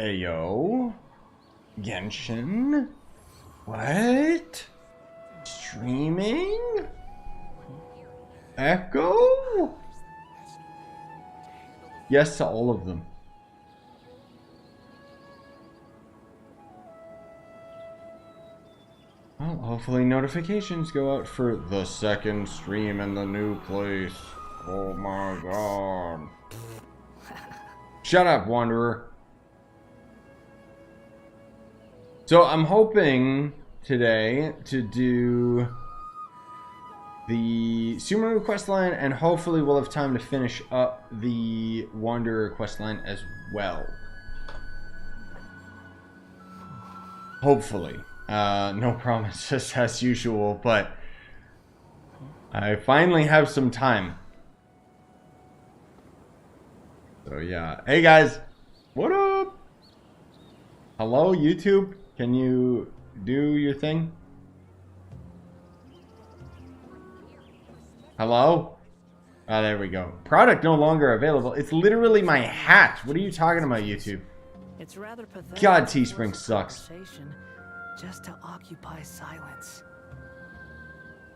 Ayo. Genshin? What? Streaming? Echo? Yes to all of them. Well, hopefully notifications go out for the second stream in the new place. Oh my god. Shut up, Wanderer. So I'm hoping today to do the Sumeru questline, and hopefully we'll have time to finish up the Wanderer questline as well. Hopefully. No promises as usual, but I finally have some time. So yeah. Hey guys, what up? Hello YouTube, can you do your thing? Hello? Oh, there we go. Product no longer available. It's literally my hat. What are you talking about, YouTube? It's rather pathetic. God, Teespring sucks. Just to occupy silence.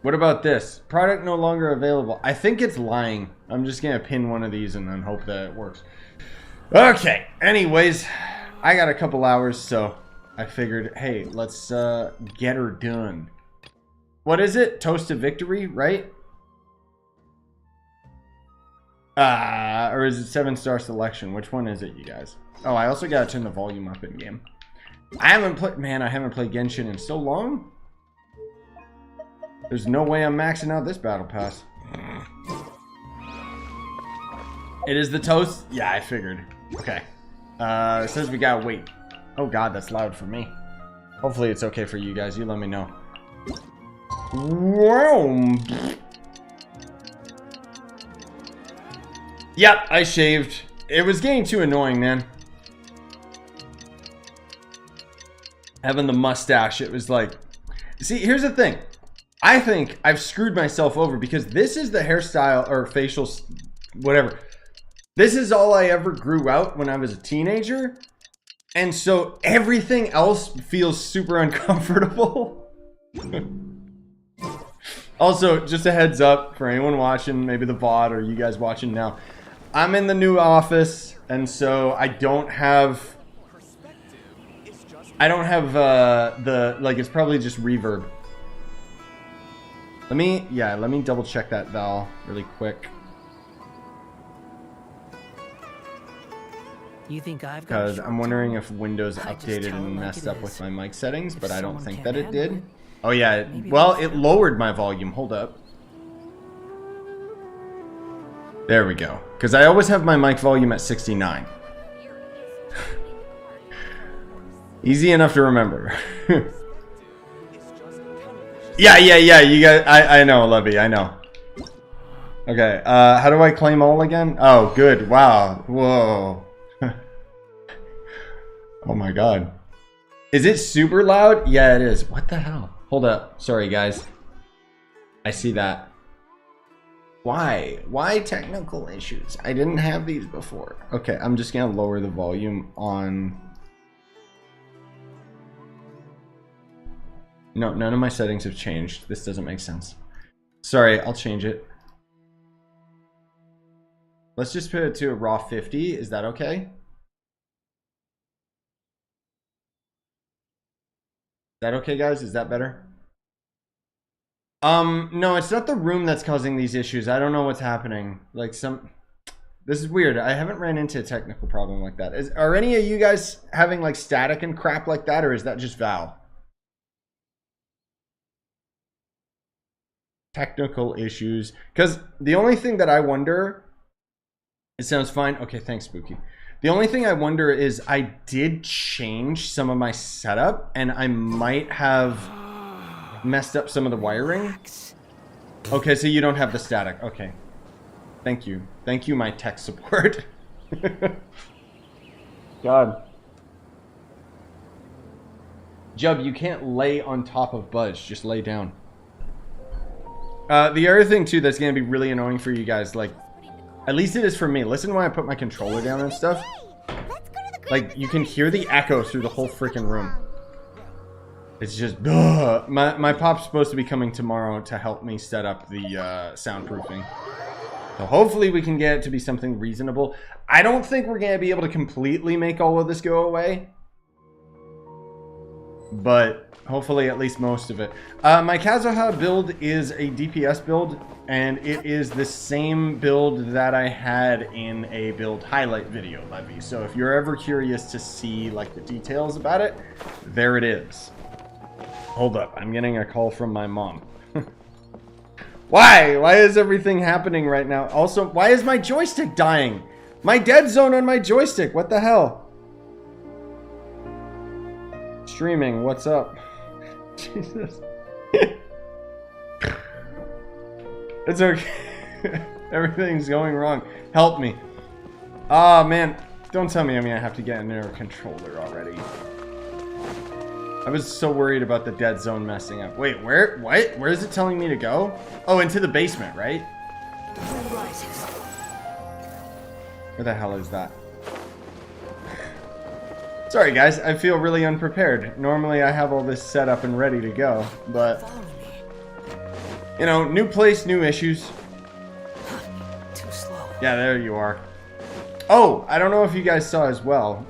What about this? Product no longer available. I think it's lying. I'm just gonna pin one of these and then hope that it works. Okay. Anyways, I got a couple hours, so I figured, hey, let's get her done. What is it? Toast to victory, right? Or is it 7-star selection? Which one is it, you guys? Oh, I also gotta turn the volume up in game. I haven't played Genshin in so long. There's no way I'm maxing out this battle pass. It is the toast? Yeah, I figured. Okay. It says we gotta wait. Oh god, that's loud for me. Hopefully it's okay for you guys. You let me know. Whoa. Yep, I shaved. It was getting too annoying, man. Having the mustache, it was like... See, here's the thing. I think I've screwed myself over because this is the hairstyle or facial... whatever. This is all I ever grew out when I was a teenager. And so everything else feels super uncomfortable. Also, just a heads up for anyone watching, maybe the VOD or you guys watching now. I'm in the new office, and so I don't have... the, like, it's probably just reverb. Let me double check that Val really quick. You think I've got? Because I'm wondering if Windows updated and messed up with my mic settings, but I don't think that it did. Oh yeah, well, it lowered my volume. Hold up. There we go. Because I always have my mic volume at 69. Easy enough to remember. yeah, you guys, I know, Levy, I know. Okay, how do I claim all again? Oh, good, wow, whoa. Oh my god. Is it super loud? Yeah, it is. What the hell? Hold up, sorry guys. I see that. Why? Why technical issues? I didn't have these before. Okay, I'm just gonna lower the volume on... No, none of my settings have changed. This doesn't make sense. Sorry, I'll change it. Let's just put it to a raw 50. Is that okay? Is that okay, guys? Is that better? No, it's not the room that's causing these issues. I don't know what's happening. Like this is weird. I haven't ran into a technical problem like that. Are any of you guys having like static and crap like that, or is that just Val? Technical issues, because the only thing that I wonder, it sounds fine. Okay, thanks, Spooky. The only thing I wonder is I did change some of my setup and I might have messed up some of the wiring. Okay, so you don't have the static. Okay, thank you my tech support. God, Jub, you can't lay on top of Budge, just lay down. The other thing too that's gonna be really annoying for you guys, like, at least it is for me. Listen when I put my controller down and stuff. Let's go to the Like, you can hear the echo through the whole freaking room. It's just, ugh. My pop's supposed to be coming tomorrow to help me set up the soundproofing. So hopefully we can get it to be something reasonable. I don't think we're going to be able to completely make all of this go away. But hopefully at least most of it. My Kazuha build is a DPS build. And it is the same build that I had in a build highlight video, Levy. So if you're ever curious to see like the details about it, there it is. Hold up, I'm getting a call from my mom. Why? Why is everything happening right now? Also, why is my joystick dying? My dead zone on my joystick, what the hell? Streaming, what's up? Jesus. It's okay. Everything's going wrong. Help me. Ah, man. Don't tell me I'm going to have to get another controller already. I was so worried about the dead zone messing up. Wait, where? What? Where is it telling me to go? Oh, into the basement, right? Where the hell is that? Sorry, guys. I feel really unprepared. Normally, I have all this set up and ready to go, but... You know, new place, new issues. Too slow. Yeah, there you are. Oh, I don't know if you guys saw as well.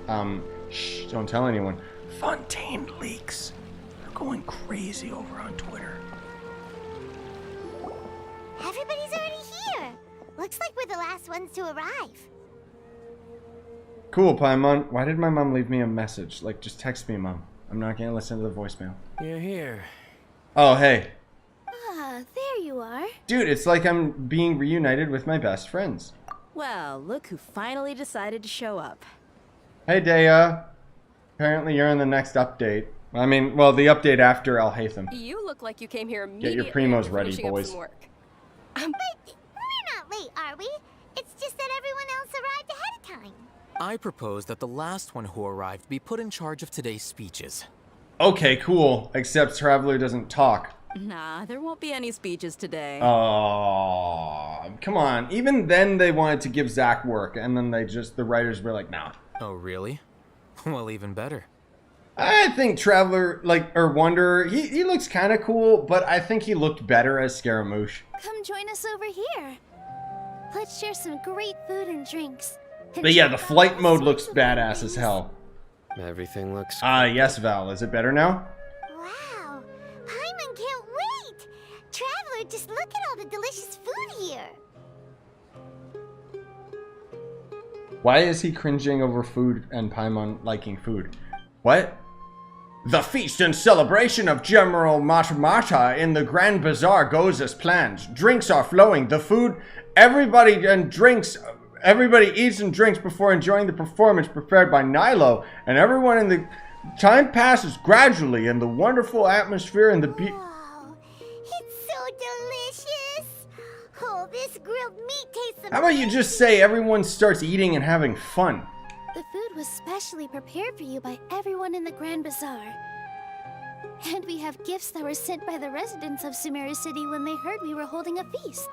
Shh, don't tell anyone. Fontaine leaks. They're going crazy over on Twitter. Everybody's already here. Looks like we're the last ones to arrive. Cool, Paimon. Why did my mom leave me a message? Like, just text me, Mom. I'm not gonna listen to the voicemail. You're here. Oh, hey. Ah, there you are. Dude, it's like I'm being reunited with my best friends. Well, look who finally decided to show up. Hey, Daya. Apparently you're in the next update. I mean, well, the update after Al Haytham. You look like you came here immediately. Get your primos after ready, finishing up boys. some work. But we're not late, are we? It's just that everyone else arrived ahead of time. I propose that the last one who arrived be put in charge of today's speeches. Okay, cool. Except Traveler doesn't talk. Nah, there won't be any speeches today. Oh, come on. Even then they wanted to give Zach work, and then the writers were like, nah. Oh, really? Well, even better. I think Traveler, or Wanderer, he looks kind of cool, but I think he looked better as Scaramouche. Come join us over here. Let's share some great food and drinks. And But yeah, check the out flight all mode sorts looks of badass things. as hell. Everything looks... Yes, Val. Is it better now? Wow, Paimon can't wait. Traveler, just look at all the delicious food here. Why is he cringing over food and Paimon liking food? What? The feast and celebration of General Matamata in the Grand Bazaar goes as planned. Drinks are flowing. The food, everybody eats and drinks before enjoying the performance prepared by Nilo, and everyone in the time passes gradually in the wonderful atmosphere and the Wow, it's so delicious. Oh, this grilled meat tastes amazing. How about you just say everyone starts eating and having fun? The food was specially prepared for you by everyone in the Grand Bazaar. And we have gifts that were sent by the residents of Sumeru City when they heard we were holding a feast.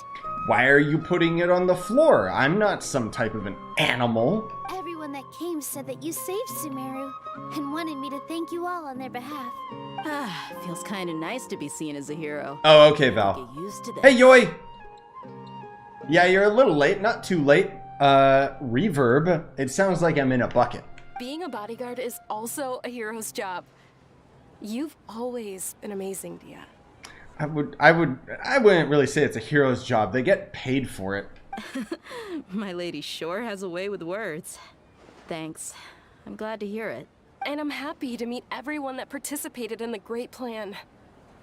Why are you putting it on the floor? I'm not some type of an animal. Everyone that came said that you saved Sumeru and wanted me to thank you all on their behalf. Ah, feels kind of nice to be seen as a hero. Oh, okay, Val. Get used to this. Hey, Yoi! Yeah, you're a little late. Not too late. Reverb. It sounds like I'm in a bucket. Being a bodyguard is also a hero's job. You've always been amazing, Dia. I wouldn't really say it's a hero's job. They get paid for it. My lady sure has a way with words. Thanks. I'm glad to hear it. And I'm happy to meet everyone that participated in the great plan.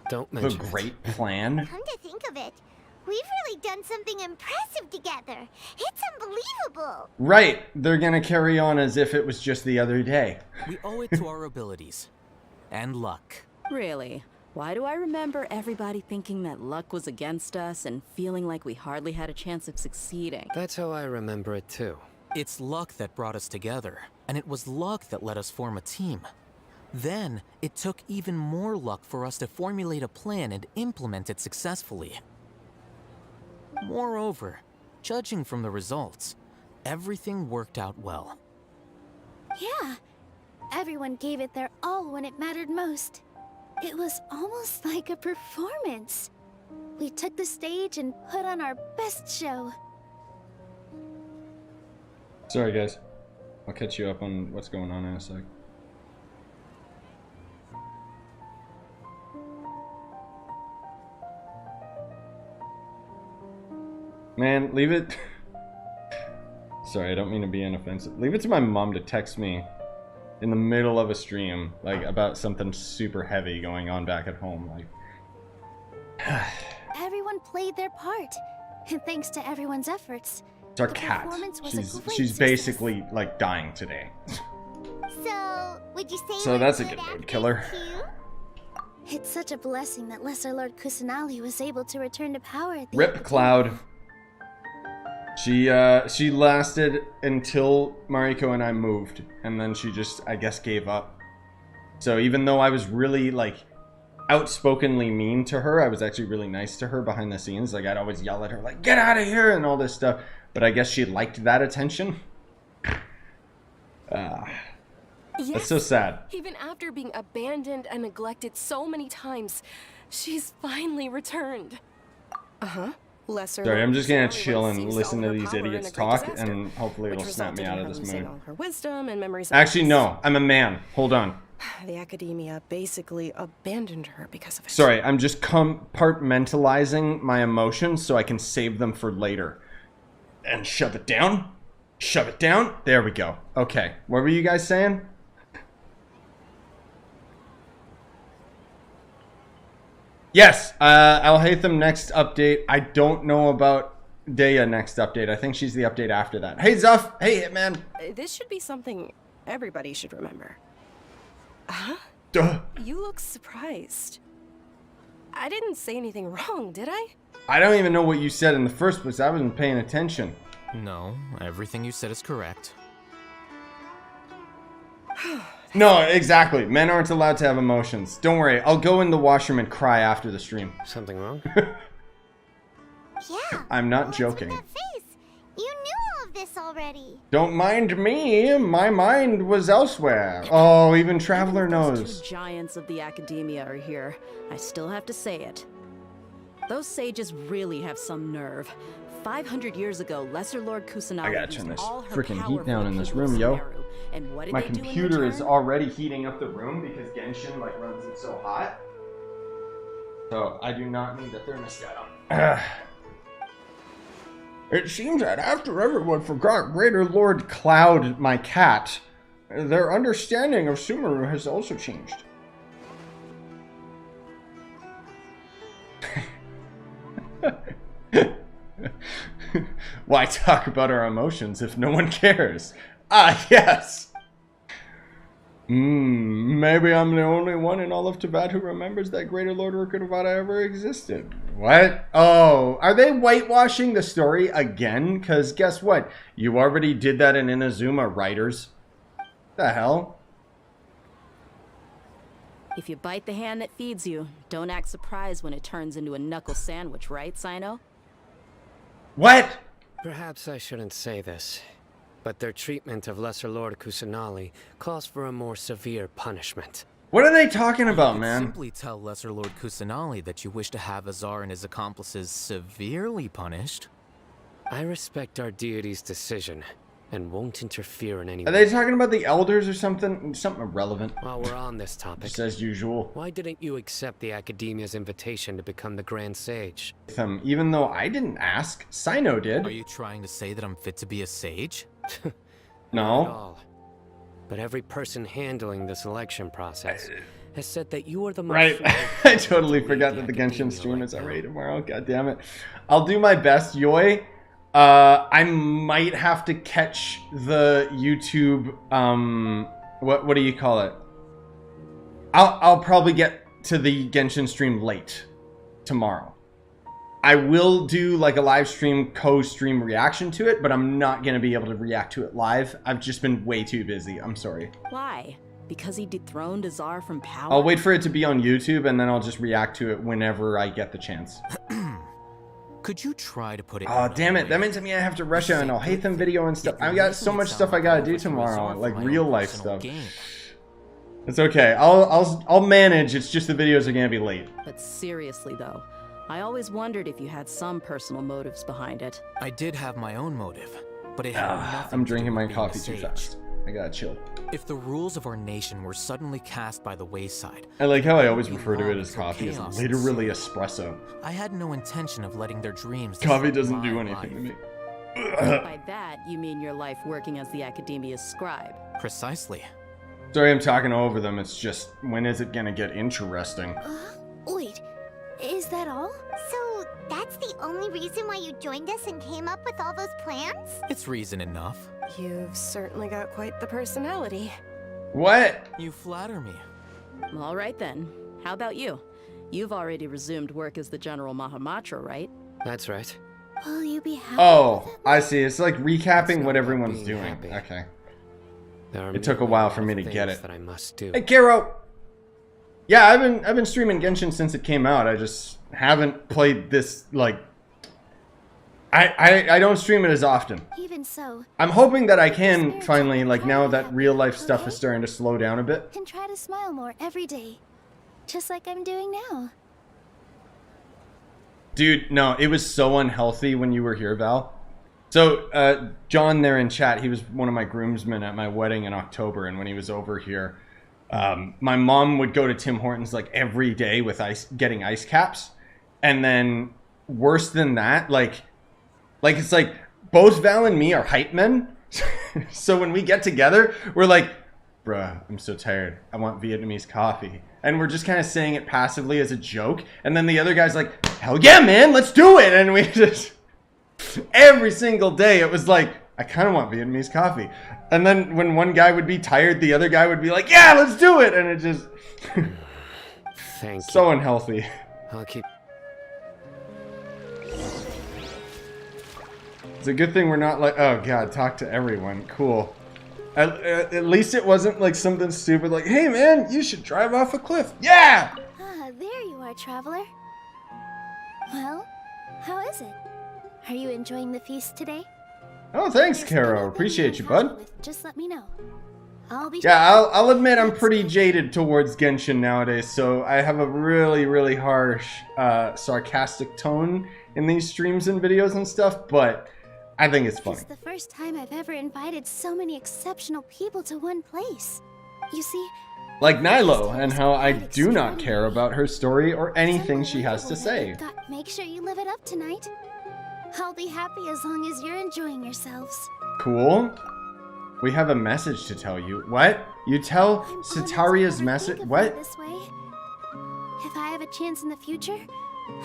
Don't The mention great plan. Come to think of it, we've really done something impressive together. It's unbelievable. Right. They're gonna carry on as if it was just the other day. We owe it to our abilities. And luck. Really? Why do I remember everybody thinking that luck was against us and feeling like we hardly had a chance of succeeding? That's how I remember it too. It's luck that brought us together, and it was luck that let us form a team. Then, it took even more luck for us to formulate a plan and implement it successfully. Moreover, judging from the results, everything worked out well. Yeah. Everyone gave it their all when it mattered most. It was almost like a performance. We took the stage and put on our best show. Sorry, guys. I'll catch you up on what's going on in a sec. Man, leave it... Sorry, I don't mean to be inoffensive. Leave it to my mom to text me in the middle of a stream, like, about something super heavy going on back at home. Like, Everyone played their part, and thanks to everyone's efforts, it's our the cat. performance was a great She's success. basically, like, dying today. So, would you say So we're that's a good mood actors killer. too? It's such a blessing that Lesser Lord Kusanali was able to return to power at the Rip Cloud. She lasted until Mariko and I moved, and then she just, I guess, gave up. So even though I was really, like, outspokenly mean to her, I was actually really nice to her behind the scenes. Like, I'd always yell at her, like, get out of here, and all this stuff. But I guess she liked that attention. That's so sad. Even after being abandoned and neglected so many times, she's finally returned. Uh-huh. Lesser Sorry, I'm Lord just gonna Kusanali chill once and seized listen all to her these power in a idiots great talk, disaster, and hopefully it'll which snap me resulted out in of this her losing mood. all her wisdom and memories. Actually, no. I'm a man. Hold on. The academia basically abandoned her because of it. Sorry, I'm just compartmentalizing my emotions so I can save them for later. And shove it down. Shove it down. There we go. Okay. What were you guys saying? Yes. Alhaitham next update. I don't know about Daya next update. I think she's the update after that. Hey, Zuff. Hey, Hitman. This should be something everybody should remember. Huh? Duh. You look surprised. I didn't say anything wrong, did I? I don't even know what you said in the first place. I wasn't paying attention. No, everything you said is correct. No, exactly. Men aren't allowed to have emotions. Don't worry. I'll go in the washroom and cry after the stream. Something wrong? Yeah. I'm not What's with joking. that face? You knew all of this already. Don't mind me. My mind was elsewhere. Oh, even Traveler Even if those knows. two giants of the academia are here, I still have to say it. Those sages really have some nerve. 500 years ago, Lesser Lord Kusanagi I gotta used turn this all her freaking power heat for down the in this people of room, yo. Sumeru. And what did My they do in computer is return? already heating up the room because Genshin like runs it so hot. So I do not need the thermostat on. It seems that after everyone forgot Greater Lord Cloud, my cat, their understanding of Sumeru has also changed. Why talk about our emotions if no one cares? Ah, yes! Maybe I'm the only one in all of Tibet who remembers that Greater Lord Rukkhadevata ever existed. What? Oh, are they whitewashing the story again? Because guess what? You already did that in Inazuma, writers. The hell? If you bite the hand that feeds you, don't act surprised when it turns into a knuckle sandwich, right, Sino? What? Perhaps I shouldn't say this, but their treatment of Lesser Lord Kusanali calls for a more severe punishment. What are they talking about, You could man? simply tell Lesser Lord Kusanali that you wish to have Azar and his accomplices severely punished. I respect our deity's decision and won't interfere in any Are way. they talking about the elders or something? Something irrelevant. While we're on this topic, Just as usual. why didn't you accept the Academia's invitation to become the Grand Sage? Even though I didn't ask, Sino did. Are you trying to say that I'm fit to be a sage? Not at No. all. But every person handling the selection process has said that you are the most Right. suitable I person totally to lead forgot the that the Genshin Academia stream right is now. already tomorrow. God damn it. I'll do my best, Yoi. I might have to catch the YouTube, what do you call it? I'll probably get to the Genshin stream late tomorrow. I will do like a live stream, co-stream reaction to it, but I'm not going to be able to react to it live. I've just been way too busy. I'm sorry. Why? Because he dethroned Azar from power? I'll wait for it to be on YouTube and then I'll just react to it whenever I get the chance. Could you try to put it? Oh, damn it. That means I have to rush out and I'll hate them video and stuff. I've got so much stuff I gotta do tomorrow, like real life stuff. It's okay. I'll manage. It's just the videos are gonna be late. But seriously though, I always wondered if you had some personal motives behind it. I did have my own motive, but it had nothing I'm to drinking do my with being a coffee too sage. fast. I gotta chill. If the rules of our nation were suddenly cast by the wayside, I like how I always it would refer to it belong as to coffee. It's chaos literally and espresso. I had no intention of letting their dreams. Coffee decide doesn't my do anything to life. me. By that, you mean your life working as the Academia's scribe. Precisely. Sorry, I'm talking over them. It's just, when is it gonna get interesting? Wait, is that all? So that's the only reason why you joined us and came up with all those plans? It's reason enough. You've certainly got quite the personality. What? You flatter me. All right then. How about you? You've already resumed work as the General Mahamatra, right? That's right. Will you be happy? Oh, I see. It's like recapping not what about everyone's being doing. happy. Okay. There are It took a many while for me to get things it. that I must do. Hey, Karo! Yeah, I've been streaming Genshin since it came out. I just haven't played this, like... I don't stream it as often. Even so, I'm hoping that I can finally, like, now that real life stuff is starting to slow down a bit. and try to smile more every day. Just like I'm doing now. Dude, no, it was so unhealthy when you were here, Val. So, John there in chat, he was one of my groomsmen at my wedding in October, and when he was over here, my mom would go to Tim Hortons, like, every day with getting ice caps. And then, worse than that, like it's like, both Val and me are hype men. So when we get together, we're like, bruh, I'm so tired. I want Vietnamese coffee. And we're just kind of saying it passively as a joke. And then the other guy's like, hell yeah, man, let's do it. And we just, every single day, it was like, I kind of want Vietnamese coffee. And then when one guy would be tired, the other guy would be like, yeah, let's do it. And it just, Thank you. so unhealthy. I'll keep. It's a good thing we're not like, oh god, talk to everyone. Cool. At least it wasn't like something stupid like, hey man, you should drive off a cliff. Yeah! Ah, there you are, traveler. Well, how is it? Are you enjoying the feast today? Oh, thanks, There's Caro. anything Appreciate you, you're happy bud. with, just let me know. I'll be Yeah, I'll admit I'm pretty jaded towards Genshin nowadays, so I have a really, really harsh, sarcastic tone in these streams and videos and stuff, but I think it's funny. It's the first time I've ever invited so many exceptional people to one place. You see, Like Nilo, and how I do not care about her story or anything she has to say. Make sure you live it up tonight. I'll be happy as long as you're enjoying yourselves. Cool. We have a message to tell you. What? You tell I'm Sataria's message? What? This way. If I have a chance in the future,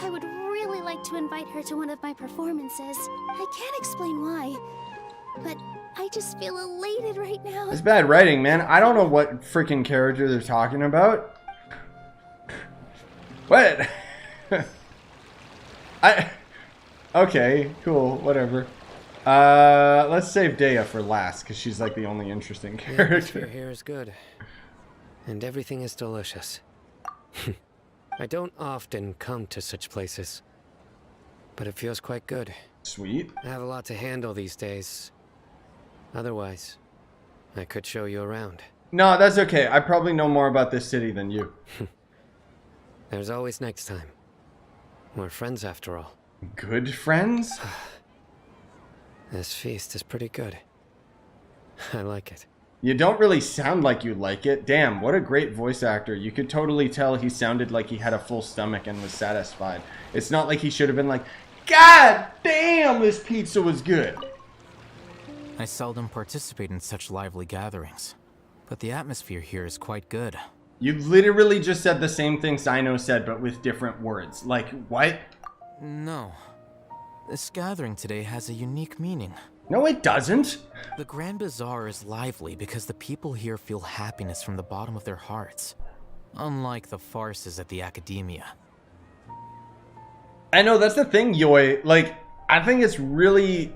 I would really like to invite her to one of my performances. I can't explain why, but I just feel elated right now. It's bad writing, man. I don't know what freaking character they're talking about. What? Okay, cool, whatever. Let's save Dea for last, because she's like the only interesting The atmosphere character. here is good, and everything is delicious. I don't often come to such places, but it feels quite good. Sweet. I have a lot to handle these days. Otherwise, I could show you around. No, that's okay. I probably know more about this city than you. There's always next time. We're friends after all. Good friends? This feast is pretty good. I like it. You don't really sound like you like it. Damn, what a great voice actor. You could totally tell he sounded like he had a full stomach and was satisfied. It's not like he should have been like, God damn, this pizza was good. I seldom participate in such lively gatherings, but the atmosphere here is quite good. You literally just said the same thing Sino said, but with different words. Like, what? No. This gathering today has a unique meaning. No, it doesn't. The Grand Bazaar is lively because the people here feel happiness from the bottom of their hearts, unlike the farces at the Academia. I know, that's the thing, Yoi. Like, I think it's really...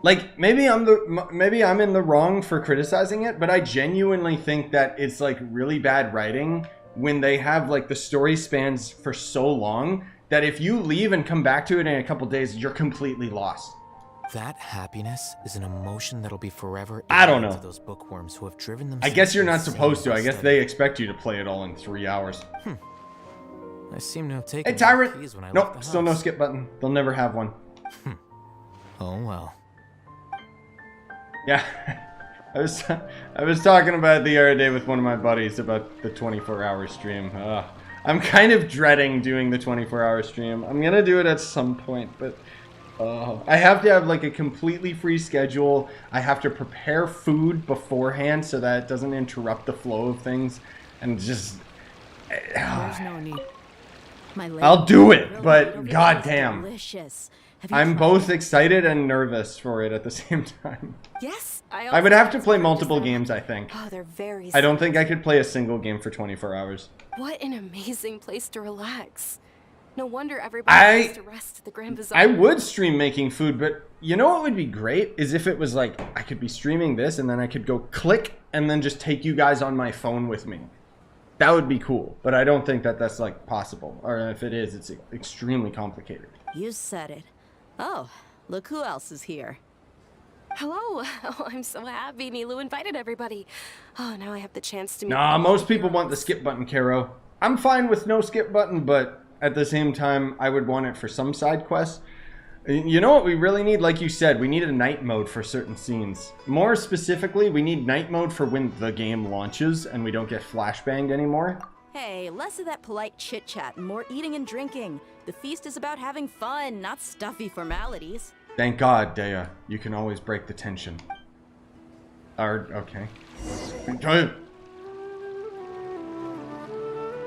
Like, maybe I'm in the wrong for criticizing it, but I genuinely think that it's, like, really bad writing when they have, like, the story spans for so long that if you leave and come back to it in a couple days, you're completely lost. That happiness is an emotion that'll be forever I don't alien know. to those bookworms who have driven I themselves guess you're not insane supposed to. by I guess studying. they expect you to play it all in 3 hours. I seem to have taken Hey, my Tyrant! keys when I left Nope, the still no house. skip button. They'll never have one. Oh well. Yeah. I was talking about it the other day with one of my buddies about the 24-hour stream. I'm kind of dreading doing the 24-hour stream. I'm gonna do it at some point, but I have to have like a completely free schedule. I have to prepare food beforehand so that it doesn't interrupt the flow of things, and just There's no need. My I'll do it, Really, but yogurt is goddamn, delicious. Have you I'm tried both it? excited and nervous for it at the same time. Yes, I would have to play multiple games, I think. Oh, they're very I don't think I could play a single game for 24 hours. What an amazing place to relax. No wonder everybody goes to rest at the Grand Bazaar. I would stream making food, but you know what would be great is if it was like I could be streaming this and then I could go click and then just take you guys on my phone with me. That would be cool, but I don't think that that's like possible. Or if it is, it's extremely complicated. You said it. Oh, look who else is here. Hello. Oh, I'm so happy Nilu invited everybody. Oh, now I have the chance to meet Nah, all most the people want the heroes. skip button, Caro. I'm fine with no skip button, but at the same time, I would want it for some side quests. You know what we really need? Like you said, we need a night mode for certain scenes. More specifically, we need night mode for when the game launches and we don't get flashbanged anymore. Hey, less of that polite chit-chat and more eating and drinking. The feast is about having fun, not stuffy formalities. Thank God, Dea. You can always break the tension. Okay.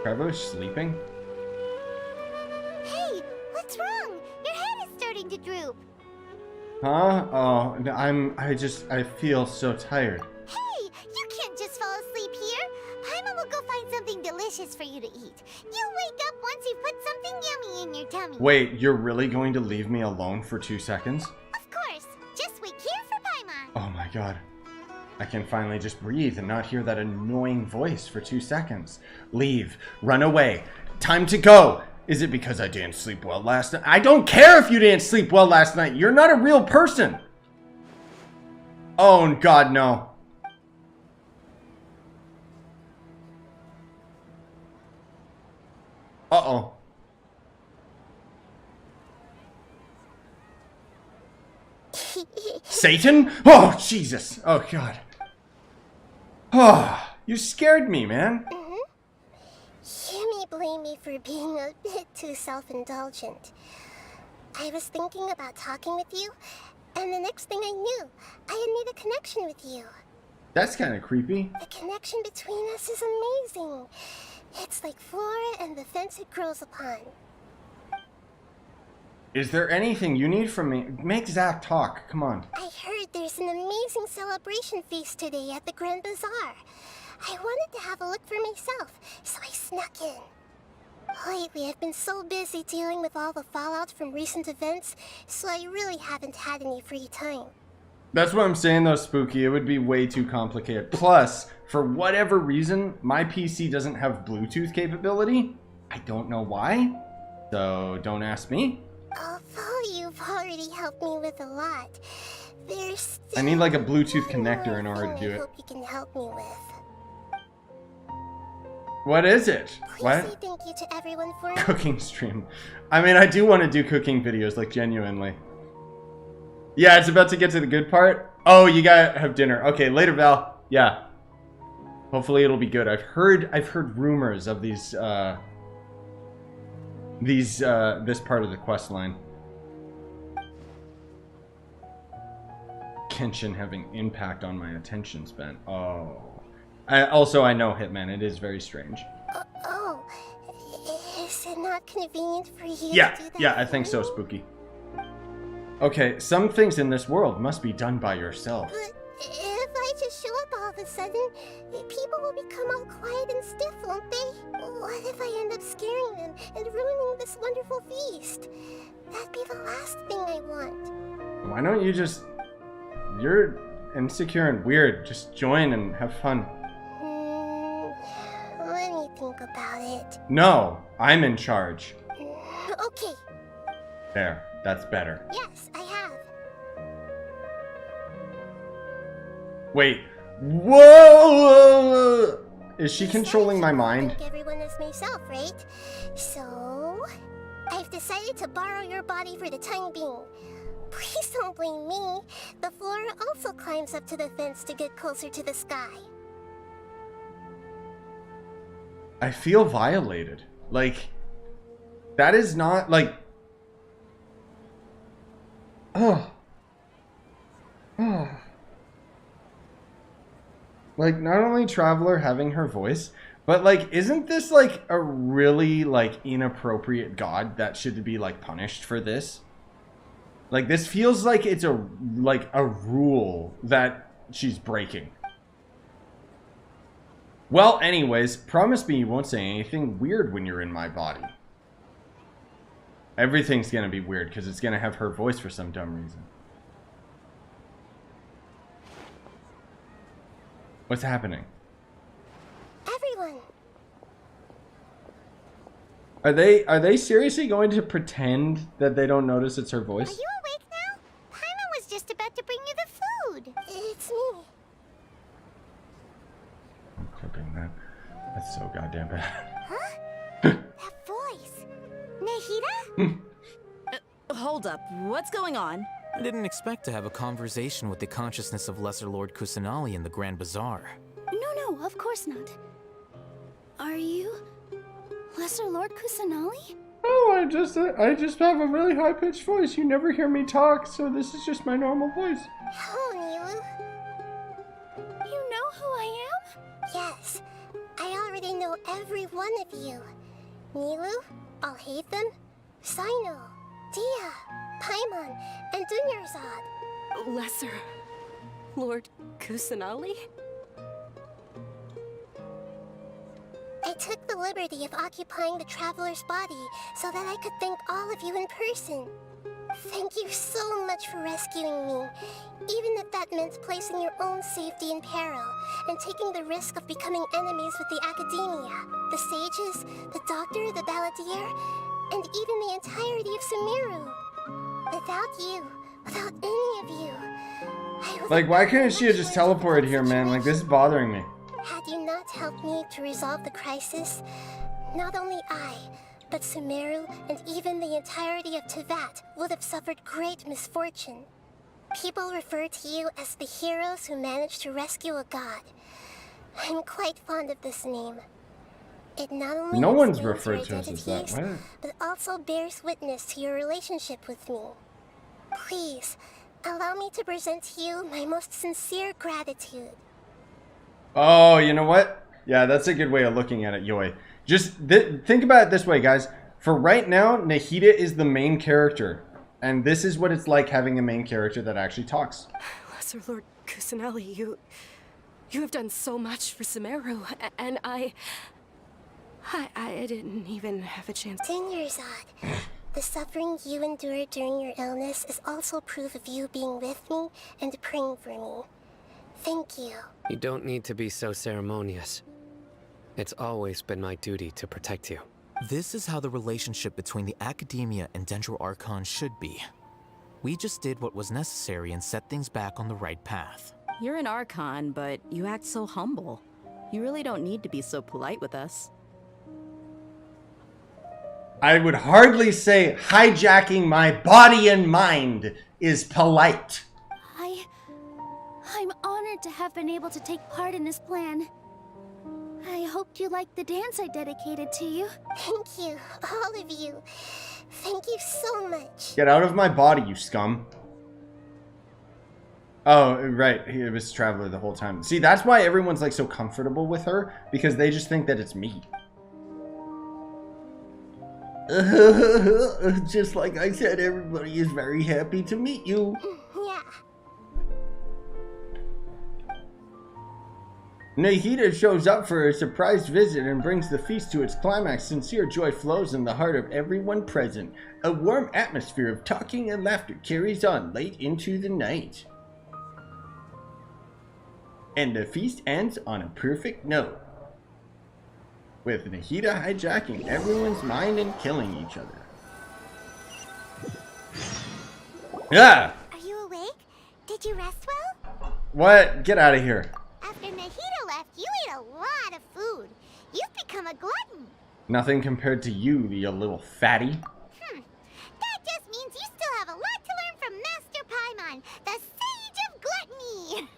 Trevor's sleeping? Hey, what's wrong? Your head is starting to droop. Huh? Oh, I feel so tired. Hey, you can't just fall asleep here. Paimon will go find something delicious for you to eat. You'll wake up once you've put something yummy in your tummy. Wait, you're really going to leave me alone for 2 seconds? Of course. Just wait here for Paimon. Oh my god. I can finally just breathe and not hear that annoying voice for 2 seconds. Leave. Run away. Time to go. Is it because I didn't sleep well last night? I don't care if you didn't sleep well last night. You're not a real person. Oh god, no. Uh-oh. Satan? Oh, Jesus. Oh, God. Oh, you scared me, man. You may blame me for being a bit too self-indulgent. I was thinking about talking with you, and the next thing I knew, I had made a connection with you. That's kind of creepy. The connection between us is amazing. It's like flora and the fence it grows upon. Is there anything you need from me? Make Zach talk. Come on. I heard there's an amazing celebration feast today at the Grand Bazaar. I wanted to have a look for myself, so I snuck in. Lately, I've been so busy dealing with all the fallout from recent events, so I really haven't had any free time. That's what I'm saying, though, Spooky. It would be way too complicated. Plus, for whatever reason, my PC doesn't have Bluetooth capability. I don't know why. So, don't ask me. Although you've already helped me with a lot, there's still I need, like, a Bluetooth one connector more in order to thing do I it. hope you can help me with. What is it? Please What? say thank you to everyone for Cooking stream. I mean, I do want to do cooking videos, like, genuinely. Yeah, it's about to get to the good part. Oh, you gotta have dinner. Okay, later, Val. Yeah. Hopefully it'll be good. I've heard rumors of this part of the quest line. Genshin having impact on my attention span. Oh. I know Hitman. It is very strange. Oh, is it not convenient for you Yeah, to do that? yeah, I think so, Spooky. Okay, some things in this world must be done by yourself. But if I just show up all of a sudden, people will become all quiet and stiff, won't they? What if I end up scaring them and ruining this wonderful feast? That'd be the last thing I want. Why don't you just... You're insecure and weird. Just join and have fun. Let me think about it. No, I'm in charge. Okay, There. That's better. yes, I have. Wait. Whoa! Is she controlling my mind? Think everyone is myself, right? So, I've decided to borrow your body for the time being. Please don't blame me. The flora also climbs up to the fence to get closer to the sky. I feel violated. Like, that is not, like... Oh. Oh. Like, not only Traveler having her voice, but, like, isn't this, like, a really, like, inappropriate god that should be, like, punished for this? Like, this feels like it's a rule that she's breaking. Well, anyways, promise me you won't say anything weird when you're in my body. Everything's gonna be weird because it's gonna have her voice for some dumb reason. What's happening? Everyone! Are they seriously going to pretend that they don't notice it's her Are voice? you awake now? Paimon was just about to bring you the food. It's me. I'm clipping that. That's so goddamn bad. Huh? That voice. Nahida? Hold up, what's going on? I didn't expect to have a conversation with the consciousness of Lesser Lord Kusanali in the Grand Bazaar. No, of course not. Are you Lesser Lord Kusanali? Oh, I just have a really high-pitched voice. You never hear me talk, so this is just my normal voice. Oh, Nilu. You know who I am? Yes, I already know every one of you. Nilu, Alhaitham, Sino, Dia, Paimon, and Dunyarzad. Lesser Lord Kusanali? I took the liberty of occupying the Traveler's body so that I could thank all of you in person. Thank you so much for rescuing me, even if that meant placing your own safety in peril and taking the risk of becoming enemies with the Academia, the sages, the Doctor, the Balladeer, and even the entirety of Sumeru. Without you, without any of you, I would Like, why couldn't she have just teleported here, man? Like, this is bothering me. Had you not helped me to resolve the crisis, not only I, but Sumeru and even the entirety of Tevat would have suffered great misfortune. People refer to you as the heroes who managed to rescue a god. I'm quite fond of this name. It not only No one's explains your referred to us as that. identities, What? but also bears witness to your relationship with me. Please, allow me to present to you my most sincere gratitude. Oh, you know what? Yeah, that's a good way of looking at it, Yoi. Just think about it this way, guys. For right now, Nahida is the main character. And this is what it's like having a main character that actually talks. Lesser Lord Kusanali, you have done so much for Sumeru, and I didn't even have a chance. Dunyarzad, the suffering you endured during your illness is also proof of you being with me and praying for me. Thank you. You don't need to be so ceremonious. It's always been my duty to protect you. This is how the relationship between the Academia and Dendro Archon should be. We just did what was necessary and set things back on the right path. You're an Archon, but you act so humble. You really don't need to be so polite with us. I would hardly say hijacking my body and mind is polite. I'm honored to have been able to take part in this plan. I hoped you liked the dance I dedicated to you. Thank you, all of you. Thank you so much. Get out of my body, you scum. Oh, right. It was Traveler the whole time. See, that's why everyone's like so comfortable with her, because they just think that it's me. Just like I said, everybody is very happy to meet you. Yeah. Nahida shows up for a surprise visit and brings the feast to its climax. Sincere joy flows in the heart of everyone present. A warm atmosphere of talking and laughter carries on late into the night. And the feast ends on a perfect note, with Nahida hijacking everyone's mind and killing each other. Yeah. Are you awake? Did you rest well? What? Get out of here. After Nahida left, you ate a lot of food. You've become a glutton. Nothing compared to you, you little fatty. That just means you still have a lot to learn from Master Paimon, the Sage of Gluttony.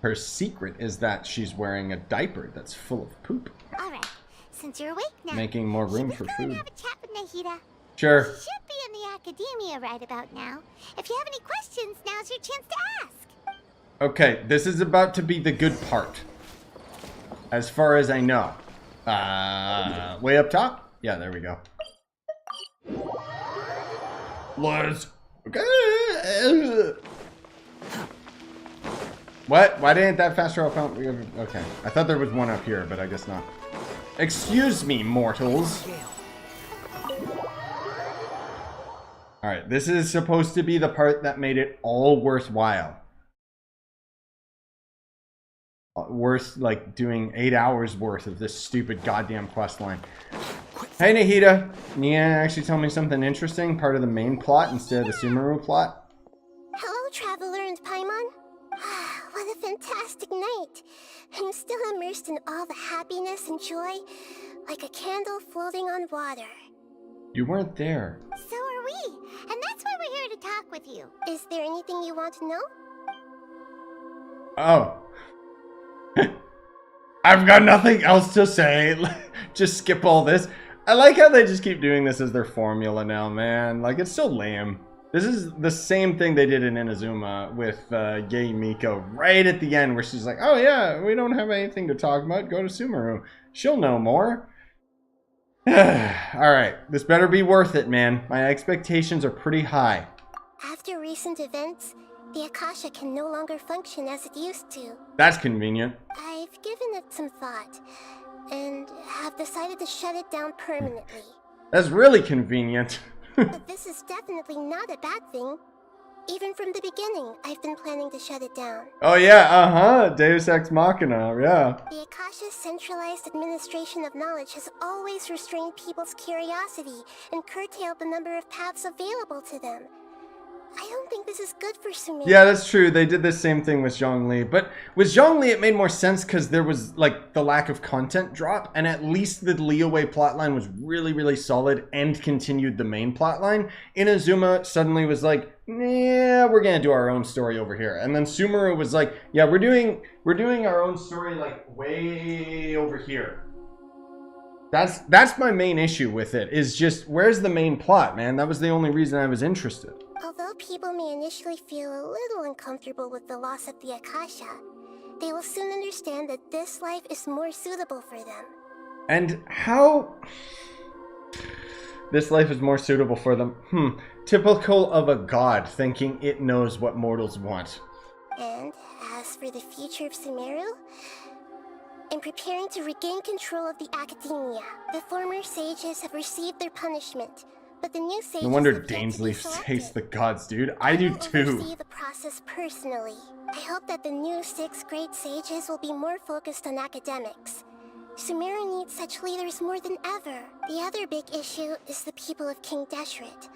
Her secret is that she's wearing a diaper that's full of poop. Alright, since you're awake now, Making more room should for we go and food. have a chat with Nahida? Sure. She should be in the academia right about now. If you have any questions, now's your chance to ask. Okay, this is about to be the good part. As far as I know. Way up top? Yeah, there we go. Let's... Okay. What? Why didn't that fast travel count? Okay. I thought there was one up here, but I guess not. Excuse me, mortals. Alright, this is supposed to be the part that made it all worthwhile. Worth, like, doing 8 hours worth of this stupid goddamn quest line. Hey, Nahida. Can you actually tell me something interesting? Part of the main plot instead of the Sumeru plot? Hello, Traveler and Paimon. What a fantastic night. I'm still immersed in all the happiness and joy, like a candle floating on water. You weren't there. So are we, and that's why we're here to talk with you. Is there anything you want to know? Oh. I've got nothing else to say. Just skip all this. I like how they just keep doing this as their formula now, man. Like, it's so lame. This is the same thing they did in Inazuma with Gay Miko right at the end, where she's like, oh yeah, we don't have anything to talk about. Go to Sumeru. She'll know more. Alright, this better be worth it, man. My expectations are pretty high. After recent events, the Akasha can no longer function as it used to. That's convenient. I've given it some thought, and have decided to shut it down permanently. That's really convenient. But this is definitely not a bad thing. Even from the beginning, I've been planning to shut it down. Oh yeah, Deus Ex Machina, yeah. The Akasha's centralized administration of knowledge has always restrained people's curiosity and curtailed the number of paths available to them. I don't think this is good for Sumeru. Yeah, that's true. They did the same thing with Zhongli. But with Zhongli, it made more sense because there was, like, the lack of content drop. And at least the Liyue plotline was really, really solid and continued the main plotline. Inazuma suddenly was like, yeah, we're going to do our own story over here. And then Sumeru was like, yeah, we're doing our own story, like, way over here. That's my main issue with it, is just, where's the main plot, man? That was the only reason I was interested. Although people may initially feel a little uncomfortable with the loss of the Akasha, they will soon understand that this life is more suitable for them. And how... This life is more suitable for them. Typical of a god thinking it knows what mortals want. And as for the future of Sumeru, I'm preparing to regain control of the academia. The former sages have received their punishment, but the new sages... No wonder have yet to be Dainsley selected. hates the gods, dude. I do will too. oversee the process personally. I hope that the new 6 great sages will be more focused on academics. Sumeru needs such leaders more than ever. The other big issue is the people of King Deshret.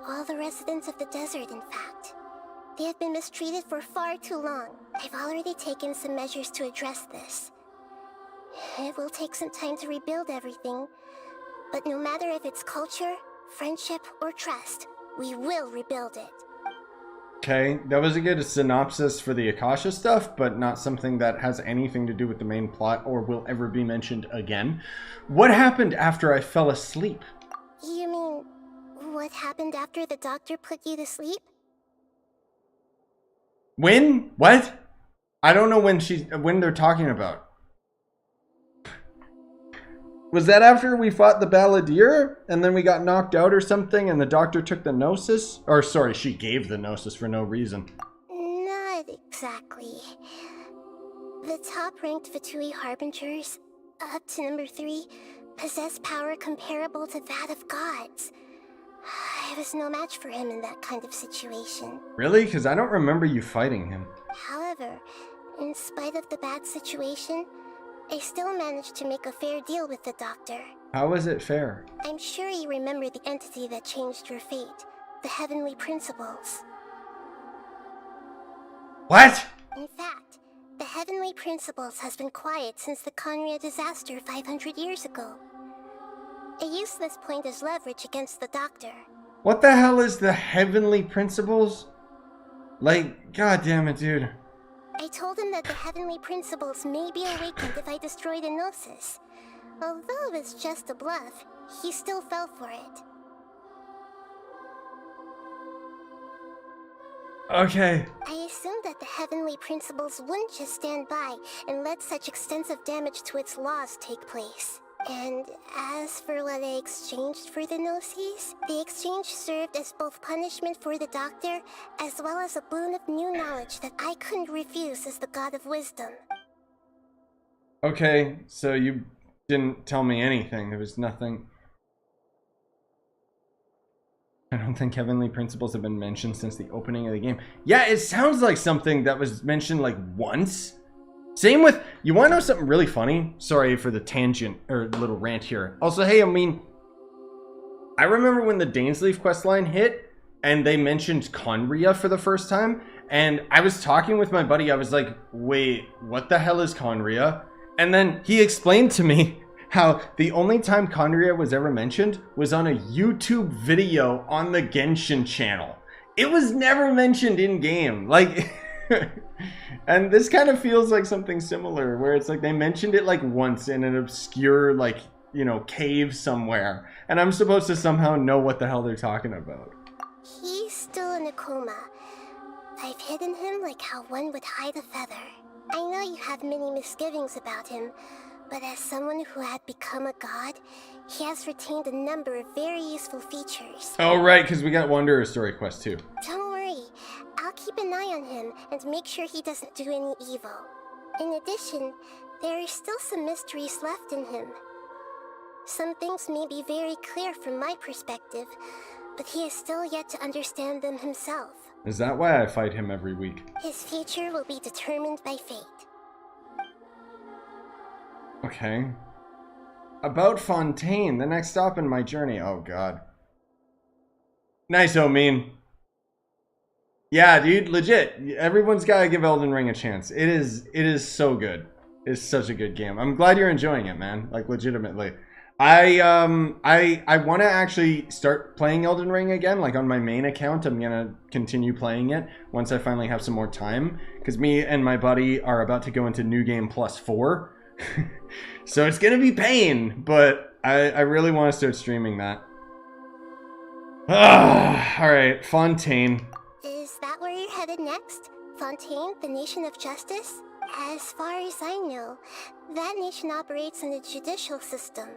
All the residents of the desert, in fact. They have been mistreated for far too long. I've already taken some measures to address this. It will take some time to rebuild everything, but no matter if it's culture, friendship, or trust, we will rebuild it. Okay, that was a good synopsis for the Akasha stuff, but not something that has anything to do with the main plot or will ever be mentioned again. What happened after I fell asleep? You mean, what happened after the doctor put you to sleep? When? What? I don't know when they're talking about. Was that after we fought the Balladeer and then we got knocked out or something and the doctor took the Gnosis? Or sorry, she gave the Gnosis for no reason. Not exactly. The top-ranked Fatui Harbingers, up to number 3, possess power comparable to that of gods. I was no match for him in that kind of situation. Really? Because I don't remember you fighting him. However, in spite of the bad situation, I still managed to make a fair deal with the doctor. How was it fair? I'm sure you remember the entity that changed your fate, the Heavenly Principles. What? In fact, the Heavenly Principles has been quiet since the Conria disaster 500 years ago. It used this point as leverage against the Doctor. What the hell is the Heavenly Principles? Like, god damn it, dude. I told him that the Heavenly Principles may be awakened if I destroy the Gnosis. Although it's just a bluff, he still fell for it. Okay. I assumed that the Heavenly Principles wouldn't just stand by and let such extensive damage to its laws take place. And as for what I exchanged for the Gnosis, the exchange served as both punishment for the Doctor, as well as a boon of new knowledge that I couldn't refuse as the God of Wisdom. Okay, so you didn't tell me anything. There was nothing. I don't think Heavenly Principles have been mentioned since the opening of the game. Yeah, it sounds like something that was mentioned like once. Same with, you want to know something really funny? Sorry for the tangent or little rant here. Also, hey, I mean, I remember when the Dainsleif questline hit and they mentioned Conria for the first time. And I was talking with my buddy. I was like, wait, what the hell is Conria? And then he explained to me how the only time Conria was ever mentioned was on a YouTube video on the Genshin channel. It was never mentioned in game. Like, and this kind of feels like something similar where it's like they mentioned it like once in an obscure, like, you know, cave somewhere. And I'm supposed to somehow know what the hell they're talking about. He's still in a coma. I've hidden him like how one would hide a feather. I know you have many misgivings about him, but as someone who had become a god, he has retained a number of very useful features. Oh, right, because we got Wanderer story quest too. Don't worry, I'll keep an eye on him and make sure he doesn't do any evil. In addition, there are still some mysteries left in him. Some things may be very clear from my perspective, but he is still yet to understand them himself. Is that why I fight him every week? His future will be determined by fate. Okay. About Fontaine, the next stop in my journey. Oh, God. Nice, Omin. Yeah, dude, legit. Everyone's got to give Elden Ring a chance. It is so good. It's such a good game. I'm glad you're enjoying it, man. Like, legitimately. I want to actually start playing Elden Ring again, like on my main account. I'm gonna continue playing it once I finally have some more time, because me and my buddy are about to go into New Game Plus 4. So it's gonna be pain, but I really want to start streaming that. Alright, Fontaine. Is that where you're headed next? Fontaine, the nation of justice? As far as I know, that nation operates in the judicial system.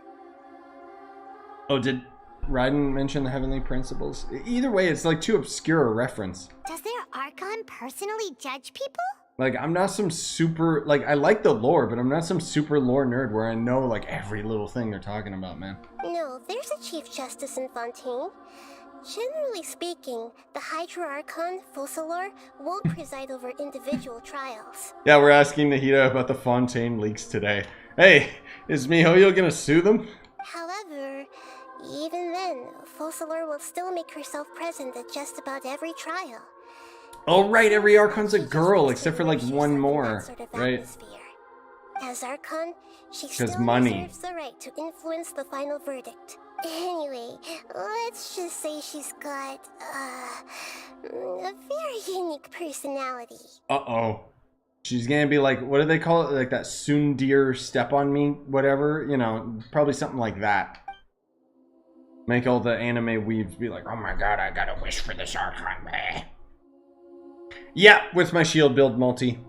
Oh, did Raiden mention the Heavenly Principles? Either way, it's like too obscure a reference. Does their Archon personally judge people? Like, I'm not some super, like, I like the lore, but I'm not some super lore nerd where I know, like, every little thing they're talking about, man. No, there's a Chief Justice in Fontaine. Generally speaking, the Hydra Archon, Focalor, won't preside over individual trials. Yeah, we're asking Nahida about the Fontaine leaks today. Hey, is MiHoYo gonna sue them? However, even then, Focalor will still make herself present at just about every trial. Oh, right, every Archon's a girl, except for, like, one more, right? As Archon, she 'Cause still money. reserves the right to influence the final verdict. Anyway, let's just say she's got, a very unique personality. Uh-oh. She's gonna be like, what do they call it? Like that Sundir step on me, whatever, you know, probably something like that. Make all the anime weebs be like, oh my god, I got a wish for this Archon. Meh. Yeah, with my shield build multi.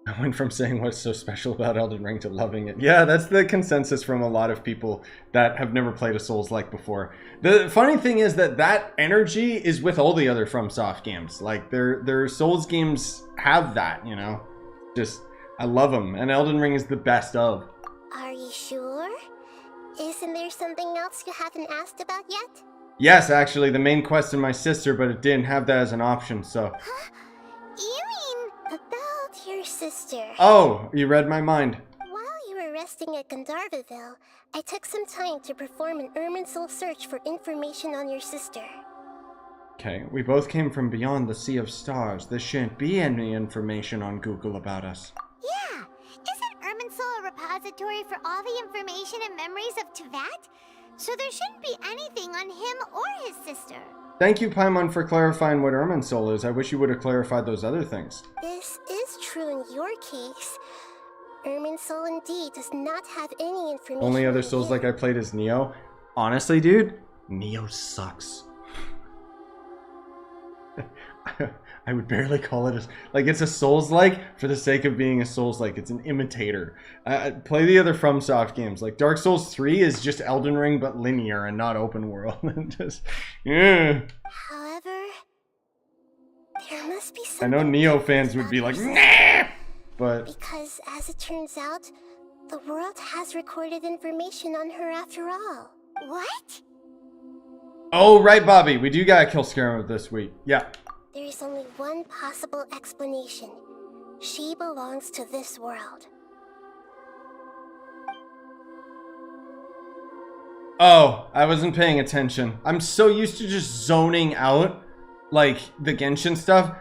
I went from saying what's so special about Elden Ring to loving it. Yeah, that's the consensus from a lot of people that have never played a Souls-like before. The funny thing is that that energy is with all the other FromSoft games. Like, their Souls games have that, you know? Just, I love them, and Elden Ring is the best of. Are you sure? Isn't there something else you haven't asked about yet? Yes, actually, the main quest and my sister, but it didn't have that as an option, so... Huh? You mean about your sister? Oh, you read my mind. While you were resting at Gandharvaville, I took some time to perform an Irminsul search for information on your sister. Okay, we both came from beyond the Sea of Stars. There shouldn't be any information on Google about us. Yeah! Isn't Irminsul a repository for all the information and memories of Teyvat? So there shouldn't be anything on him or his sister. Thank you, Paimon, for clarifying what Irminsul is. I wish you would have clarified those other things. This is true in your case. Irminsul indeed does not have any information. Only other Souls like I played as Neo. Honestly, dude, Neo sucks. I would barely call it like it's a Souls-like for the sake of being a Souls-like. It's an imitator. Play the other FromSoft games. Like Dark Souls 3 is just Elden Ring but linear and not open world. Just, yeah. However, there must be I something. know Neo fans would be like, nah! But because as it turns out, the world has recorded information on her after all. What? oh right, Bobby, we do gotta kill Scarab this week. Yeah. There is only one possible explanation. She belongs to this world. Oh, I wasn't paying attention. I'm so used to just zoning out, like, the Genshin stuff.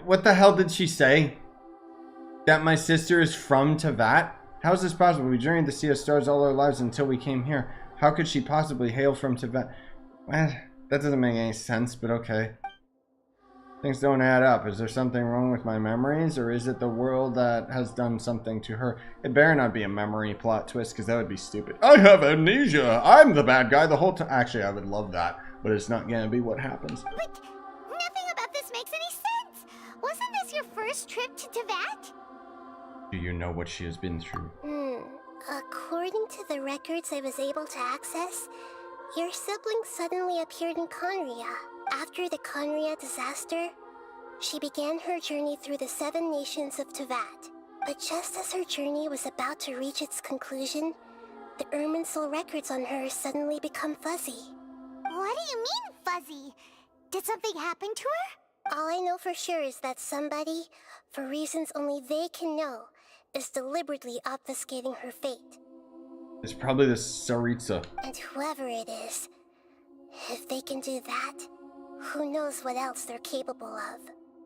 What the hell did she say? That my sister is from Teyvat? How is this possible? We journeyed the Sea of Stars all our lives until we came here. How could she possibly hail from Teyvat? Well, that doesn't make any sense, but okay. Things don't add up. Is there something wrong with my memories, or is it the world that has done something to her? It better not be a memory plot twist, because that would be stupid. I have amnesia. I'm the bad guy the whole time. Actually, I would love that, but it's not going to be what happens. But nothing about this makes any sense. Wasn't this your first trip to Teyvat? Do you know what she has been through? According to the records I was able to access, your sibling suddenly appeared in Conria. After the Conria disaster, she began her journey through the 7 nations of Teyvat. But just as her journey was about to reach its conclusion, the Irminsul records on her suddenly become fuzzy. What do you mean, fuzzy? Did something happen to her? All I know for sure is that somebody, for reasons only they can know, is deliberately obfuscating her fate. It's probably the Saritsa. And whoever it is, if they can do that, who knows what else they're capable of.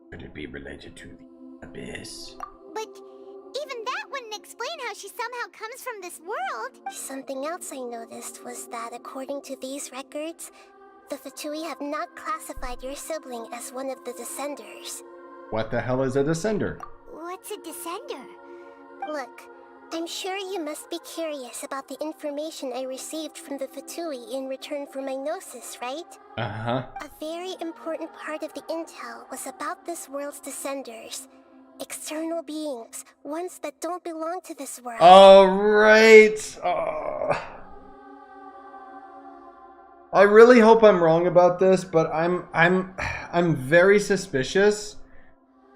Could it be related to the Abyss? But even that wouldn't explain how she somehow comes from this world. Something else I noticed was that according to these records, the Fatui have not classified your sibling as one of the Descenders. What the hell is a Descender? What's a Descender? Look, I'm sure you must be curious about the information I received from the Fatui in return for my gnosis, right? Uh-huh. A very important part of the intel was about this world's Descenders. External beings, ones that don't belong to this world. Oh, right. Oh. I really hope I'm wrong about this, but I'm very suspicious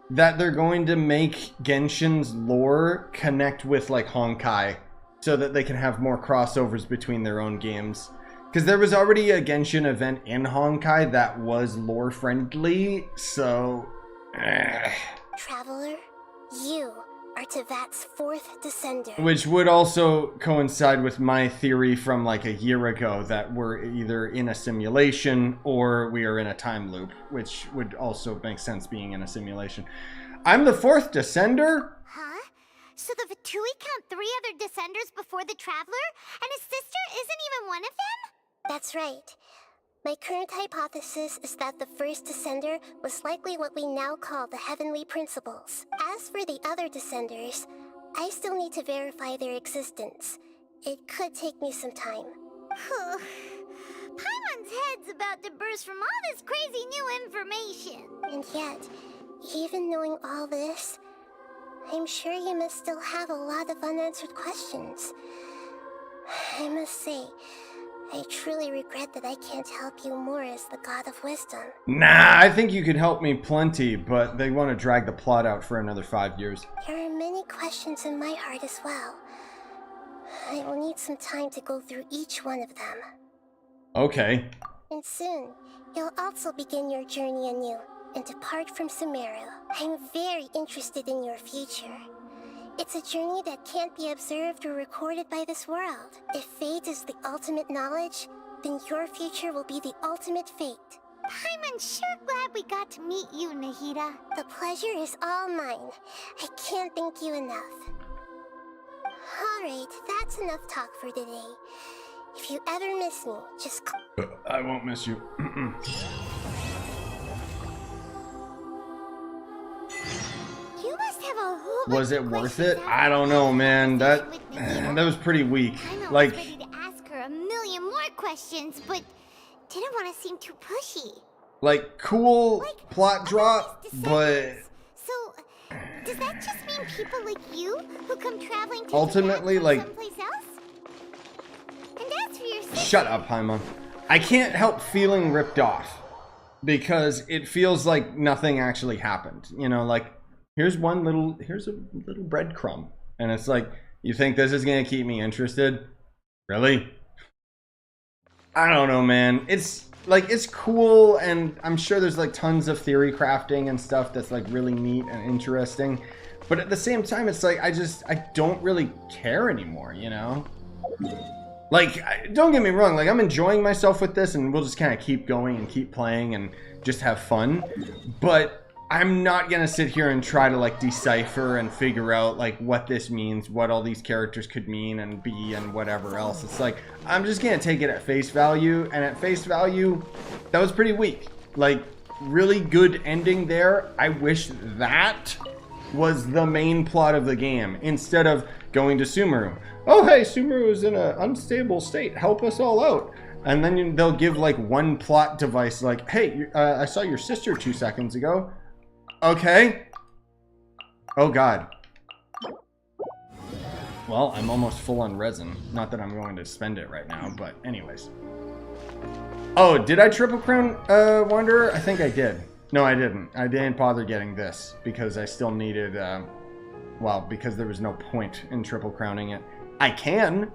that they're going to make Genshin's lore connect with like Honkai so that they can have more crossovers between their own games. Because there was already a Genshin event in Honkai that was lore friendly, so Traveler, you are Teyvat's 4th Descender. which would also coincide with my theory from like a year ago that we're either in a simulation or we are in a time loop, which would also make sense being in a simulation. I'm the 4th Descender? Huh? So the Fatui count 3 other Descenders before the Traveler? And his sister isn't even one of them? That's right. My current hypothesis is that the first Descender was likely what we now call the Heavenly Principles. As for the other Descenders, I still need to verify their existence. It could take me some time. Paimon's head's about to burst from all this crazy new information. And yet, even knowing all this, I'm sure you must still have a lot of unanswered questions. I must say, I truly regret that I can't help you more as the God of Wisdom. Nah, I think you could help me plenty, but they want to drag the plot out for another 5 years. There are many questions in my heart as well. I will need some time to go through each one of them. Okay. And soon, you'll also begin your journey anew and depart from Sumeru. I'm very interested in your future. It's a journey that can't be observed or recorded by this world. If fate is the ultimate knowledge, then your future will be the ultimate fate. I'm sure glad we got to meet you, Nahida. The pleasure is all mine. I can't thank you enough. Alright, that's enough talk for today. If you ever miss me, just I won't miss you. You must have a whole Was bunch it of worth questions it? I don't know, man. That with Nahida. was pretty weak. I'm Like, almost ready to ask her a million more questions, but didn't want to seem too pushy. cool Like, plot drop, about his but descendants. So, does that just mean people like you who come traveling to ultimately, Japan like, from someplace else? And as for your sister, shut up, Paimon. I can't help feeling ripped off because it feels like nothing actually happened. You know, like here's a little breadcrumb, and it's like, you think this is gonna keep me interested? Really? I don't know, man. It's like, it's cool, and I'm sure there's like tons of theory crafting and stuff that's like really neat and interesting, but at the same time, it's like I don't really care anymore, you know? Like, don't get me wrong, like I'm enjoying myself with this, and we'll just kind of keep going and keep playing and just have fun, but I'm not gonna sit here and try to like decipher and figure out like what this means, what all these characters could mean and be and whatever else. It's like, I'm just gonna take it at face value, and at face value, that was pretty weak. Like, really good ending there. I wish that was the main plot of the game instead of going to Sumeru. Oh hey, Sumeru is in an unstable state, help us all out. And then they'll give like one plot device like, hey, I saw your sister 2 seconds ago. Okay. Oh god. Well, I'm almost full on resin. Not that I'm going to spend it right now, but anyways. Oh, did I triple crown Wanderer? I think I did. No, I didn't. I didn't bother getting this because I still needed, well, because there was no point in triple crowning it. I can.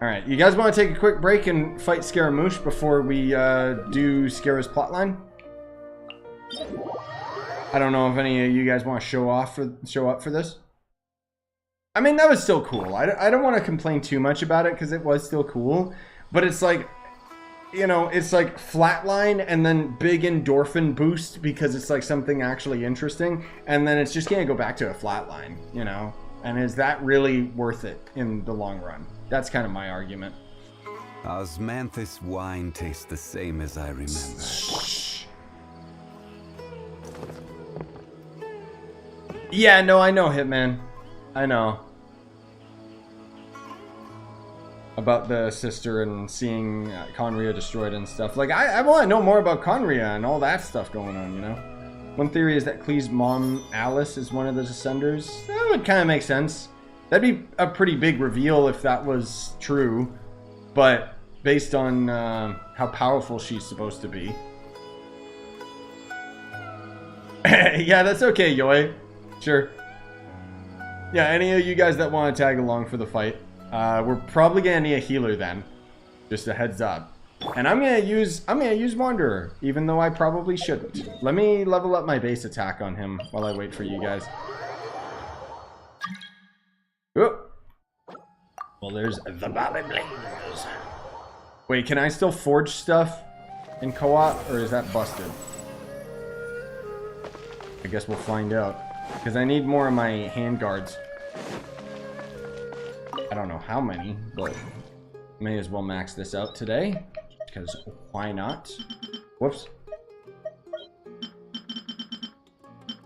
Alright, you guys want to take a quick break and fight Scaramouche before we do Scara's plotline? I don't know if any of you guys want to show up for this. I mean, that was still cool. I don't want to complain too much about it because it was still cool. But it's like, you know, it's like flatline and then big endorphin boost because it's like something actually interesting. And then it's just going to go back to a flatline, you know? And is that really worth it in the long run? That's kind of my argument. Osmanthus wine tastes the same as I remember. Yeah, no, I know, Hitman. I know. About the sister and seeing Conria destroyed and stuff. Like, I want to know more about Conria and all that stuff going on, you know? One theory is that Klee's mom, Alice, is one of the Descenders. That would kind of make sense. That'd be a pretty big reveal if that was true. But based on how powerful she's supposed to be. Yeah, that's okay, Yoi. Sure. Yeah, any of you guys that want to tag along for the fight, we're probably gonna need a healer then. Just a heads up. And I'm gonna use Wanderer, even though I probably shouldn't. Let me level up my base attack on him while I wait for you guys. Whoop. Well, there's the Balladeer. Wait, can I still forge stuff in co-op, or is that busted? I guess we'll find out. Because I need more of my handguards. I don't know how many, but may as well max this out today. Because why not? Whoops.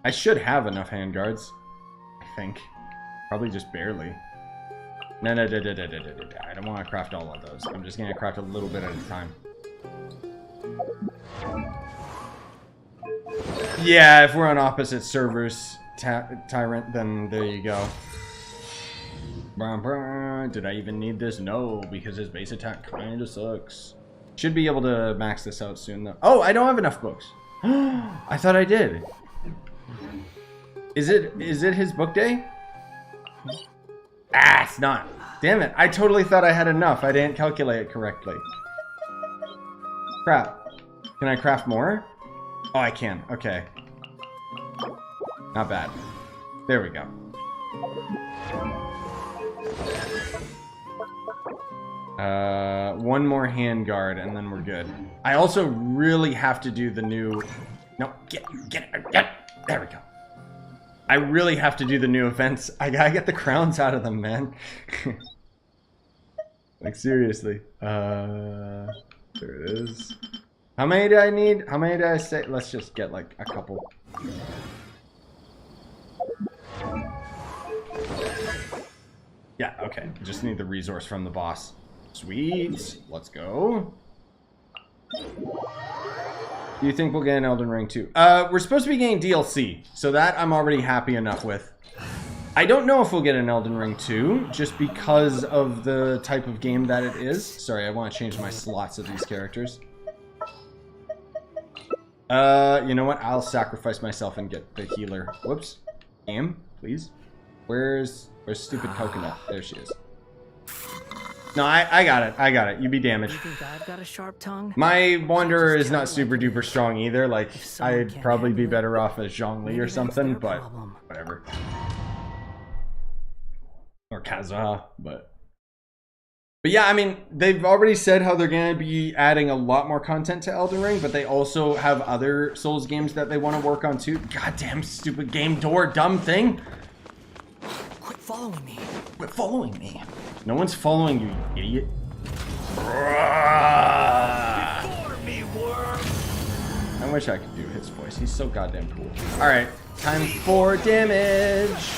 I should have enough handguards. I think. Probably just barely. No. I don't want to craft all of those. I'm just going to craft a little bit at a time. Yeah, if we're on opposite servers, Tyrant, then there you go. Did I even need this? No, because his base attack kind of sucks. Should be able to max this out soon, though. Oh, I don't have enough books. I thought I did. Is it his book day? Ah, it's not. Damn it. I totally thought I had enough. I didn't calculate it correctly. Crap. Can I craft more? Oh, I can. Okay. Not bad. There we go. One more handguard, and then we're good. I also really have to do the new... No, get. There we go. I really have to do the new events. I gotta get the crowns out of them, man. Like, seriously. There it is. How many do I need? How many did I say? Let's just get, like, a couple. Yeah, okay. Just need the resource from the boss. Sweet. Let's go. Do you think we'll get an Elden Ring too? We're supposed to be getting DLC, so that I'm already happy enough with. I don't know if we'll get an Elden Ring 2, just because of the type of game that it is. Sorry, I want to change my slots of these characters. You know what? I'll sacrifice myself and get the healer. Whoops. Game, please. Where's stupid coconut? There she is. No, I got it. I got it. You be damaged. You think I've got a sharp tongue? My Wanderer is not super duper strong either. Like, I'd probably be better off as Zhongli or something, but whatever. Or Kazuha, but yeah, I mean, they've already said how they're going to be adding a lot more content to Elden Ring, but they also have other Souls games that they want to work on too. Goddamn stupid game door, dumb thing. Quit following me. Quit following me. No one's following you, you idiot. Before me, worm. I wish I could do his voice. He's so goddamn cool. All right, time for damage.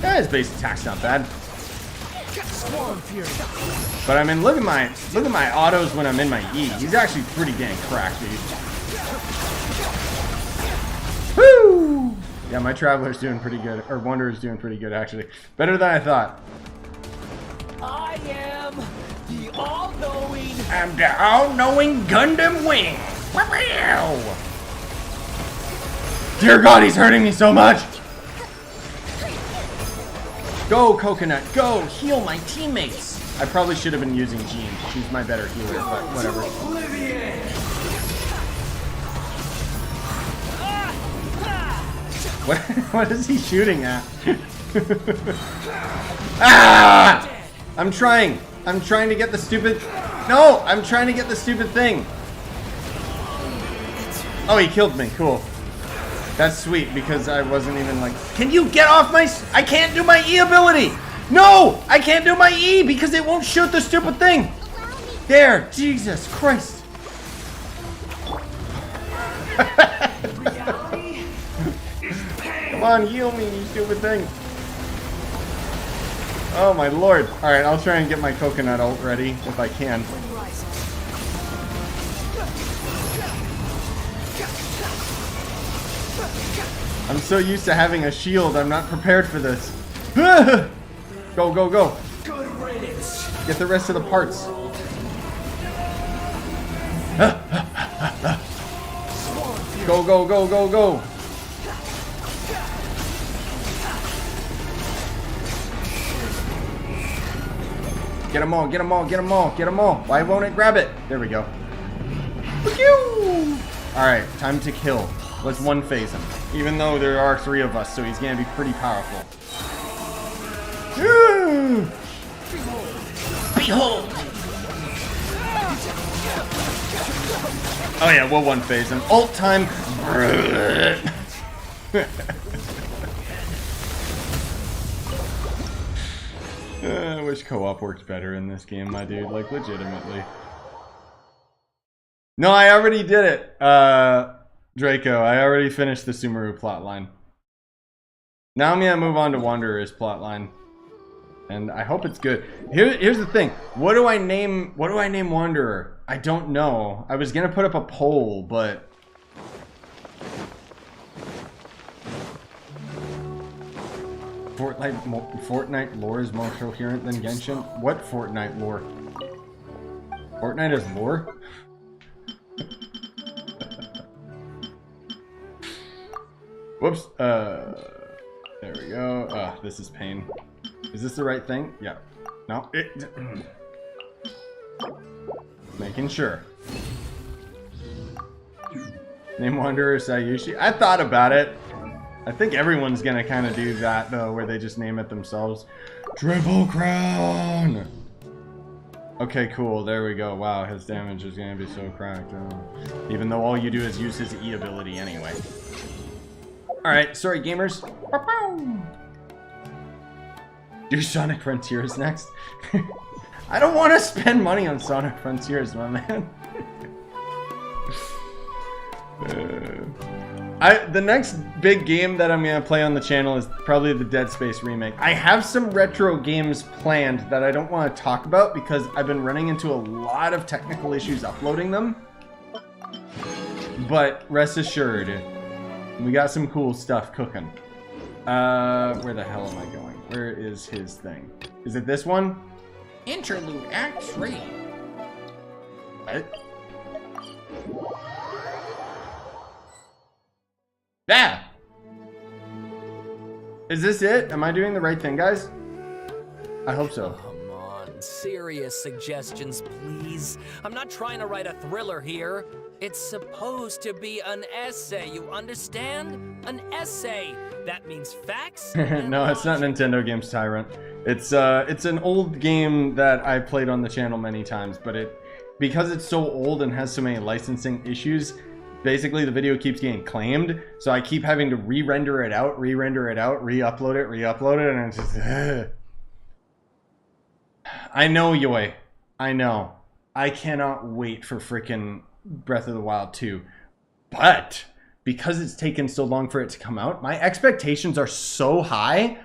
Yeah, his base attack's not bad. But I mean, look at my autos when I'm in my E. He's actually pretty dang cracked, dude. Woo! Yeah, my Traveler's doing pretty good, or Wanderer's doing pretty good actually. Better than I thought. I am the all-knowing. I'm the all-knowing Gundam Wing. Wow! Dear God, he's hurting me so much. Go, Coconut, go! Heal my teammates! I probably should have been using Jean. She's my better healer, but whatever. What is he shooting at? Ah! I'm trying to get the stupid... No! I'm trying to get the stupid thing. Oh, he killed me. Cool. That's sweet, because I wasn't even like... Can you get off my... I can't do my E ability! No! I can't do my E because it won't shoot the stupid thing! There! Jesus Christ! Come on, heal me, you stupid thing! Oh my lord. Alright, I'll try and get my coconut ult ready, if I can. I'm so used to having a shield, I'm not prepared for this. Go, go, go. Good riddance. Get the rest of the parts. Go, go, go, go, go. Get them all, get them all, get them all, get them all. Why won't it grab it? There we go. Alright, time to kill. Let's one phase him. Even though there are 3 of us, so he's gonna be pretty powerful. Behold! Oh yeah, we'll one phase him. Ult time. I wish co-op worked better in this game, my dude. Like, legitimately. No, I already did it. Draco, I already finished the Sumeru plotline. Now I'm gonna move on to Wanderer's plotline. And I hope it's good. Here's the thing. What do I name Wanderer? I don't know. I was gonna put up a poll, but Fortnite lore is more coherent than Genshin? What Fortnite lore? Fortnite is lore? Whoops. There we go. Ah, this is pain. Is this the right thing? Yeah. No. Making sure. Name Wanderer Scyushi. I thought about it. I think everyone's gonna kind of do that though, where they just name it themselves. Triple Crown! Okay, cool. There we go. Wow, his damage is gonna be so cracked. Even though all you do is use his E ability anyway. Alright, sorry gamers. Do Sonic Frontiers next? I don't want to spend money on Sonic Frontiers, my man. The next big game that I'm going to play on the channel is probably the Dead Space remake. I have some retro games planned that I don't want to talk about because I've been running into a lot of technical issues uploading them. But rest assured, we got some cool stuff cooking. Where the hell am I going? Where is his thing? Is it this one? Interlude Act 3. What? Yeah! Is this it? Am I doing the right thing, guys? I hope so. Come on, serious suggestions, please. I'm not trying to write a thriller here. It's supposed to be an essay, you understand? An essay. That means facts. No, it's not Nintendo Games Tyrant. It's an old game that I played on the channel many times, but because it's so old and has so many licensing issues, basically the video keeps getting claimed, so I keep having to re-render it out, re-upload it, and it's just I know, Yoi. I know. I cannot wait for freaking Breath of the Wild 2. But because it's taken so long for it to come out, my expectations are so high,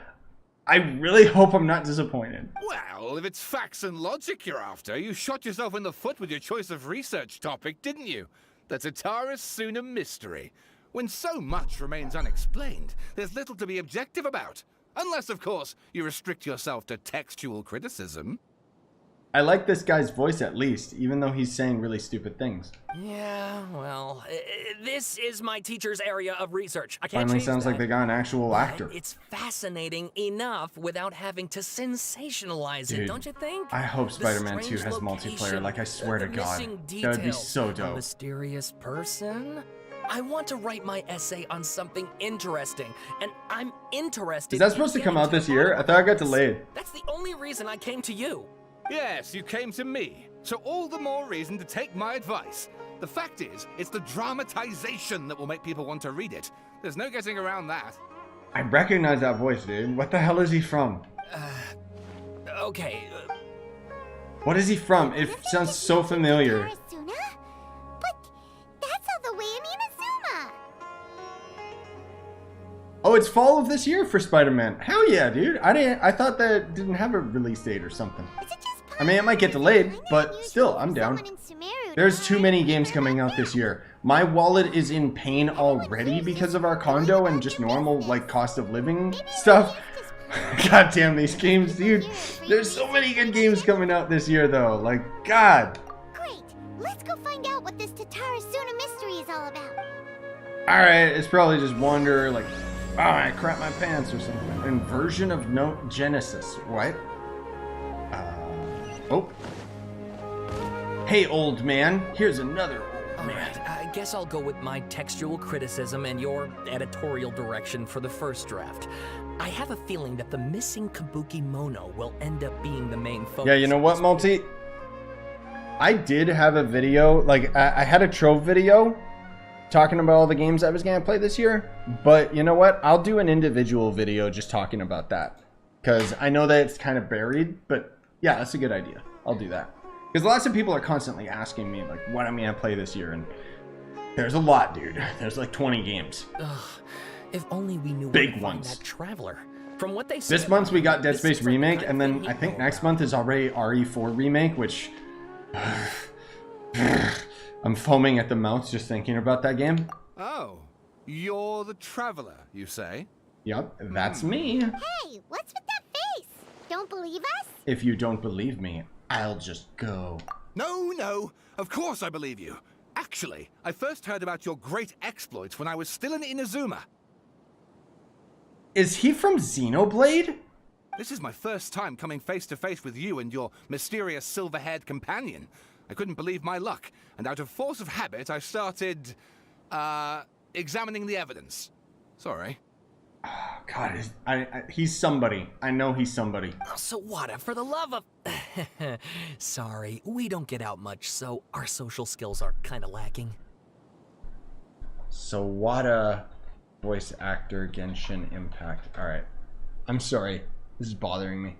I really hope I'm not disappointed. Well, if it's facts and logic you're after, you shot yourself in the foot with your choice of research topic, didn't you? The Tatara Suna mystery. When so much remains unexplained, there's little to be objective about. Unless, of course, you restrict yourself to textual criticism. I like this guy's voice at least, even though he's saying really stupid things. Yeah, well, this is my teacher's area of research. I can't Finally change sounds that. like they got an actual actor. It's fascinating enough without having to sensationalize Dude, it, don't you think? I hope Spider-Man 2 strange has multiplayer, location, like I swear to the God. missing That would be details, so a dope. mysterious person. I want to write my essay on something interesting, and I'm interested. Is that supposed to in come out getting this year? I thought I got delayed. That's the only reason I came to you. Yes, you came to me. So all the more reason to take my advice. The fact is, it's the dramatization that will make people want to read it. There's no getting around that. I recognize that voice, dude. What the hell is he from? Okay. What is he from? It sounds so familiar. Tarazuna? But that's all the way in Inazuma. Oh, it's fall of this year for Spider-Man. Hell yeah, dude. I thought that it didn't have a release date or something. Is it just I mean, it might get delayed, but unusual still, for I'm down. someone in Sumeru to There's too hire many a games coming out this year. My wallet is in pain already because of our condo and just normal, like, cost of living stuff. God damn these games, dude. There's so many good games coming out this year, though. Like, God. Great. Let's go find out what this Tatara Suna mystery is all about. Alright, it's probably just Wanderer, like, oh, I crap my pants or something. Inversion of Note Genesis. What? Oh. Hey, old man. Here's another old man. Alright, I guess I'll go with my textual criticism and your editorial direction for the first draft. I have a feeling that the missing Kabuki Mono will end up being the main focus. Yeah, you know what, Multi? I did have a video, like, I had a Trove video talking about all the games I was going to play this year. But you know what? I'll do an individual video just talking about that. Because I know that it's kind of buried, but yeah, that's a good idea. I'll do that. Because lots of people are constantly asking me, like, what I'm going to play this year. And there's a lot, dude. There's like 20 games. Ugh, if only we knew Big where to ones. find that traveler. From what they This said month we got Dead this Space seems like the Remake, kind and of then thing I he'd think know next about. month is already RE4 Remake, which... I'm foaming at the mouth just thinking about that game. Oh, you're the traveler, you say? Yep, that's me. Hey, what's with that face? Don't believe us? If you don't believe me, I'll just go. No, of course I believe you. Actually, I first heard about your great exploits when I was still in Inazuma. Is he from Xenoblade? This is my first time coming face to face with you and your mysterious silver-haired companion. I couldn't believe my luck, and out of force of habit, I started Examining the evidence. Sorry. Oh, God, he's somebody. I know he's somebody. Oh, Sawada, for the love of... Sorry, we don't get out much, so our social skills are kind of lacking. Sawada, voice actor, Genshin Impact. Alright. I'm sorry. This is bothering me.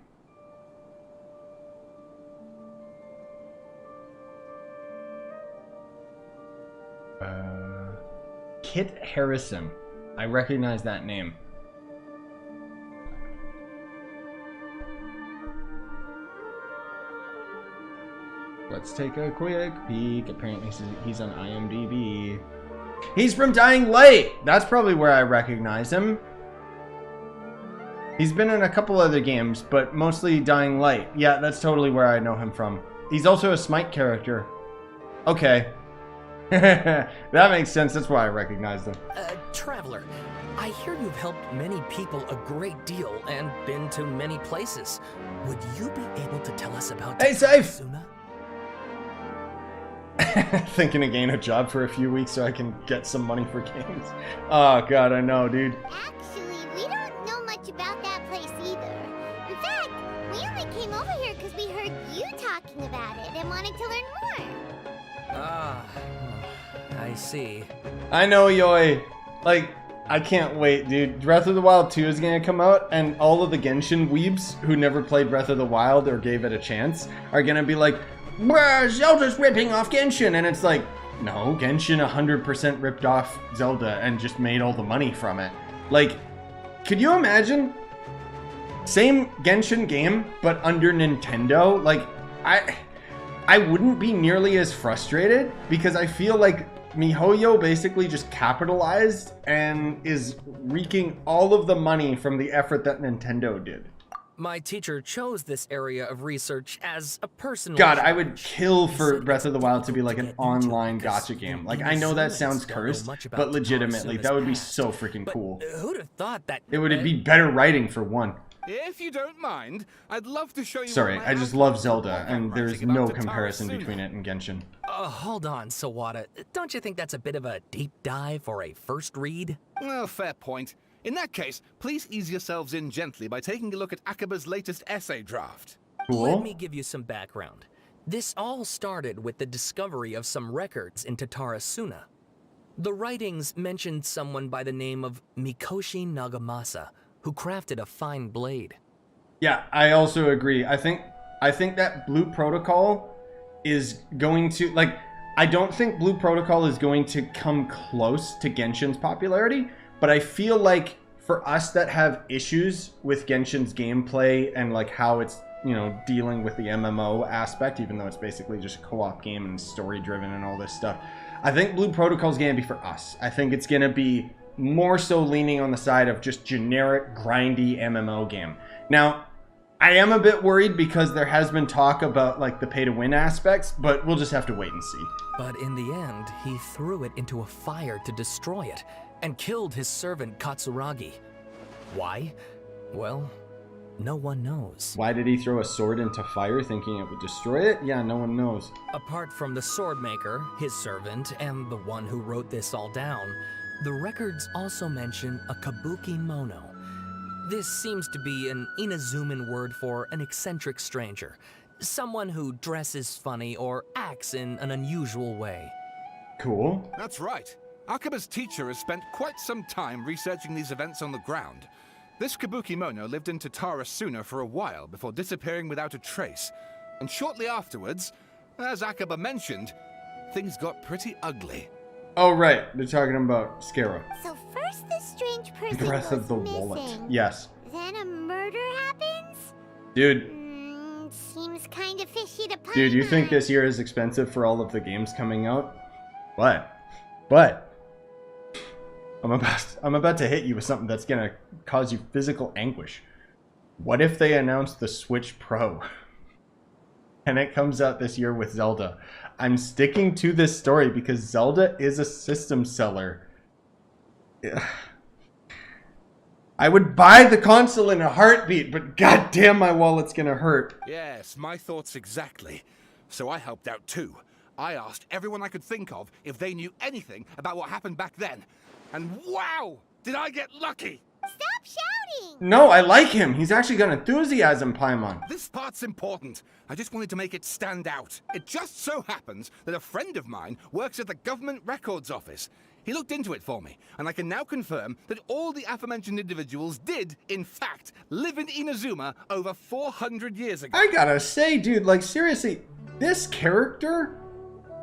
Kit Harrison. I recognize that name. Let's take a quick peek. Apparently he's on IMDb. He's from Dying Light! That's probably where I recognize him. He's been in a couple other games, but mostly Dying Light. Yeah, that's totally where I know him from. He's also a Smite character. Okay. That makes sense. That's why I recognized him. Traveler, I hear you've helped many people a great deal and been to many places. Would you be able to tell us about... Hey, Safe! Suna? Thinking of getting a job for a few weeks so I can get some money for games. Oh, God, I know, dude. Actually, we don't know much about that place either. In fact, we only came over here because we heard you talking about it and wanted to learn more. Ah, I see. I know, Yoi. Like, I can't wait, dude. Breath of the Wild 2 is gonna come out, and all of the Genshin weebs who never played Breath of the Wild or gave it a chance are gonna be like, bruh, Zelda's ripping off Genshin, and it's like, no, Genshin 100% ripped off Zelda and just made all the money from it. Like, could you imagine? Same Genshin game, but under Nintendo? Like, I wouldn't be nearly as frustrated because I feel like MiHoYo basically just capitalized and is reaping all of the money from the effort that Nintendo did. My teacher chose this area of research as a personal... God, I would kill for Breath of the Wild to be like an online gacha game. Like, I know that sounds cursed, but legitimately, that would be so freaking cool. Who'd have thought that... It would be better writing for one. If you don't mind, I'd love to show you... Sorry, I just love Zelda, and there's no comparison between it and Genshin. Hold on, Sawada. Don't you think that's a bit of a deep dive for a first read? Well, fair point. In that case, please ease yourselves in gently by taking a look at Akaba's latest essay draft. Cool. Let me give you some background. This all started with the discovery of some records in Tatarasuna. The writings mentioned someone by the name of Mikoshi Nagamasa, who crafted a fine blade. Yeah, I also agree. I think that Blue Protocol is going to, like, I don't think Blue Protocol is going to come close to Genshin's popularity, but I feel like for us that have issues with Genshin's gameplay and like how it's, you know, dealing with the MMO aspect, even though it's basically just a co-op game and story driven and all this stuff, I think Blue Protocol is going to be for us. I think it's going to be more so leaning on the side of just generic grindy MMO game. Now, I am a bit worried because there has been talk about like the pay to win aspects, but we'll just have to wait and see. But in the end, he threw it into a fire to destroy it and killed his servant Katsuragi. Why? Well, no one knows. Why did he throw a sword into fire thinking it would destroy it? Yeah, no one knows. Apart from the sword maker, his servant, and the one who wrote this all down, the records also mention a kabuki mono. This seems to be an Inazuman word for an eccentric stranger, someone who dresses funny or acts in an unusual way. Cool. That's right. Akaba's teacher has spent quite some time researching these events on the ground. This kabuki mono lived in Tatarasuna for a while before disappearing without a trace. And shortly afterwards, as Akaba mentioned, things got pretty ugly. Oh, right. They're talking about Scarab. So first this strange person Breath goes of the missing. Wallet. Yes. Then a murder happens? Dude. Seems kind of fishy to pine Dude, you think on. this year is expensive for all of the games coming out? What? I'm about to hit you with something that's gonna cause you physical anguish. What if they announce the Switch Pro? And it comes out this year with Zelda. I'm sticking to this story because Zelda is a system seller. I would buy the console in a heartbeat, but goddamn, my wallet's gonna hurt. Yes, my thoughts exactly. So I helped out too. I asked everyone I could think of if they knew anything about what happened back then. And wow, did I get lucky! Stop shouting! No, I like him. He's actually got enthusiasm, Paimon. This part's important. I just wanted to make it stand out. It just so happens that a friend of mine works at the Government Records Office. He looked into it for me, and I can now confirm that all the aforementioned individuals did, in fact, live in Inazuma over 400 years ago. I gotta say, dude, like, seriously, this character,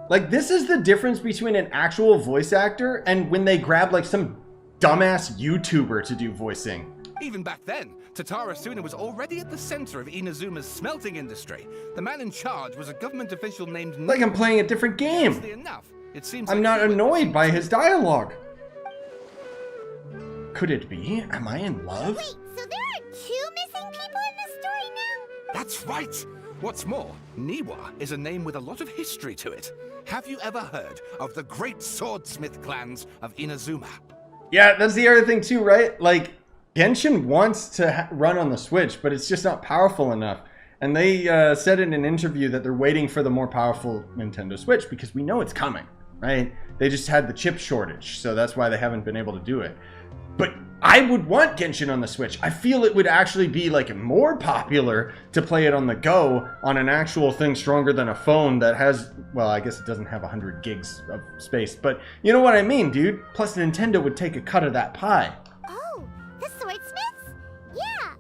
like, this is the difference between an actual voice actor and when they grab, like, some dumbass YouTuber to do voicing. Even back then, Tatara Suna was already at the center of Inazuma's smelting industry. The man in charge was a government official named... Like I'm playing a different game. Enough, it seems I'm not annoyed by his dialogue. Could it be? Am I in love? Wait, so there are 2 missing people in this story now? That's right! What's more, Niwa is a name with a lot of history to it. Have you ever heard of the great swordsmith clans of Inazuma? Yeah, that's the other thing too, right? Like, Genshin wants to run on the Switch, but it's just not powerful enough. And they said in an interview that they're waiting for the more powerful Nintendo Switch because we know it's coming, right? They just had the chip shortage, so that's why they haven't been able to do it. But I would want Genshin on the Switch. I feel it would actually be like more popular to play it on the go on an actual thing stronger than a phone that has, well, I guess it doesn't have 100 gigs of space, but you know what I mean, dude? Plus Nintendo would take a cut of that pie. Oh, the swordsmiths? Yeah,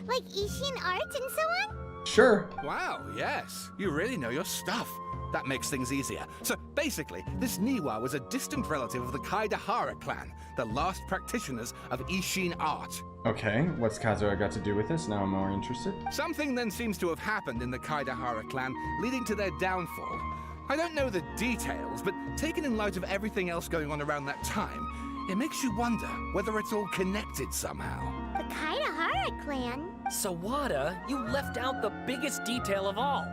like Ishin art and so on? Sure. Wow, yes. You really know your stuff. That makes things easier. So basically, this Niwa was a distant relative of the Kaidahara clan, the last practitioners of Ishin art. Okay, what's Kazuha got to do with this? Now I'm more interested. Something then seems to have happened in the Kaidahara clan, leading to their downfall. I don't know the details, but taken in light of everything else going on around that time, it makes you wonder whether it's all connected somehow. The Kaidahara clan? Sawada, you left out the biggest detail of all.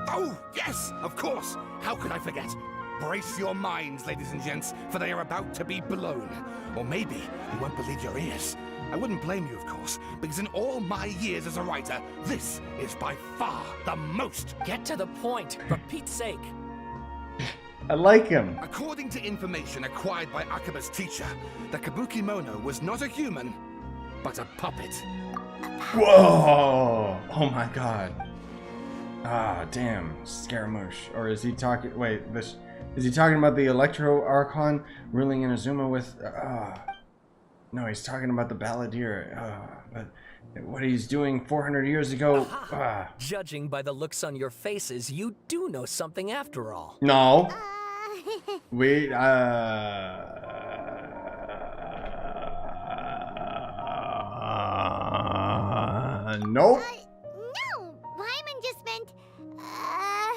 Oh, yes, of course. How could I forget? Brace your minds, ladies and gents, for they are about to be blown. Or maybe you won't believe your ears. I wouldn't blame you, of course, because in all my years as a writer, this is by far the most. Get to the point, for Pete's sake. I like him. According to information acquired by Akaba's teacher, the Kabukimono was not a human, but a puppet. Whoa! Oh my god. Ah, damn. Scaramouche. Or is he talking... Wait, this... Is he talking about the Sumeru Archon ruling Inazuma with... No, he's talking about the Balladeer. But what he's doing 400 years ago... Judging by the looks on your faces, you do know something after all. No. Wait, nope. No, Lyman just meant, how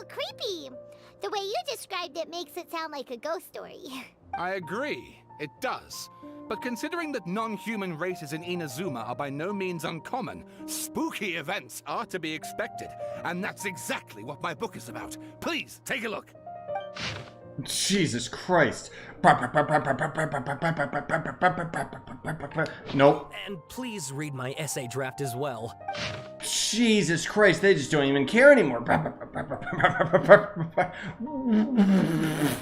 creepy. The way you described it makes it sound like a ghost story. I agree, it does. But considering that non-human races in Inazuma are by no means uncommon, spooky events are to be expected. And that's exactly what my book is about. Please, take a look. Jesus Christ. Nope. And please read my essay draft as well. Jesus Christ, they just don't even care anymore.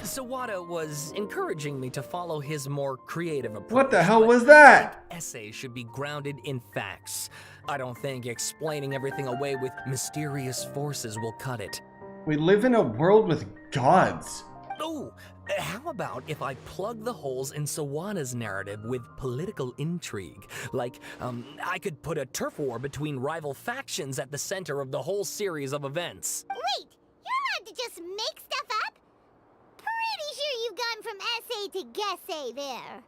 Sawada was encouraging me to follow his more creative approach. What the hell was that? Essays should be grounded in facts. I don't think explaining everything away with mysterious forces will cut it. We live in a world with gods. Oh, how about if I plug the holes in Sawada's narrative with political intrigue? Like, I could put a turf war between rival factions at the center of the whole series of events. Wait, you're allowed to just make stuff up? Pretty sure you've gone from essay to guessay there.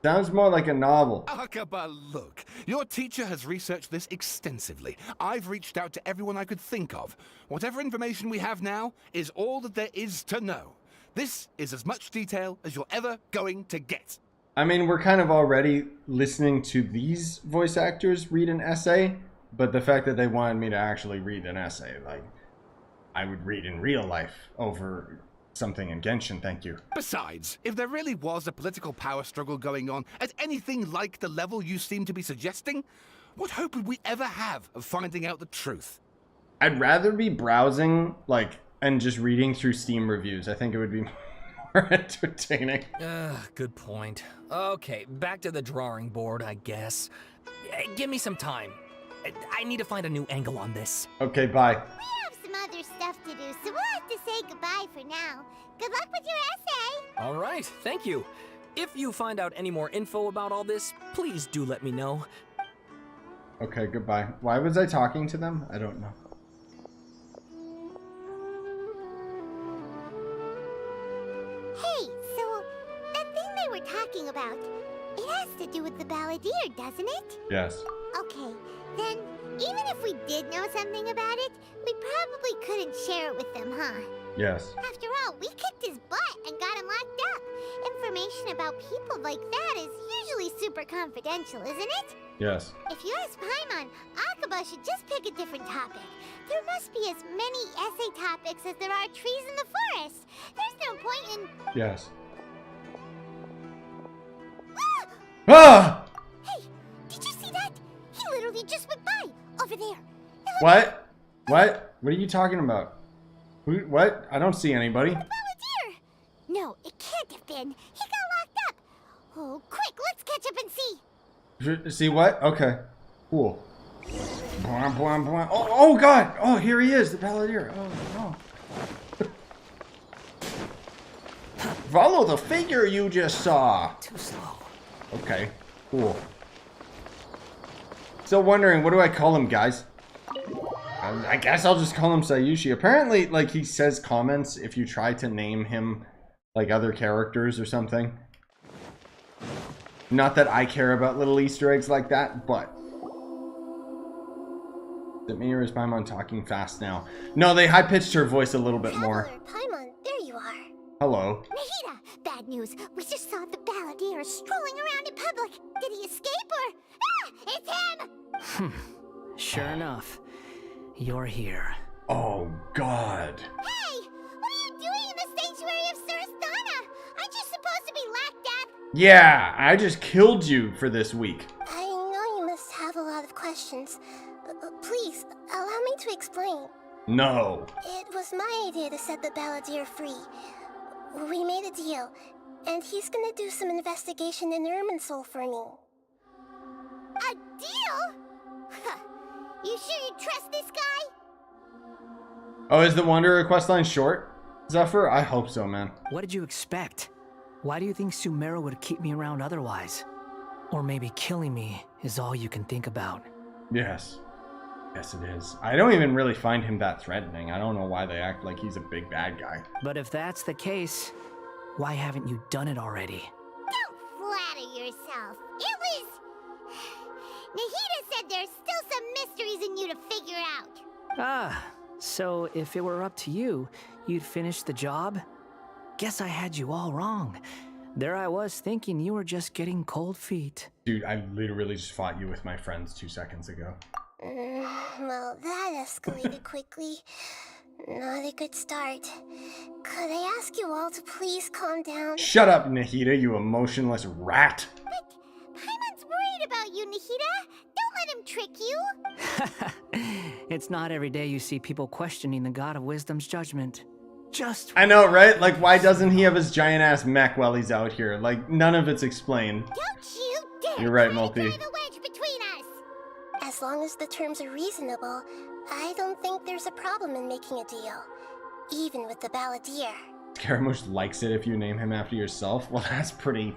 Sounds more like a novel. Akaba, look. Your teacher has researched this extensively. I've reached out to everyone I could think of. Whatever information we have now is all that there is to know. This is as much detail as you're ever going to get. I mean, we're kind of already listening to these voice actors read an essay, but the fact that they wanted me to actually read an essay, like, I would read in real life over something in Genshin, thank you. Besides, if there really was a political power struggle going on at anything like the level you seem to be suggesting, what hope would we ever have of finding out the truth? I'd rather be browsing, like, and just reading through Steam reviews. I think it would be more entertaining. Good point. Okay, back to the drawing board, I guess. Give me some time. I need to find a new angle on this. Okay, bye. We have some other stuff to do, so we'll have to say goodbye for now. Good luck with your essay! All right, thank you. If you find out any more info about all this, please do let me know. Okay, goodbye. Why was I talking to them? I don't know. Hey, so that thing they were talking about, it has to do with the Balladeer, doesn't it? Yes. Okay, then even if we did know something about it, we probably couldn't share it with them, huh? Yes. After all, we kicked his butt and got him locked up. Information about people like that is usually super confidential, isn't it? Yes. If you ask Paimon, Akaba should just pick a different topic. There must be as many essay topics as there are trees in the forest. There's no point in... Yes. Ah! Hey, did you see that? He literally just went by, over there. What? What? What are you talking about? Who? What? I don't see anybody. The Balladeer! No, it can't have been. He got locked up. Oh, quick, let's catch up and see. See what? Okay. Cool. Bwah, bwah, bwah. Oh God! Oh, here he is, the Balladeer. Oh no. Follow the figure you just saw. Too slow. Okay. Cool. Still wondering, what do I call him, guys? I guess I'll just call him Scyushi. Apparently, like, he says comments if you try to name him, like, other characters or something. Not that I care about little Easter eggs like that, but... Is it me or is Paimon talking fast now? No, they high-pitched her voice a little bit more. Paimon, there you are. Hello. Nahida, bad news. We just saw the Balladeer strolling around in public. Did he escape or... Ah! It's him! Sure enough. You're here. Oh, God. Hey! What are you doing in the sanctuary of Surasthana? Aren't you supposed to be locked up? Yeah, I just killed you for this week. I know you must have a lot of questions. Please, allow me to explain. No. It was my idea to set the Balladeer free. We made a deal, and he's gonna do some investigation in Irminsul for me. A deal? You sure you trust this guy? Oh, is the Wanderer questline short, Zephyr? I hope so, man. What did you expect? Why do you think Sumeru would keep me around otherwise? Or maybe killing me is all you can think about? Yes. Yes, it is. I don't even really find him that threatening. I don't know why they act like he's a big bad guy. But if that's the case, why haven't you done it already? Don't flatter yourself. It was... Nahida said there's still some mysteries in you to figure out. Ah, so if it were up to you, you'd finish the job? Guess I had you all wrong. There I was thinking you were just getting cold feet. Dude, I literally just fought you with my friends 2 seconds ago. Well, that escalated quickly. Not a good start. Could I ask you all to please calm down? Shut up, Nahida, you emotionless rat. But Paimon's worried about you, Nahida. Don't let him trick you. It's not every day you see people questioning the God of Wisdom's judgment. Just... I know, right? Like, why doesn't he have his giant-ass mech while he's out here? Like, none of it's explained. Don't you dare! You're right, Multi. Drive a wedge between us. As long as the terms are reasonable, I don't think there's a problem in making a deal. Even with the Balladeer. Scaramouche likes it if you name him after yourself? Well, that's pretty...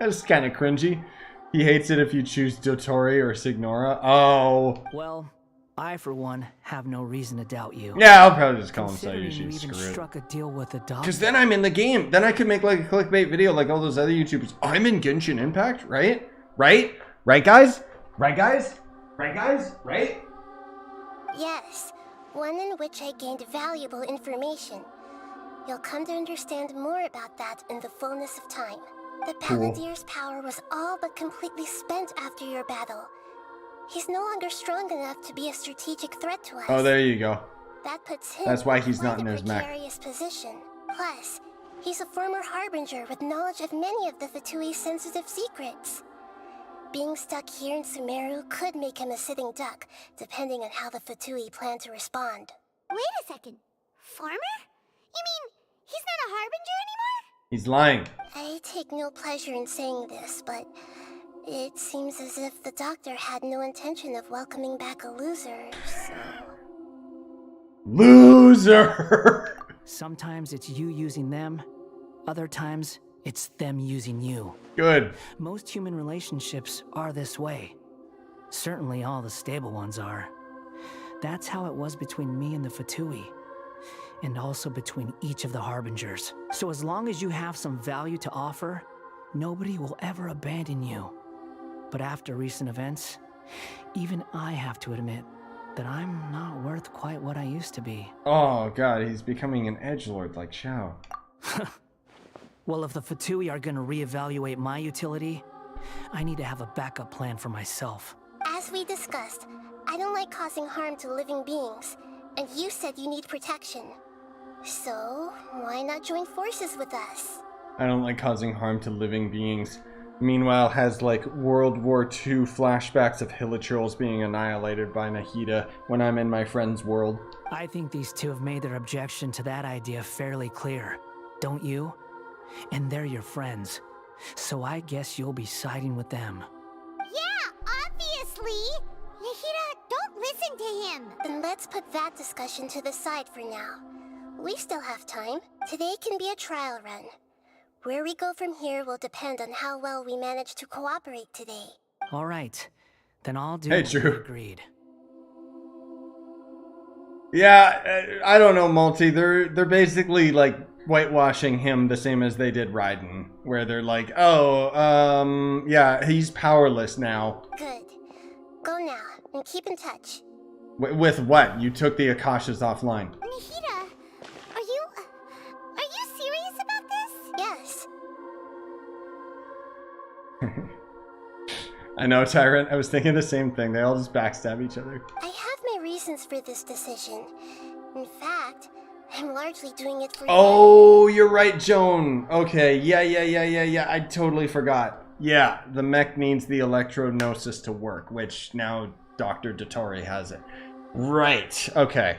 that's kind of cringy. He hates it if you choose Dotori or Signora. Oh. Well, I, for one, have no reason to doubt you. Yeah, I'll probably just call him Considering you Scyushi. even Screw it. struck a deal with the dog. Because then I'm in the game. Then I could make like a clickbait video like all those other YouTubers. I'm in Genshin Impact, right? Right? Right, guys? Right, guys? Right, guys? Right? Yes, one in which I gained valuable information. You'll come to understand more about that in the fullness of time. The Balladeer's power was all but completely spent after your battle. He's no longer strong enough to be a strategic threat to us. Oh, there you go. That puts him That's why he's in not quite in a his mech. precarious position. Plus, he's a former harbinger with knowledge of many of the Fatui's sensitive secrets. Being stuck here in Sumeru could make him a sitting duck, depending on how the Fatui plan to respond. Wait a second. Farmer? You mean he's not a harbinger anymore? He's lying. I take no pleasure in saying this, but it seems as if the doctor had no intention of welcoming back a loser, so... Loser! Sometimes it's you using them, other times it's them using you. Good. Most human relationships are this way. Certainly all the stable ones are. That's how it was between me and the Fatui, and also between each of the Harbingers. So as long as you have some value to offer, nobody will ever abandon you. But after recent events, even I have to admit that I'm not worth quite what I used to be. Oh god, he's becoming an edgelord like Xiao. Well, if the Fatui are gonna reevaluate my utility, I need to have a backup plan for myself. As we discussed, I don't like causing harm to living beings, and you said you need protection. So, why not join forces with us? I don't like causing harm to living beings. Meanwhile, has like World War II flashbacks of Hilichurls being annihilated by Nahida when I'm in my friend's world. I think these two have made their objection to that idea fairly clear, don't you? And they're your friends, so I guess you'll be siding with them. Yeah, obviously! Nahida, don't listen to him! Then let's put that discussion to the side for now. We still have time. Today can be a trial run. Where we go from here will depend on how well we manage to cooperate today. All right, then I'll do Hey, what Drew. we agreed. Yeah, I don't know, Multi. They're basically like whitewashing him the same as they did Raiden, where they're like, oh, yeah, he's powerless now. Good. Go now, and keep in touch. With what? You took the Akashas offline. Nahida, are you serious about this? Yes. I know, Tyrant. I was thinking the same thing. They all just backstab each other. I have my reasons for this decision. In fact, I'm largely doing it for you. Oh, you're right, Joan. Okay, yeah. I totally forgot. Yeah, the mech needs the electrognosis to work, which now Dr. Dottore has it. Right, okay.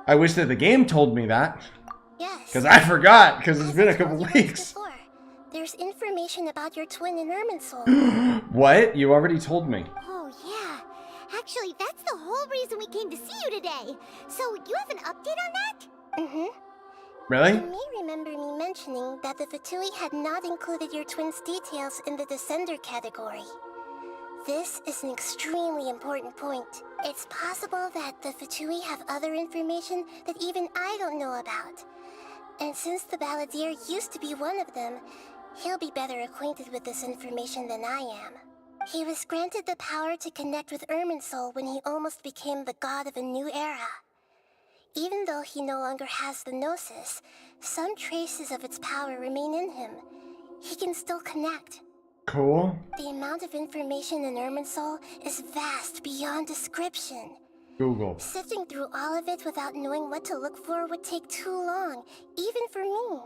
I wish that the game told me that. Yes. Because I forgot, because it's been a couple weeks. Before, there's information about your twin in Irminsul. What? You already told me. Oh, yeah. Actually, that's the whole reason we came to see you today. So, you have an update on that? Mm-hmm. Really? You may remember me mentioning that the Fatui had not included your twin's details in the Descender category. This is an extremely important point. It's possible that the Fatui have other information that even I don't know about. And since the Balladeer used to be one of them, he'll be better acquainted with this information than I am. He was granted the power to connect with Irminsul when he almost became the god of a new era. Even though he no longer has the Gnosis, some traces of its power remain in him. He can still connect. Cool. The amount of information in Irminsul is vast beyond description. Google. Sifting through all of it without knowing what to look for would take too long, even for me.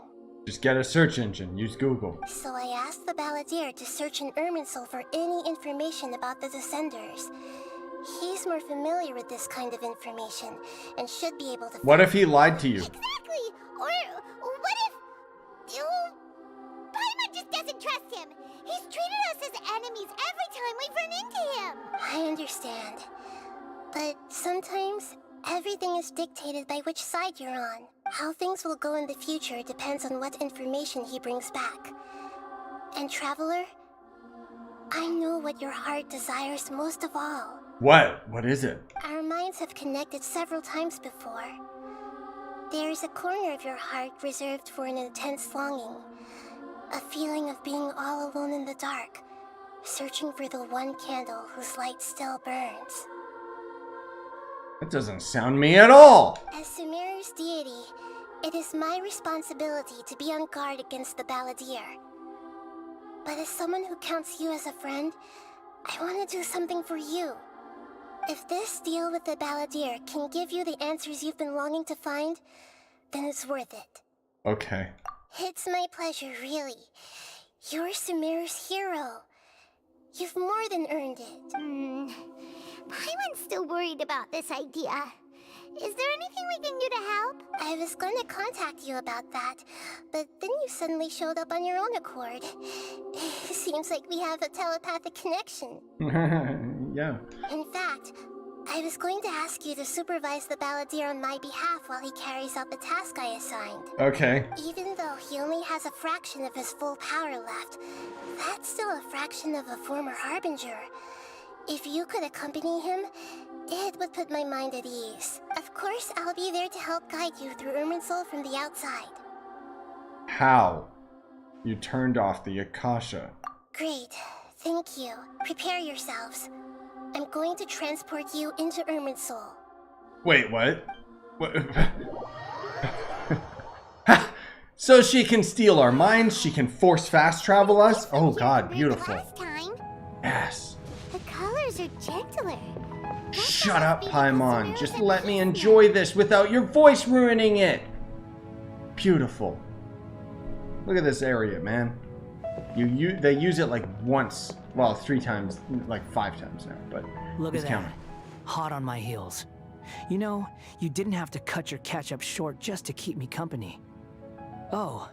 Just get a search engine. Use Google. So I asked the Balladeer to search in Irminsul for any information about the Descenders. He's more familiar with this kind of information, and should be able to... What if he lied to you? Exactly! Or what if... Paimon just doesn't trust him! He's treated us as enemies every time we've run into him! I understand. But sometimes, everything is dictated by which side you're on. How things will go in the future depends on what information he brings back. And Traveler, I know what your heart desires most of all. What? What is it? Our minds have connected several times before. There is a corner of your heart reserved for an intense longing. A feeling of being all alone in the dark, searching for the one candle whose light still burns. That doesn't sound me at all. As Sumeru's deity, it is my responsibility to be on guard against the Balladeer. But as someone who counts you as a friend, I want to do something for you. If this deal with the Balladeer can give you the answers you've been longing to find, then it's worth it. Okay. It's my pleasure, really. You're Sumeru's hero. You've more than earned it. Paimon's still worried about this idea. Is there anything we can do to help? I was going to contact you about that, but then you suddenly showed up on your own accord. Seems like we have a telepathic connection. Yeah. In fact, I was going to ask you to supervise the Balladeer on my behalf while he carries out the task I assigned. Okay. Even though he only has a fraction of his full power left, that's still a fraction of a former Harbinger. If you could accompany him, it would put my mind at ease. Of course, I'll be there to help guide you through Irminsul from the outside. How? You turned off the Akasha. Great. Thank you. Prepare yourselves. I'm going to transport you into Irminsul. Wait, what? What? So she can steal our minds, she can force fast travel us? Oh god, beautiful. Yes. The colors are gentler. Shut up, Paimon. Just let me enjoy this without your voice ruining it. Beautiful. Look at this area, man. They use it like once. Well, 3 times, like 5 times now, but look at that. Counting. Hot on my heels. You know, you didn't have to cut your catch-up short just to keep me company. Oh,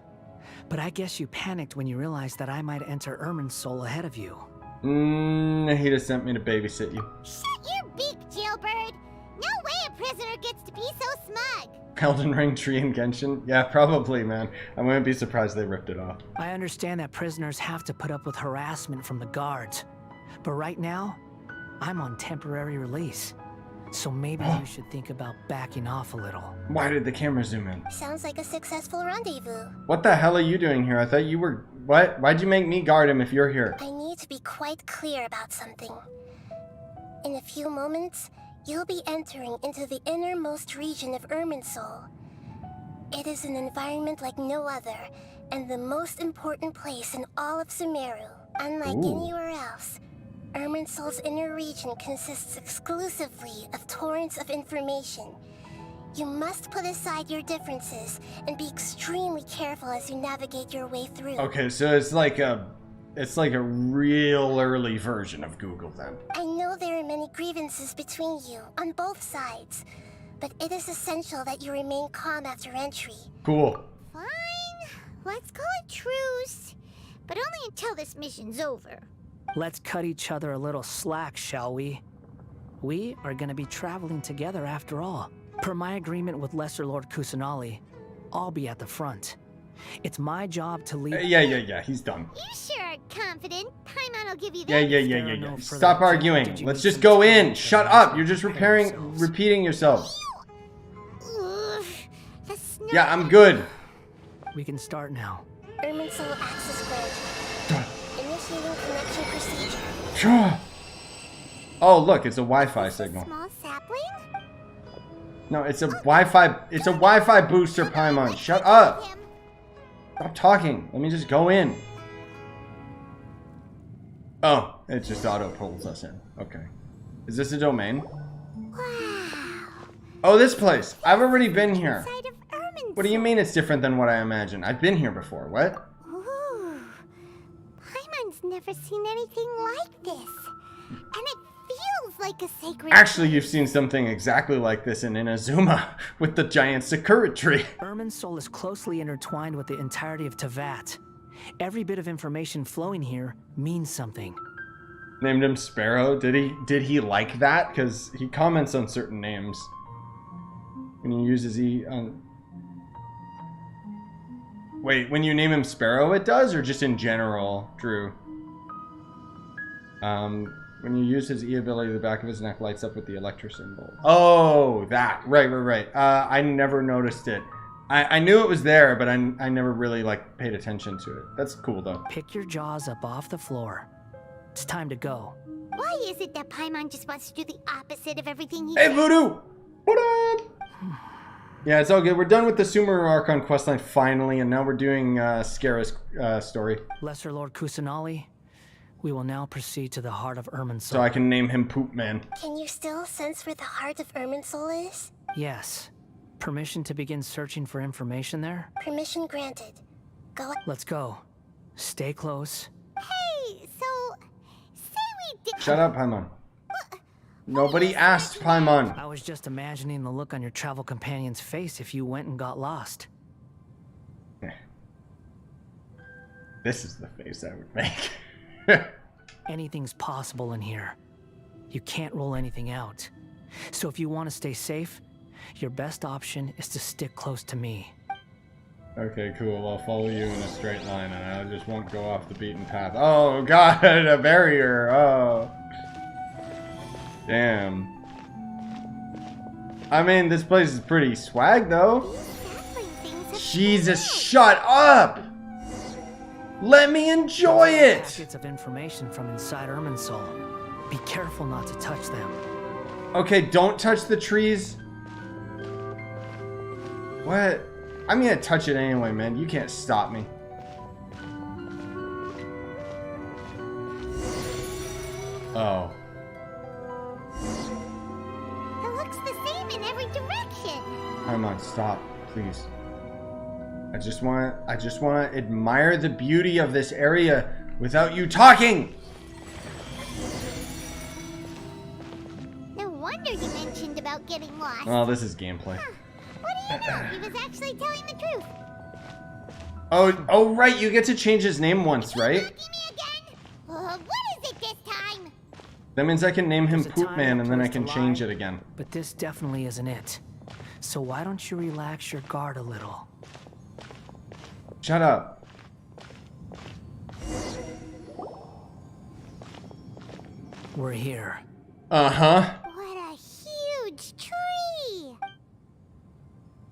but I guess you panicked when you realized that I might enter Irminsul ahead of you. Nahida sent me to babysit you. Shut your beak, jailbird! No way a prisoner gets to be so smug! Elden Ring tree in Genshin? Yeah, probably, man. I wouldn't be surprised they ripped it off. I understand that prisoners have to put up with harassment from the guards. But right now, I'm on temporary release. So maybe you should think about backing off a little. Why did the camera zoom in? Sounds like a successful rendezvous. What the hell are you doing here? I thought you were... What? Why'd you make me guard him if you're here? I need to be quite clear about something. In a few moments, you'll be entering into the innermost region of Irminsul. It is an environment like no other, and the most important place in all of Sumeru. Unlike anywhere else, Irminsul's inner region consists exclusively of torrents of information. You must put aside your differences and be extremely careful as you navigate your way through. Okay, so it's like a real early version of Google then. I know there are many grievances between you on both sides, but it is essential that you remain calm after entry. Cool. Fine. Let's call it truce. But only until this mission's over. Let's cut each other a little slack, shall we? We are going to be traveling together after all. Per my agreement with Lesser Lord Kusanali, I'll be at the front. It's my job to lead... Yeah, he's done. You sure are confident. Paimon will give you that. Yeah. Stop arguing. Let's just go in. Shut up. You're just repeating yourselves. Yeah, I'm good. We can start now. Irminsul access granted. Initiating connection procedure. Oh, look, it's a Wi-Fi signal. Small sapling? No, it's a Wi-Fi. It's a Wi-Fi booster, Paimon. Shut up. Stop talking. Let me just go in. Oh, it just auto pulls us in. Okay. Is this a domain? Wow. Oh, this place. I've already been here. Inside of Irminsul. What do you mean it's different than what I imagined? I've been here before. What? Ooh. Paimon's never seen anything like this. And it feels like a sacred... Actually, you've seen something exactly like this in Inazuma with the giant Sakura tree. Irminsul is closely intertwined with the entirety of Teyvat. Every bit of information flowing here means something. Named him Sparrow. Did he like that? Because he comments on certain names. When he uses Wait, when you name him Sparrow it does? Or just in general, Drew? When you use his E ability, the back of his neck lights up with the electro symbol. Oh, that. Right. I never noticed it. I knew it was there, but I never really, like, paid attention to it. That's cool, though. Pick your jaws up off the floor. It's time to go. Why is it that Paimon just wants to do the opposite of everything he Hey, says? Voodoo! What up? Yeah, it's all good. We're done with the Sumeru Archon questline finally, and now we're doing Scara's story. Lesser Lord Kusanali, we will now proceed to the heart of Irminsul. So I can name him Poop Man. Can you still sense where the heart of Irminsul is? Yes. Permission to begin searching for information there? Permission granted. Go. Let's go. Stay close. Hey, so Shut up, Paimon. Nobody asked, Paimon. I was just imagining the look on your travel companion's face if you went and got lost. This is the face I would make. Anything's possible in here. You can't rule anything out. So if you want to stay safe, your best option is to stick close to me. Okay, cool. I'll follow you in a straight line and I just won't go off the beaten path. Oh god, a barrier. Oh. Damn. I mean, this place is pretty swag though. Jesus, shut up! Let me enjoy it! Packets of information from inside Irminsul. Be careful not to touch them. Okay, don't touch the trees. What? I'm gonna touch it anyway, man. You can't stop me. Oh. It looks the same in every direction. Come on, stop, please. I just want to admire the beauty of this area without you talking. No wonder you mentioned about getting lost. Oh, this is gameplay. Huh. What do you know? He was actually telling the truth. Oh, right. You get to change his name once, right? Me again? What is it this time? That means I can name him Poop Man, and then I can change it again. But this definitely isn't it. So why don't you relax your guard a little? Shut up. We're here. Uh-huh. What a huge tree!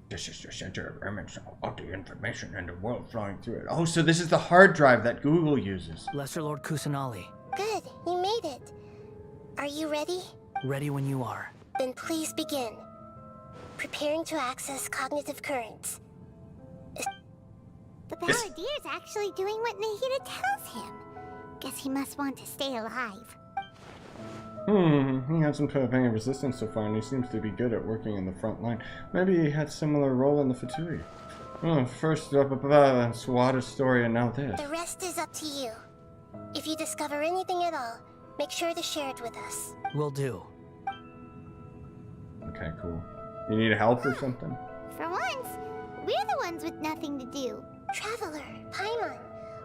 This is the center of Irminsul. All the information in the world flowing through it. Oh, so this is the hard drive that Google uses. Lesser Lord Kusanali. Good, you made it. Are you ready? Ready when you are. Then please begin. Preparing to access cognitive currents. The Balladier's actually doing what Nahida tells him. Guess he must want to stay alive. He hasn't put up any resistance so far, and he seems to be good at working in the front line. Maybe he had a similar role in the Fatui. First up, Suada's story, and now this. The rest is up to you. If you discover anything at all, make sure to share it with us. Will do. Okay, cool. You need help or something? For once, we're the ones with nothing to do. Traveler, Paimon,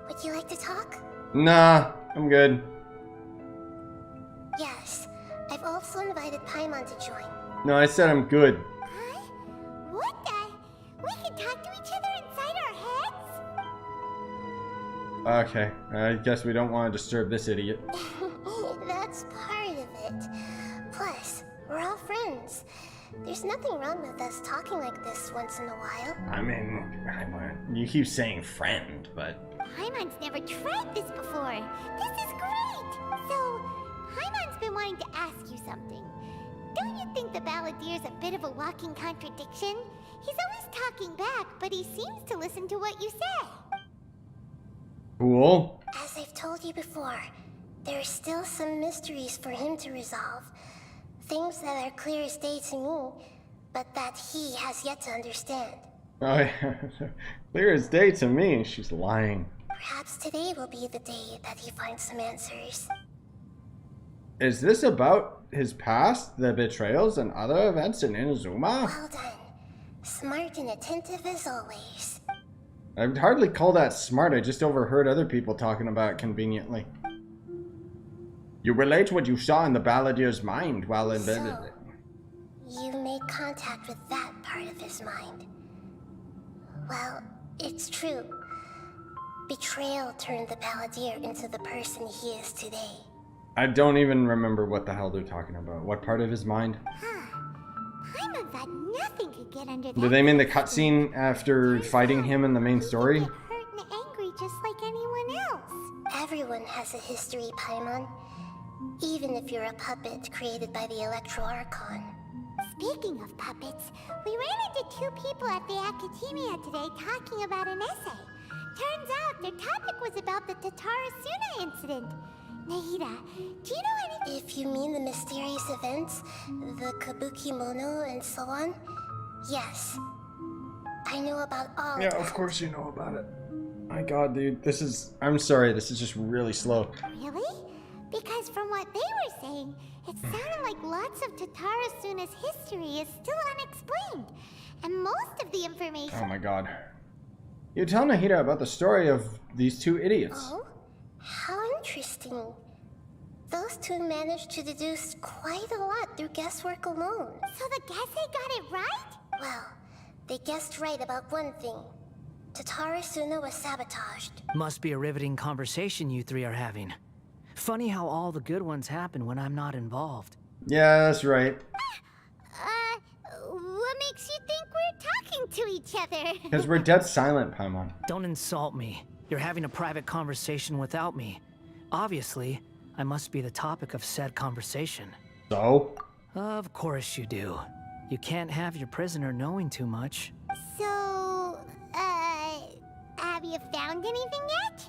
would you like to talk? Nah, I'm good. Yes, I've also invited Paimon to join. No, I said I'm good. Huh? What the? We can talk to each other inside our heads? Okay, I guess we don't want to disturb this idiot. That's part of it. Plus, we're all friends. There's nothing wrong with us talking like this once in a while. I mean, you keep saying friend, but... Paimon's never tried this before. This is great! So, Paimon's been wanting to ask you something. Don't you think the Balladier's a bit of a walking contradiction? He's always talking back, but he seems to listen to what you say. Cool. As I've told you before, there are still some mysteries for him to resolve. Things that are clear as day to me, but that he has yet to understand. Oh, yeah. Clear as day to me. She's lying. Perhaps today will be the day that he finds some answers. Is this about his past, the betrayals, and other events in Inazuma? Well done. Smart and attentive as always. I would hardly call that smart. I just overheard other people talking about it conveniently. You relate what you saw in the Balladier's mind while embedded. So, you made contact with that part of his mind. Well, it's true. Betrayal turned the Balladeer into the person he is today. I don't even remember what the hell they're talking about. What part of his mind? Paimon thought nothing could get under that. Do they mean the cutscene after fighting him in the main story? Hurt and angry just like anyone else. Everyone has a history, Paimon. Even if you're a puppet created by the Electro Archon. Speaking of puppets, we ran into two people at the Academia today talking about an essay. Turns out their topic was about the Tatarasuna incident. Nahida, do you know anything? If you mean the mysterious events, the Kabuki Mono and so on, yes. I know about all of Yeah, that. of course you know about it. My god, dude, this is... I'm sorry, this is just really slow. Really? Because from what they were saying, it sounded like lots of Tatarasuna's history is still unexplained. And most of the information... Oh my god. You tell Nahida about the story of these two idiots. Oh? How interesting. Those two managed to deduce quite a lot through guesswork alone. So the Gesse got it right? Well, they guessed right about one thing. Tatarasuna was sabotaged. Must be a riveting conversation you three are having. Funny how all the good ones happen when I'm not involved. Yeah, that's right. What makes you think we're talking to each other? Because we're dead silent, Paimon. Don't insult me. You're having a private conversation without me. Obviously, I must be the topic of said conversation. So? Of course you do. You can't have your prisoner knowing too much. So, have you found anything yet?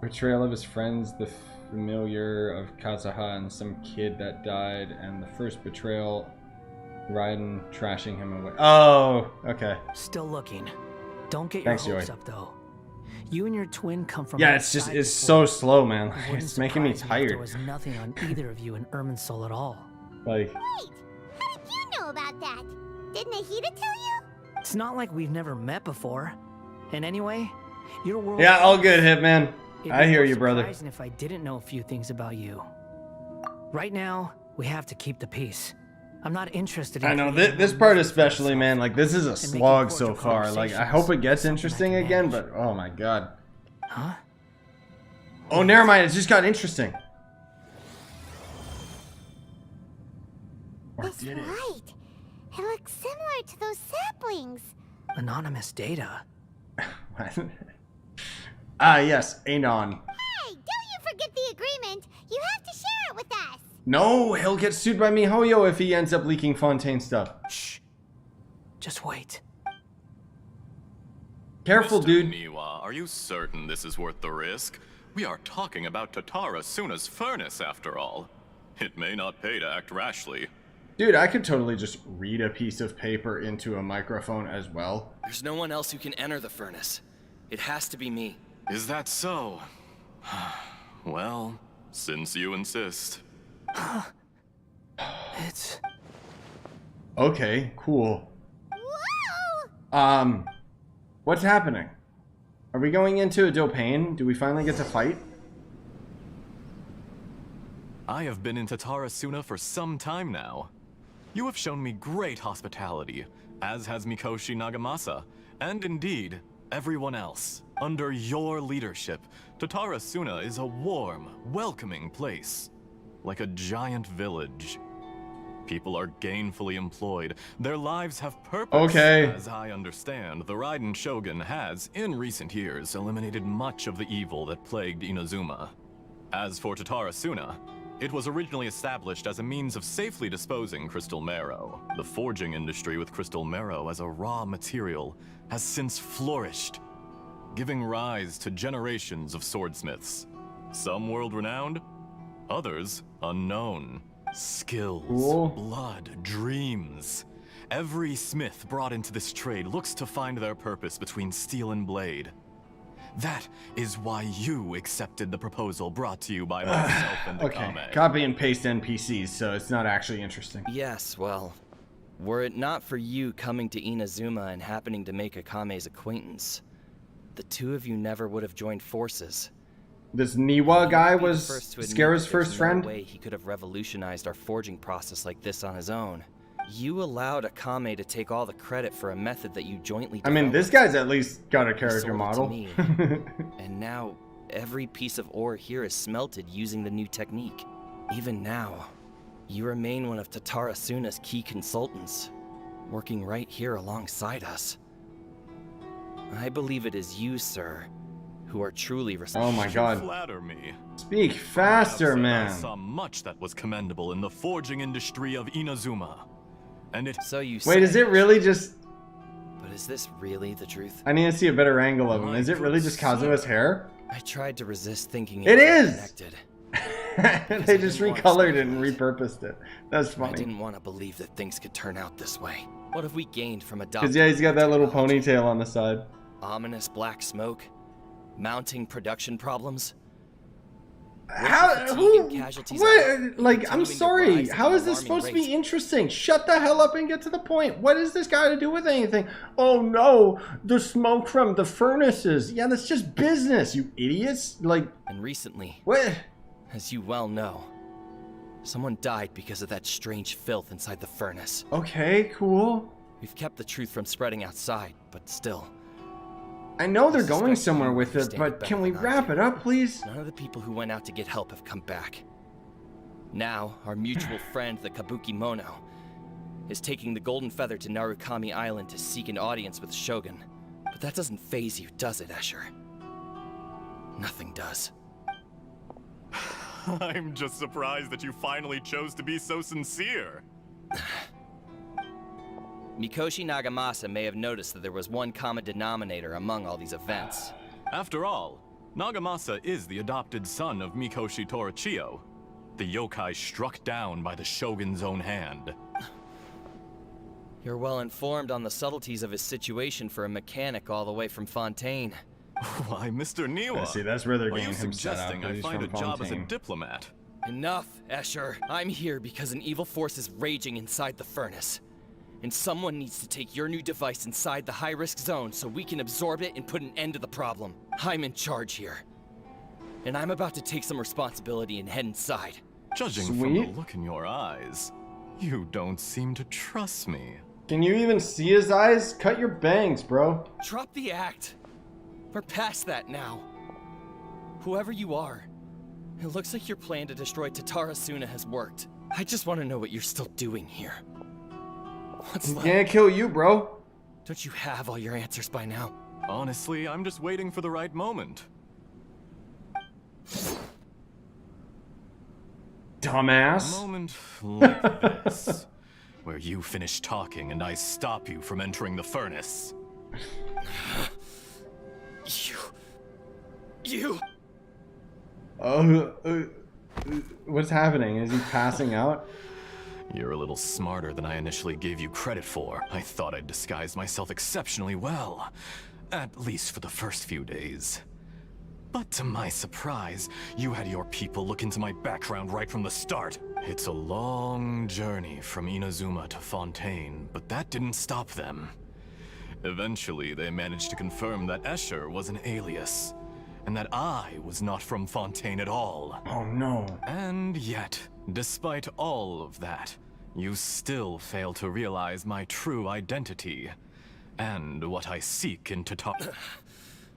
Betrayal of his friends, the familiar of Kazuha, and some kid that died, and the first betrayal, Raiden trashing him away. Oh, okay. Still looking. Don't get Thanks, your hopes Joey. up, though. You and your twin come from... Yeah, it's just, it's so slow, man. It's making me tired. There was nothing on either of you in Irminsul at all. Like... Wait, how did you know about that? Did Nahida tell you? It's not like we've never met before. And anyway, your world... Yeah, all good, Hitman. It'd I be hear more you, brother. surprising if I didn't know a few things about you. Right now, we have to keep the peace. I'm not interested in... I know, this part especially, man, like, this is a slog so far. Like, I hope it gets interesting again, but oh my god. Huh? Oh, never mind, it just got interesting. Or That's did it? right. It looks similar to those saplings. Anonymous data. Ah, yes, Anon. Hey, don't you forget the agreement. You have to share it with us. No, he'll get sued by MiHoYo if he ends up leaking Fontaine stuff. Shh. Just wait. Careful, Mr. dude. Niwa, are you certain this is worth the risk? We are talking about Tatarasuna's furnace, after all. It may not pay to act rashly. Dude, I could totally just read a piece of paper into a microphone as well. There's no one else who can enter the furnace. It has to be me. Is that so? Well, since you insist. It's... Okay, cool. Whoa! What's happening? Are we going into a Dopain? Do we finally get to fight? I have been in Tatarasuna for some time now. You have shown me great hospitality, as has Mikoshi Nagamasa, and indeed, everyone else. Under your leadership, Tatarasuna is a warm, welcoming place. Like a giant village. People are gainfully employed. Their lives have purpose. Okay. As I understand, the Raiden Shogun has, in recent years, eliminated much of the evil that plagued Inazuma. As for Tatarasuna, it was originally established as a means of safely disposing crystal marrow. The forging industry with crystal marrow as a raw material has since flourished, giving rise to generations of swordsmiths. Some world-renowned, others unknown. Skills, Cool. blood, dreams. Every smith brought into this trade looks to find their purpose between steel and blade. That is why you accepted the proposal brought to you by myself and Okay, Akame. copy and paste NPCs, so it's not actually interesting. Yes, well, were it not for you coming to Inazuma and happening to make Akame's acquaintance, the two of you never would have joined forces. This Niwa guy You'd be the was first to admit Scarra's that first there's friend? No way he could have revolutionized our forging process like this on his own. You allowed Akame to take all the credit for a method that you jointly I mean, developed. this guy's at least got a He character sold it to model. me. And now, every piece of ore here is smelted using the new technique. Even now, you remain one of Tatarasuna's key consultants, working right here alongside us. I believe it is you, sir, who are truly responsible. Oh my god. Flatter me. Speak faster, I man. saw much that was commendable in the forging industry of Inazuma. And it... So you Wait, is say, it really just... But is this really the truth? I need to see a better angle of him. Is it really just Kazuha's hair? I tried to resist thinking It was is! connected. They just recolored it and repurposed it. That's I funny. didn't want to believe that things could turn out this way. What have we gained from adopting? Because, yeah, he's got that little technology? ponytail on the side. Ominous black smoke, mounting production problems. How? Who? What? Like, I'm sorry. How is this supposed to be interesting? Shut the hell up and get to the point. What does this got to do with anything? Oh no, the smoke from the furnaces. Yeah, that's just business, you idiots. Like. And recently, what? As you well know, someone died because of that strange filth inside the furnace. Okay, cool. We've kept the truth from spreading outside, but still. I know they're going somewhere with it, but can we wrap it up, please? None of the people who went out to get help have come back. Now, our mutual friend, the Kabuki Mono, is taking the Golden Feather to Narukami Island to seek an audience with the Shogun. But that doesn't faze you, does it, Escher? Nothing does. I'm just surprised that you finally chose to be so sincere. Mikoshi Nagamasa may have noticed that there was one common denominator among all these events. After all, Nagamasa is the adopted son of Mikoshi Torichio, the yokai struck down by the Shogun's own hand. You're well informed on the subtleties of his situation for a mechanic all the way from Fontaine. Why, Mr. Niwa, yeah, see, that's where they're are getting you him set up. suggesting I find a job as a diplomat? Enough, Escher. I'm here because an evil force is raging inside the furnace. And someone needs to take your new device inside the high-risk zone so we can absorb it and put an end to the problem. I'm in charge here. And I'm about to take some responsibility and head inside. Judging from the look in your eyes, you don't seem to trust me. Can you even see his eyes? Cut your bangs, bro. Drop the act. We're past that now. Whoever you are, it looks like your plan to destroy Tatara Suna has worked. I just want to know what you're still doing here. What's left? He can't kill you, bro. Don't you have all your answers by now? Honestly, I'm just waiting for the right moment. Dumbass. A moment like this, where you finish talking and I stop you from entering the furnace. You. What's happening? Is he passing out? You're a little smarter than I initially gave you credit for. I thought I'd disguised myself exceptionally well, at least for the first few days. But to my surprise, you had your people look into my background right from the start. It's a long journey from Inazuma to Fontaine, but that didn't stop them. Eventually, they managed to confirm that Escher was an alias, and that I was not from Fontaine at all. Oh no. And yet, despite all of that, you still fail to realize my true identity, and what I seek in Tatara.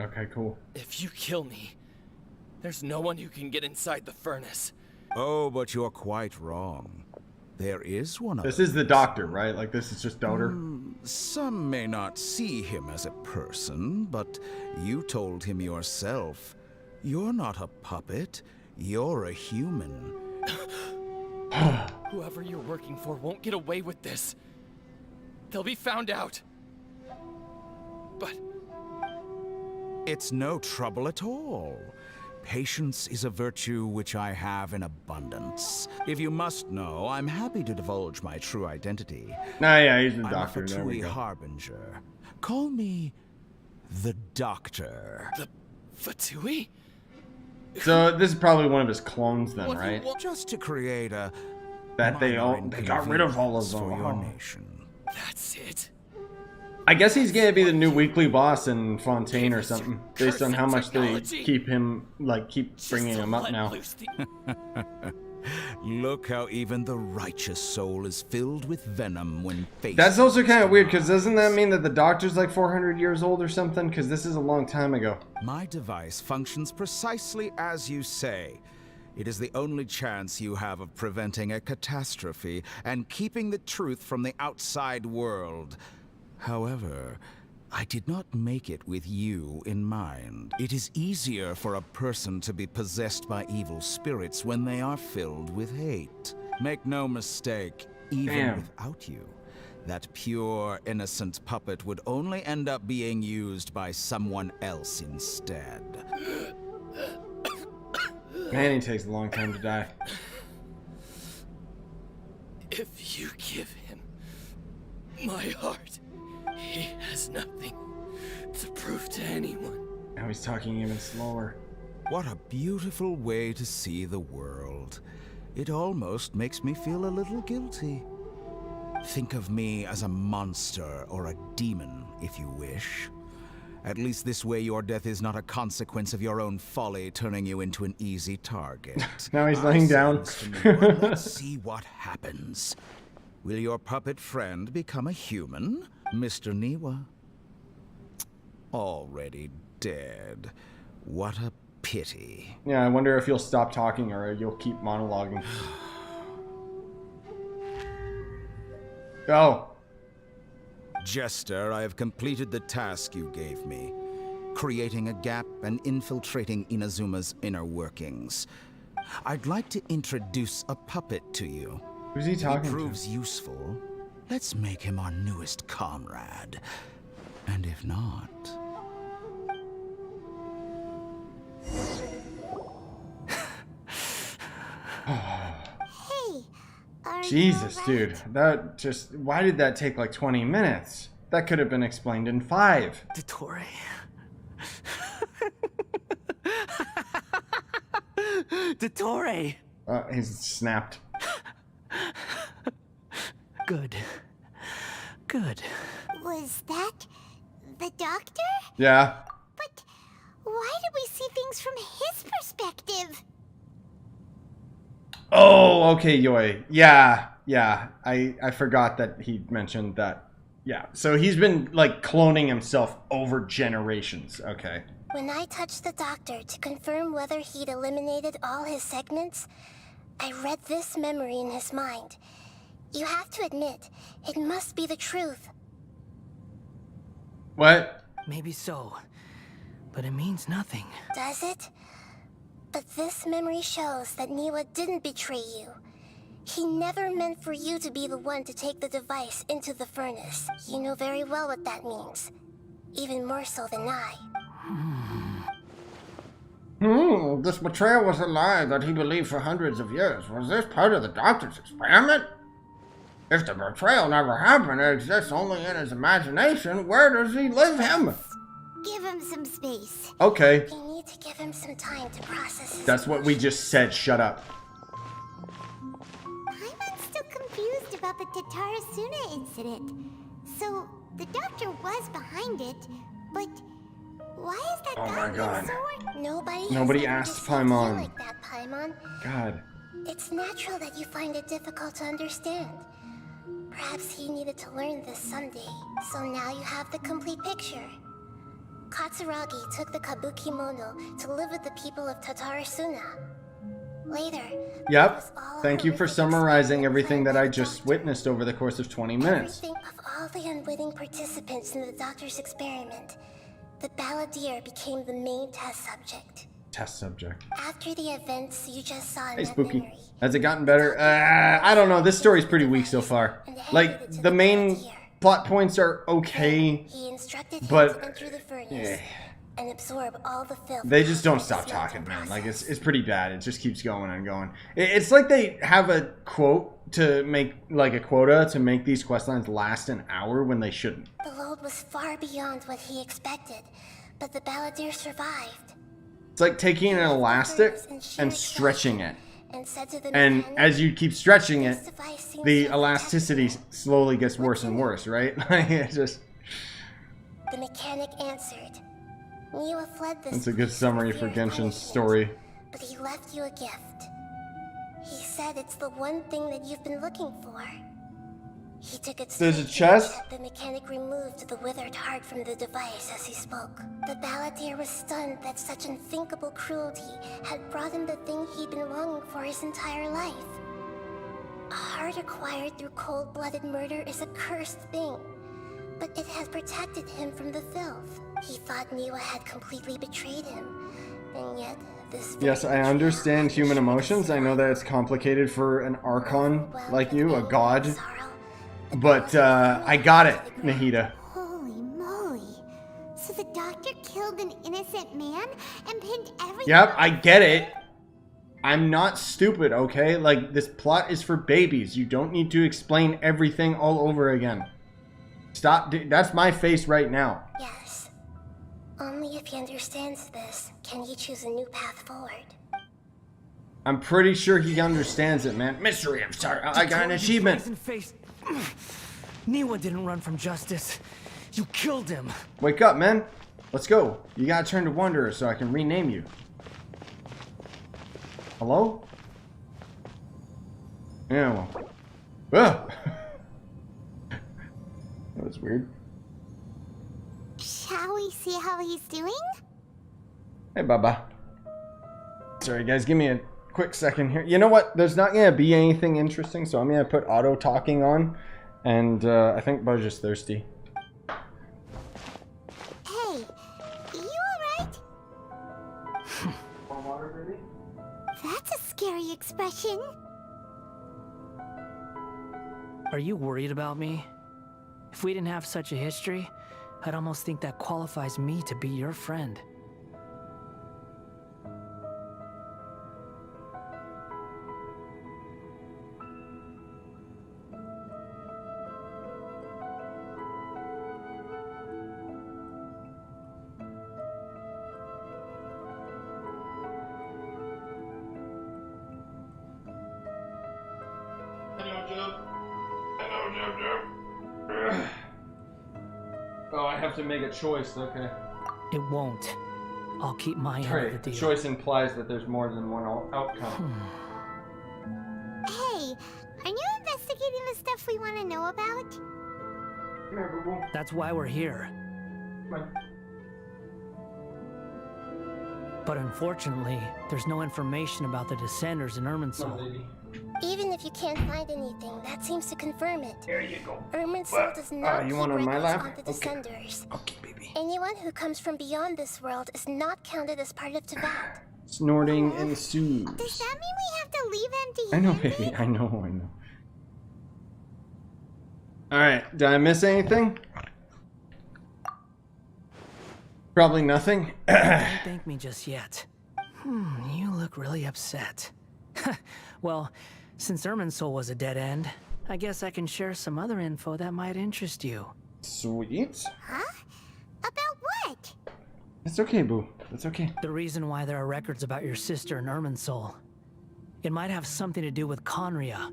Okay, cool. If you kill me, there's no one who can get inside the furnace. Oh, but you're quite wrong. There is one of This is the doctor, right? Like, this is just Daughter? Some may not see him as a person, but you told him yourself. You're not a puppet. You're a human. Whoever you're working for won't get away with this. They'll be found out. But it's no trouble at all. Patience is a virtue which I have in abundance. If you must know, I'm happy to divulge my true identity. Nah, yeah, he's the I'm doctor. a Fatui harbinger. Call me the Doctor. The Fatui? So this is probably one of his clones then, right? Just to create a that they got rid of all of them. For your nation. That's it. I guess he's gonna be the new weekly boss in Fontaine or something, based on how much they keep him, like, keep bringing him up now. Look how even the righteous soul is filled with venom when faced. That's also kind of weird, because doesn't that mean that the doctor's like 400 years old or something? Because this is a long time ago. My device functions precisely as you say. It is the only chance you have of preventing a catastrophe and keeping the truth from the outside world. However, I did not make it with you in mind. It is easier for a person to be possessed by evil spirits when they are filled with hate. Make no mistake, even without you, that pure, innocent puppet would only end up being used by someone else instead. Man, he takes a long time to die. If you give him my heart, he has nothing to prove to anyone. Now he's talking even slower. What a beautiful way to see the world. It almost makes me feel a little guilty. Think of me as a monster or a demon, if you wish. At least this way your death is not a consequence of your own folly turning you into an easy target. Now he's laying down. Let's see what happens. Will your puppet friend become a human, Mr. Niwa? Already dead. What a pity. Yeah, I wonder if you'll stop talking or you'll keep monologuing. Oh. Jester, I have completed the task you gave me. Creating a gap and infiltrating Inazuma's inner workings. I'd like to introduce a puppet to you. Who's he talking to? If he proves useful, let's make him our newest comrade. And if not... Hey, are Jesus, you dude. That just... Why did that take like 20 minutes? That could have been explained in 5. Dottore. Dottore! He's snapped. Good. Good. Was that the doctor? Yeah. But why did we see things from his perspective? Oh, okay, Yoi. Yeah. I forgot that he mentioned that. Yeah, so he's been, like, cloning himself over generations. Okay. When I touched the doctor to confirm whether he'd eliminated all his segments, I read this memory in his mind. You have to admit, it must be the truth. What? Maybe so, but it means nothing. Does it? But this memory shows that Niwa didn't betray you. He never meant for you to be the one to take the device into the furnace. You know very well what that means. Even more so than I. This betrayal was a lie that he believed for hundreds of years. Was this part of the doctor's experiment? If the betrayal never happened, it exists only in his imagination, where does he live him? Give him some space. Okay. We need to give him some time to process his That's what we just said. Shut up. I'm still confused about the Tatarasuna incident. So, the doctor was behind it, but why is that my God. Nobody Nobody has asked ever discussed you Paimon. like that, Paimon. God. It's natural that you find it difficult to understand. Perhaps he needed to learn this someday, so now you have the complete picture. Katsuragi took the Kabuki Mono to live with the people of Tatarasuna. Later, Yep. Thank you for summarizing everything that I just witnessed over the course of 20 minutes. Think of all the unwitting participants in the doctor's experiment. The Balladeer became the main test subject. Test subject. After the events you just saw in Hey, that Spooky. memory, Has it gotten better? I don't know. This story's pretty weak so far. Like, the main plot points are okay, he instructed him to but enter the furnace and absorb all the filth. they just don't stop talking, man. Like, it's pretty bad. It just keeps going and going. It's like they have a quote to make, like a quota to make these questlines last an hour when they shouldn't. The load was far beyond what he expected, but the Balladeer survived. It's like taking an elastic and stretching it. And said to the And mechanic, as you keep stretching it, "This device seems the to elasticity slowly gets worse and worse, right? Like, it just... The mechanic answered. Niwa fled this That's a good place summary for for fear of Genshin's punishment, story. But he left you a gift. He said it's the one thing that you've been looking for. He took it There's a straight to chest? the mechanic removed the withered heart from the device as he spoke. The Balladeer was stunned that such unthinkable cruelty had brought him the thing he'd been longing for his entire life. A heart acquired through cold-blooded murder is a cursed thing, but it has protected him from the filth. He thought Niwa had completely betrayed him, and yet this... Yes, I understand human emotions. I know that it's complicated for an Archon like you, a god. But, I got it, Nahida. Holy moly. So the doctor killed an innocent man and pinned everything... Yep, I get it. I'm not stupid, okay? Like, this plot is for babies. You don't need to explain everything all over again. Stop. That's my face right now. Yes. Only if he understands this can he choose a new path forward. I'm pretty sure he understands it, man. Mystery, I'm sorry. I got an achievement. Niwa didn't run from justice. You killed him. Wake up, man. Let's go. You gotta turn to Wanderer so I can rename you. Hello? Yeah, well. Ah! That was weird. Shall we see how he's doing? Hey, Baba. Sorry, guys. Give me a quick second here. You know what? There's not gonna be anything interesting, so I'm gonna put auto talking on. And I think Buzz is thirsty. Hey, you alright? Want water, baby? That's a scary expression. Are you worried about me? If we didn't have such a history, I'd almost think that qualifies me to be your friend. Oh, I have to make a choice, okay. It won't. I'll keep my end of the Right, deal. choice implies that there's more than one outcome. Hey, are you investigating the stuff we want to know about? That's why we're here. But unfortunately, there's no information about the Descenders in Irminsul. Even if you can't find anything, that seems to confirm it. There you go. Irminsul does not you keep want on my records lap? on the Descenders. Okay, baby. Anyone who comes from beyond this world is not counted as part of Tibet. Snorting ensues. Does that mean we have to leave I know, empty-handed? baby. I know. Alright, did I miss anything? Probably nothing. Don't thank me just yet. You look really upset. Well, since Irminsul was a dead end, I guess I can share some other info that might interest you. Sweet. Huh? About what? It's okay, boo. It's okay. The reason why there are records about your sister in Irminsul. It might have something to do with Conria.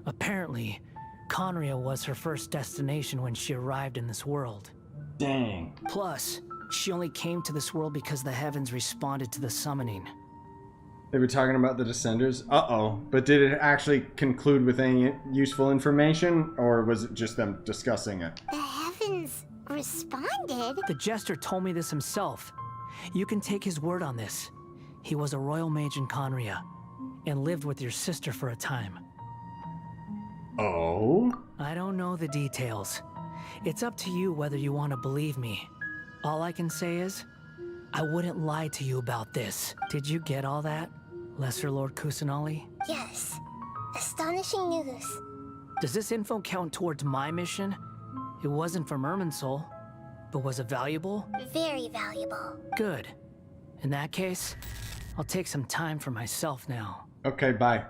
Apparently, Conria was her first destination when she arrived in this world. Dang. Plus, she only came to this world because the heavens responded to the summoning. They were talking about the Descenders? Uh-oh. But did it actually conclude with any useful information? Or was it just them discussing it? The heavens responded? The Jester told me this himself. You can take his word on this. He was a royal mage in Conria, and lived with your sister for a time. Oh? I don't know the details. It's up to you whether you want to believe me. All I can say is, I wouldn't lie to you about this. Did you get all that, Lesser Lord Kusanali? Yes. Astonishing news. Does this info count towards my mission? It wasn't from Irminsul, but was it valuable? Very valuable. Good. In that case, I'll take some time for myself now. Okay, bye.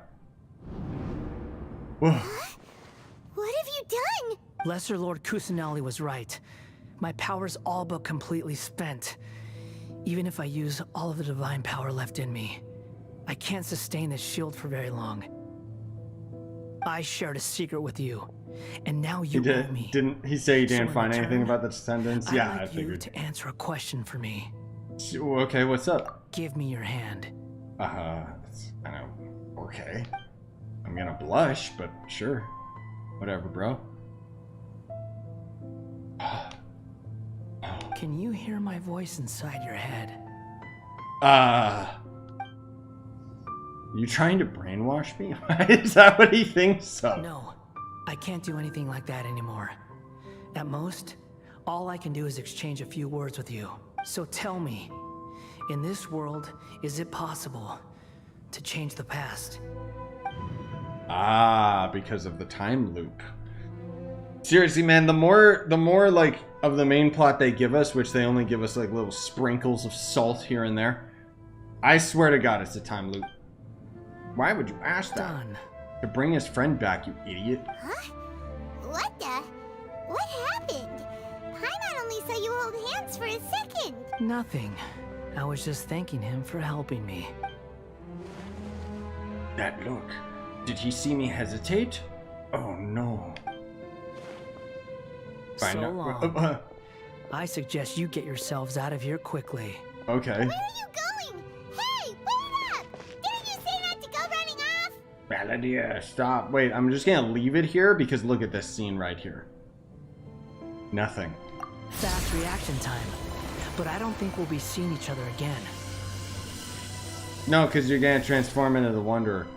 Whoa. What have you done? Lesser Lord Kusanali was right. My power's all but completely spent. Even if I use all of the divine power left in me, I can't sustain this shield for very long. I shared a secret with you, and now you owe me. Didn't he say he didn't So in find anything return, about the Descendants? Yeah, I'd I like you figured. to answer a question for me. Okay, what's up? Give me your hand. It's kind of okay. I'm gonna blush, but sure. Whatever, bro. Can you hear my voice inside your head? You trying to brainwash me? Is that what he thinks so? No, I can't do anything like that anymore. At most, all I can do is exchange a few words with you. So tell me, in this world, is it possible to change the past? Because of the time loop. Seriously, man, the more like of the main plot they give us, which they only give us like little sprinkles of salt here and there, I swear to God, it's a time loop. Why would you ask that? Done. To bring his friend back, you idiot. Huh? What the? What happened? Paimon only saw you hold hands for a second. Nothing. I was just thanking him for helping me. That look. Did he see me hesitate? Oh no. So long. I suggest you get yourselves out of here quickly. Okay. Where are you going? Hey, wait up! Didn't you say not to go running off? Balladeer, stop. Wait, I'm just gonna leave it here because look at this scene right here. Nothing. Fast reaction time. But I don't think we'll be seeing each other again. No, because you're gonna transform into the Wanderer.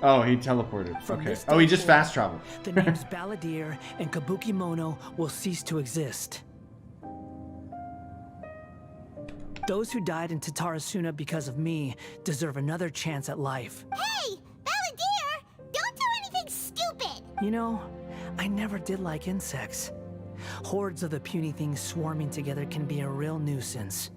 Oh, he teleported. From Okay. this Oh, he day just forward, fast traveled. The names Balladeer and Kabuki Mono will cease to exist. Those who died in Tatarasuna because of me deserve another chance at life. Hey, Balladeer! Don't do anything stupid! You know, I never did like insects. Hordes of the puny things swarming together can be a real nuisance.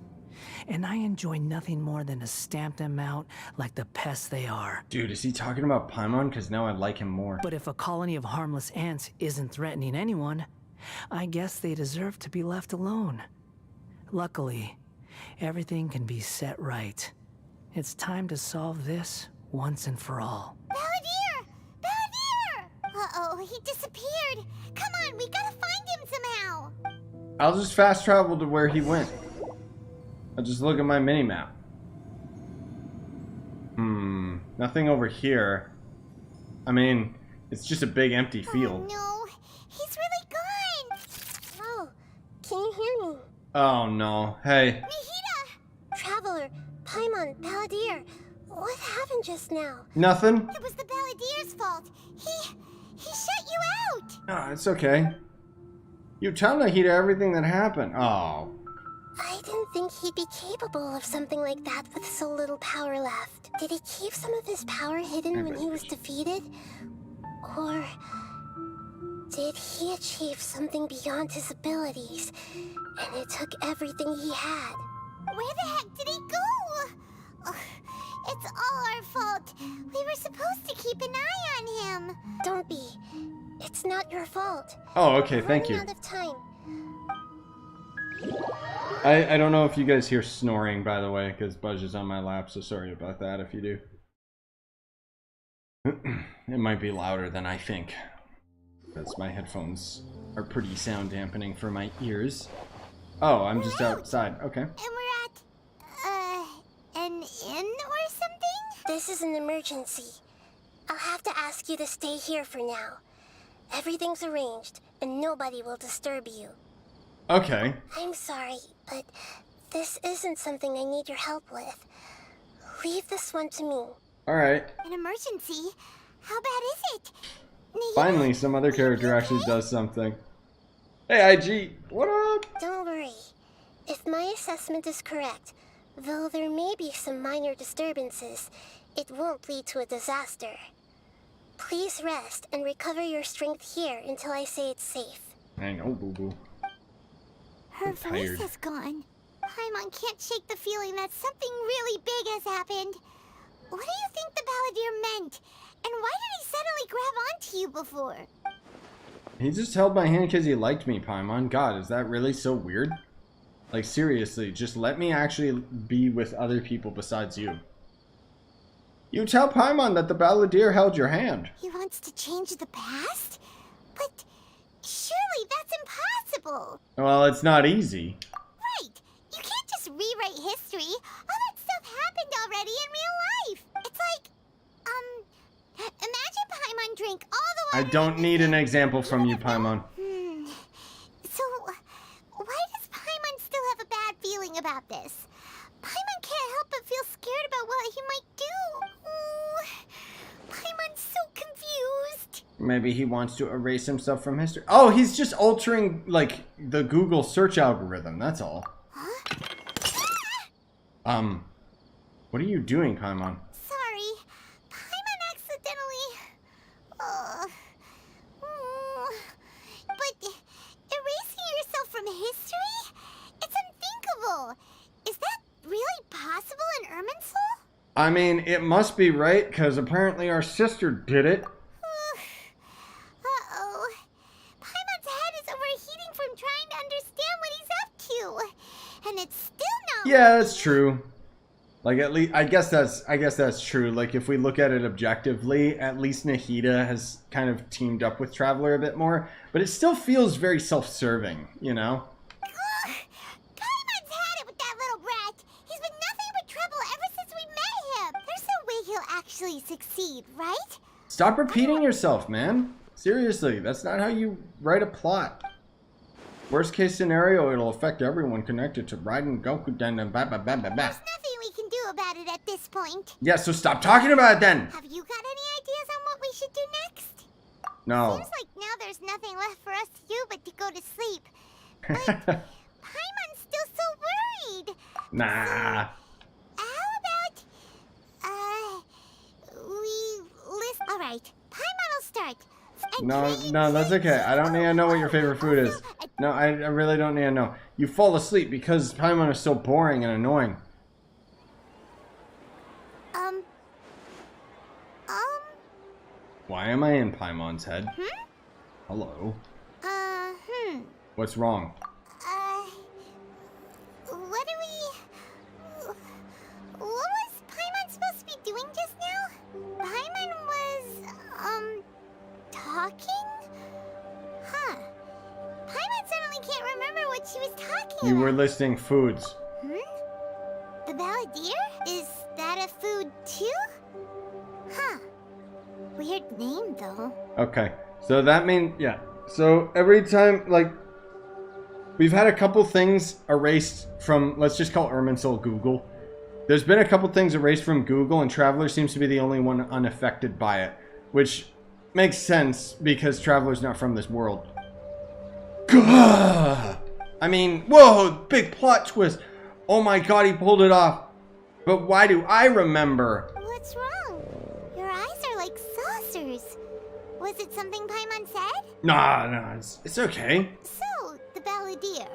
And I enjoy nothing more than to stamp them out like the pests they are. Dude, is he talking about Paimon? Because now I like him more. But if a colony of harmless ants isn't threatening anyone, I guess they deserve to be left alone. Luckily, everything can be set right. It's time to solve this once and for all. Balladeer! Balladeer! Uh-oh, he disappeared. Come on, we gotta find him somehow. I'll just fast travel to where he went. I'll just look at my mini-map. Nothing over here. I mean, it's just a big empty field. Oh, no, he's really gone. Oh, can you hear me? Oh no. Hey. Nahida! Traveler, Paimon, Balladeer, what happened just now? Nothing. It was the Balladeer's fault. He shut you out. No, it's okay. You tell Nahida everything that happened. Oh. I didn't think he'd be capable of something like that with so little power left. Did he keep some of his power hidden when he was defeated? Or did he achieve something beyond his abilities, and it took everything he had? Where the heck did he go? Ugh, it's all our fault. We were supposed to keep an eye on him. Don't be. It's not your fault. Oh, okay, thank you. We're running out of time. I don't know if you guys hear snoring, by the way, because Buzz is on my lap, so sorry about that if you do. It might be louder than I think, because my headphones are pretty sound dampening for my ears. Oh, I'm just outside. Okay. And we're at, an inn or something? This is an emergency. I'll have to ask you to stay here for now. Everything's arranged, and nobody will disturb you. Okay. I'm sorry, but this isn't something I need your help with. Leave this one to me. Alright. An emergency? How bad is it? Finally, some other character actually does something. Hey, IG, what up? Don't worry. If my assessment is correct, though there may be some minor disturbances, it won't lead to a disaster. Please rest and recover your strength here until I say it's safe. I know, boo-boo. Her voice is gone. Paimon can't shake the feeling that something really big has happened. What do you think the Balladeer meant? And why did he suddenly grab onto you before? He just held my hand because he liked me, Paimon. God, is that really so weird? Like, seriously, just let me actually be with other people besides you. You tell Paimon that the Balladeer held your hand. He wants to change the past? But surely that's impossible. Well, it's not easy. Right. You can't just rewrite history. All that stuff happened already in real life. It's like, imagine Paimon drank all the water. I don't need an example from you, Paimon. So, why does Paimon still have a bad feeling about this? Paimon can't help but feel scared about what he might do. Paimon's so confused. Maybe he wants to erase himself from history. Oh, he's just altering, like, the Google search algorithm, that's all. Huh? What are you doing, Paimon? Sorry. Paimon accidentally... But erasing yourself from history? It's unthinkable. Is that really possible in Irminsul? I mean, it must be right, because apparently our sister did it. Uh-oh. Paimon's head is overheating from trying to understand what he's up to. Yeah, that's true. Like, at least I guess that's true. Like, if we look at it objectively, at least Nahida has kind of teamed up with Traveler a bit more, but it still feels very self-serving, you know? Paimon's had it with that little brat. He's been nothing but trouble ever since we met him. There's no way he'll actually succeed, right? Stop repeating yourself, man. Seriously, that's not how you write a plot. Worst case scenario, it'll affect everyone connected to Raiden, Goku, Den, and blah, blah, blah, blah, blah. There's nothing we can do about it at this point. Yeah, so stop talking about it then. Have you got any ideas on what we should do next? No. Seems like now there's nothing left for us to do but to go to sleep. But Paimon's still so worried. Nah. How about, we list... Alright, Paimon will start. No, that's okay. I don't need to know what your favorite food is. No, I really don't need to know. You fall asleep because Paimon is so boring and annoying. Why am I in Paimon's head? Hello. What's wrong? What was Paimon supposed to be doing just now? Paimon was, talking? Huh. Paimon suddenly can't remember what she was talking about. You were listing foods. The Balladeer? Is that a food too? Huh. Weird name though. Okay. So that means, yeah. So every time, like, we've had a couple things erased from, let's just call Irminsul Google. There's been a couple things erased from Google, and Traveler seems to be the only one unaffected by it. Which makes sense, because Traveler's not from this world. Gah! I mean, whoa, big plot twist. Oh my god, he pulled it off. But why do I remember? What's wrong? Your eyes are like saucers. Was it something Paimon said? Nah, it's okay. So, the Balladeer.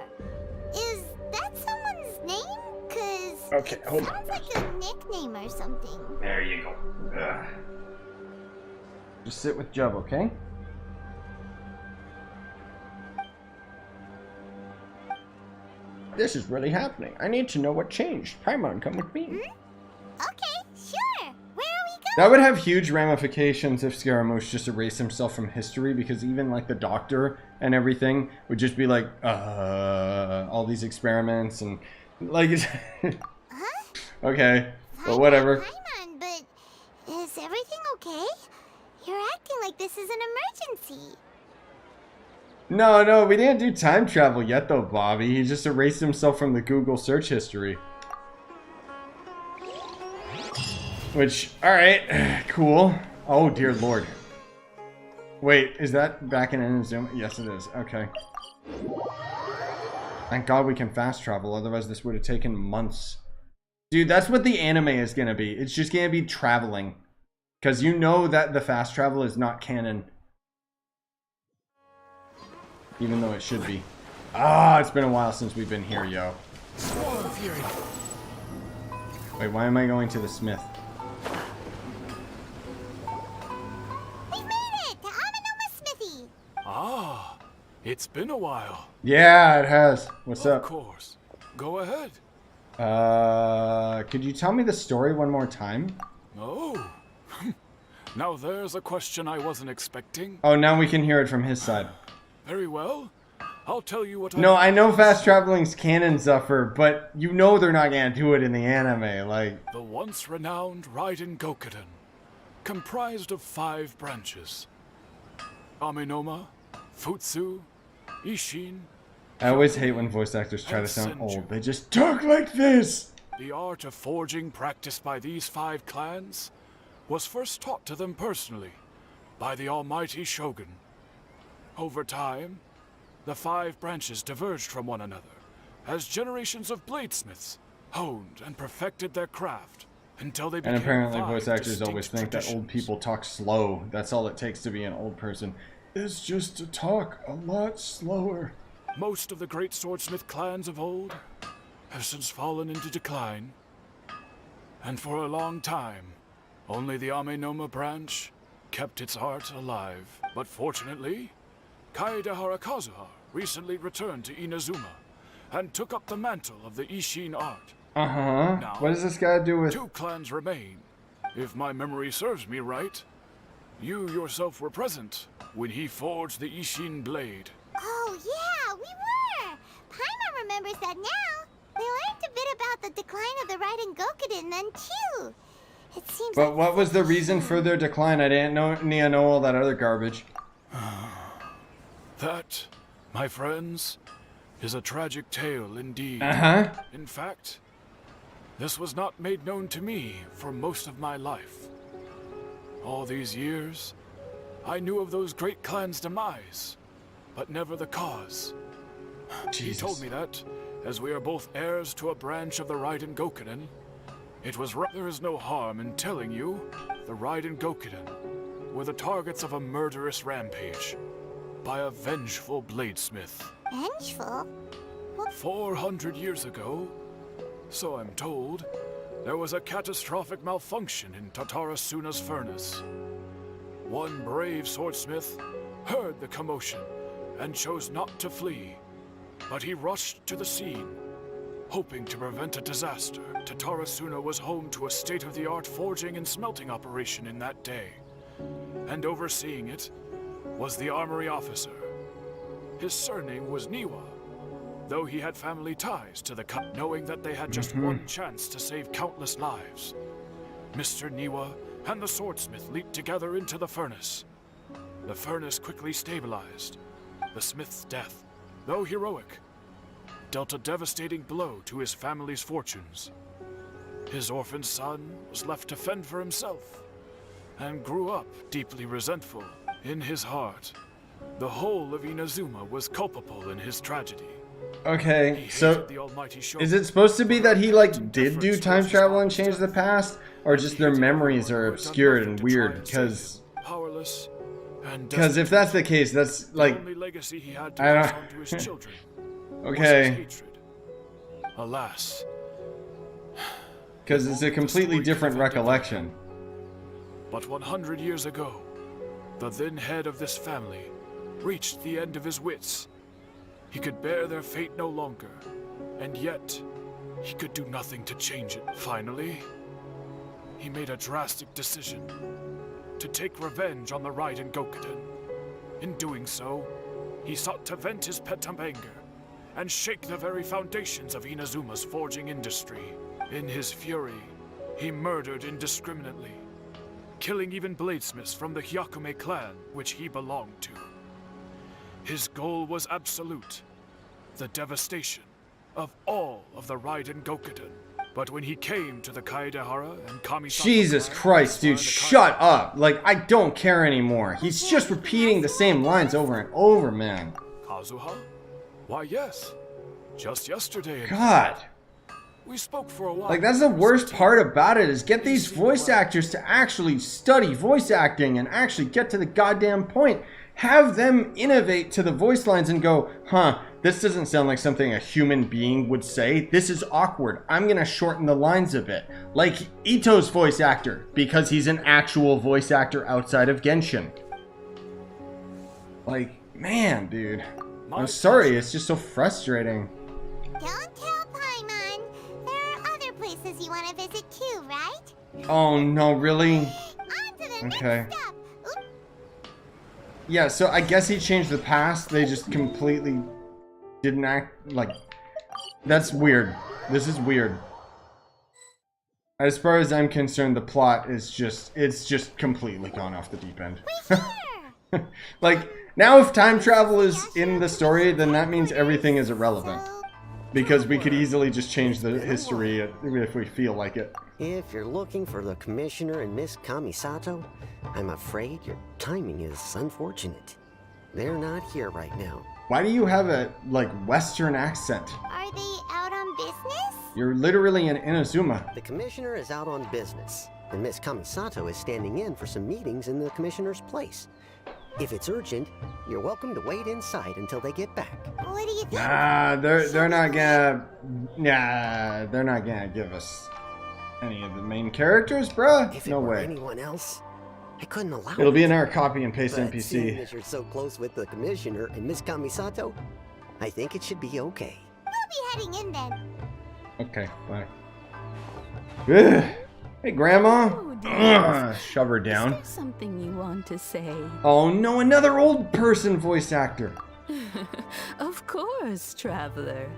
Is that someone's name? Cause okay, hold sounds like a nickname or something. There you go. Ugh. Just sit with Jub, okay? This is really happening. I need to know what changed. Paimon, come with me. Okay, sure. Where are we going? That would have huge ramifications if Scaramouche just erased himself from history, because even like the doctor and everything would just be like, all these experiments and like, okay, but whatever. Paimon, but is everything okay? You're acting like this is an emergency. No, we didn't do time travel yet though, Bobby. He just erased himself from the Google search history. Which, alright, cool. Oh dear lord. Wait, is that back in Inazuma? Yes it is, okay. Thank god we can fast travel, otherwise this would have taken months. Dude, that's what the anime is gonna be. It's just gonna be traveling. Because you know that the fast travel is not canon. Even though it should be. Ah, it's been a while since we've been here, yo. Wait, why am I going to the smith? We made it! To Amenoma Smithy! Ah, it's been a while. Yeah, it has. What's up? Of course. Go ahead. Could you tell me the story one more time? Oh. Now there's a question I wasn't expecting. Oh, now we can hear it from his side. Very well. I'll tell you what No, I know fast traveling's canon, Zuffer, but you know they're not gonna do it in the anime, like... The once renowned Raiden Gokuden, comprised of 5 branches. Amenoma, Futsu, Ishin... I always hate when voice actors try to sound old. They just talk like this! The art of forging practiced by these 5 clans was first taught to them personally by the almighty Shogun. Over time, the 5 branches diverged from one another as generations of bladesmiths honed and perfected their craft until they became. And apparently voice actors always think that old people talk slow. That's all it takes to be an old person. It's just to talk a lot slower. Most of the great swordsmith clans of old have since fallen into decline. And for a long time, only the Amenoma branch kept its art alive. But fortunately, Kaedehara Kazuha recently returned to Inazuma and took up the mantle of the Ishin art. Uh-huh. Now, What does this guy do with... 2 clans remain. If my memory serves me right, you yourself were present when he forged the Ishin blade. Oh, yeah, we were! Paimon remembers that now. We learned a bit about the decline of the Raiden Gokuden then, too. It seems But what was the reason for their decline? I didn't know all that other garbage. That, my friends, is a tragic tale indeed. Uh-huh. In fact, this was not made known to me for most of my life. All these years, I knew of those great clans' demise, but never the cause. He told me that, as we are both heirs to a branch of the Raiden Gokuden, it was there is no harm in telling you the Raiden Gokuden were the targets of a murderous rampage by a vengeful bladesmith. Vengeful? 400 years ago, so I'm told, there was a catastrophic malfunction in Tatarasuna's furnace. One brave swordsmith heard the commotion and chose not to flee, but he rushed to the scene, hoping to prevent a disaster. Tatarasuna was home to a state-of-the-art forging and smelting operation in that day, and overseeing it was the armory officer. His surname was Niwa, though he had family ties to the knowing that they had just one chance to save countless lives. Mr. Niwa and the swordsmith leaped together into the furnace. The furnace quickly stabilized. The smith's death, though heroic, dealt a devastating blow to his family's fortunes. His orphaned son was left to fend for himself, and grew up deeply resentful. In his heart, the whole of Inazuma was culpable in his tragedy. Okay, so is it supposed to be that he like did do time travel and change the past, or just their memories are obscured and weird? Because if that's the case, that's like I don't. Okay. Alas, because it's a completely different recollection. But 100 years ago, the then head of this family reached the end of his wits. He could bear their fate no longer, and yet he could do nothing to change it. Finally, he made a drastic decision to take revenge on the Raiden Gokuden. In doing so, he sought to vent his pent anger and shake the very foundations of Inazuma's forging industry. In his fury, he murdered indiscriminately, killing even bladesmiths from the Hyakume clan, which he belonged to. His goal was absolute, the devastation of all of the Raiden Gokuden. But when he came to the Kaedehara and Kamisato Jesus Christ, dude, shut up. Like, I don't care anymore. He's just repeating the same lines over and over, man. Kazuha? Why, yes. Just yesterday. God. We spoke for a while. Like, that's the worst part about it, is get these voice actors to actually study voice acting and actually get to the goddamn point. Have them innovate to the voice lines and go, huh, this doesn't sound like something a human being would say. This is awkward. I'm gonna shorten the lines a bit. Like Ito's voice actor, because he's an actual voice actor outside of Genshin. Like, man, dude. I'm sorry, it's just so frustrating. Don't tell Paimon. There are other places you want to visit too, right? Oh no, really? On to the Okay. next stop. Yeah, so I guess he changed the past. They just completely didn't act like... That's weird. This is weird. As far as I'm concerned, the plot is just... It's just completely gone off the deep end. Like, now if time travel is in the story, then that means everything is irrelevant. Because we could easily just change the history if we feel like it. If you're looking for the Commissioner and Miss Kamisato, I'm afraid your timing is unfortunate. They're not here right now. Why do you have a, like, Western accent? Are they out on business? You're literally in Inazuma. The Commissioner is out on business, and Miss Kamisato is standing in for some meetings in the Commissioner's place. If it's urgent, you're welcome to wait inside until they get back. What do you think? Nah, they're not gonna... Nah, they're not gonna give us any of the main characters, bruh. If No it were way. anyone else, I couldn't allow It'll be it. in our copy and paste But seeing NPC. as you're so close with the Commissioner and Miss Kamisato, I think it should be okay. We'll be heading in then. Okay, bye. Ugh. Hey, Grandma. Ugh, shove her down. Is there something you want to say? Oh no, another old person voice actor. Of course, traveler.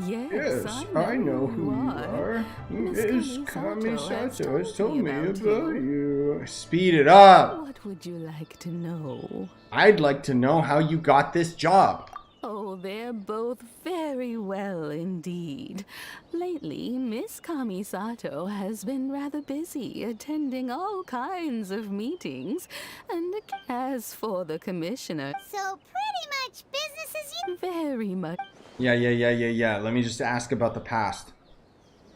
Yes, I know who you are. Miss Kamisato has told me about you. Speed it up. What would you like to know? I'd like to know how you got this job. Oh, they're both very well indeed. Lately, Miss Kamisato has been rather busy attending all kinds of meetings. And as for the commissioner... So pretty much business as usual. Very much. Yeah. Let me just ask about the past.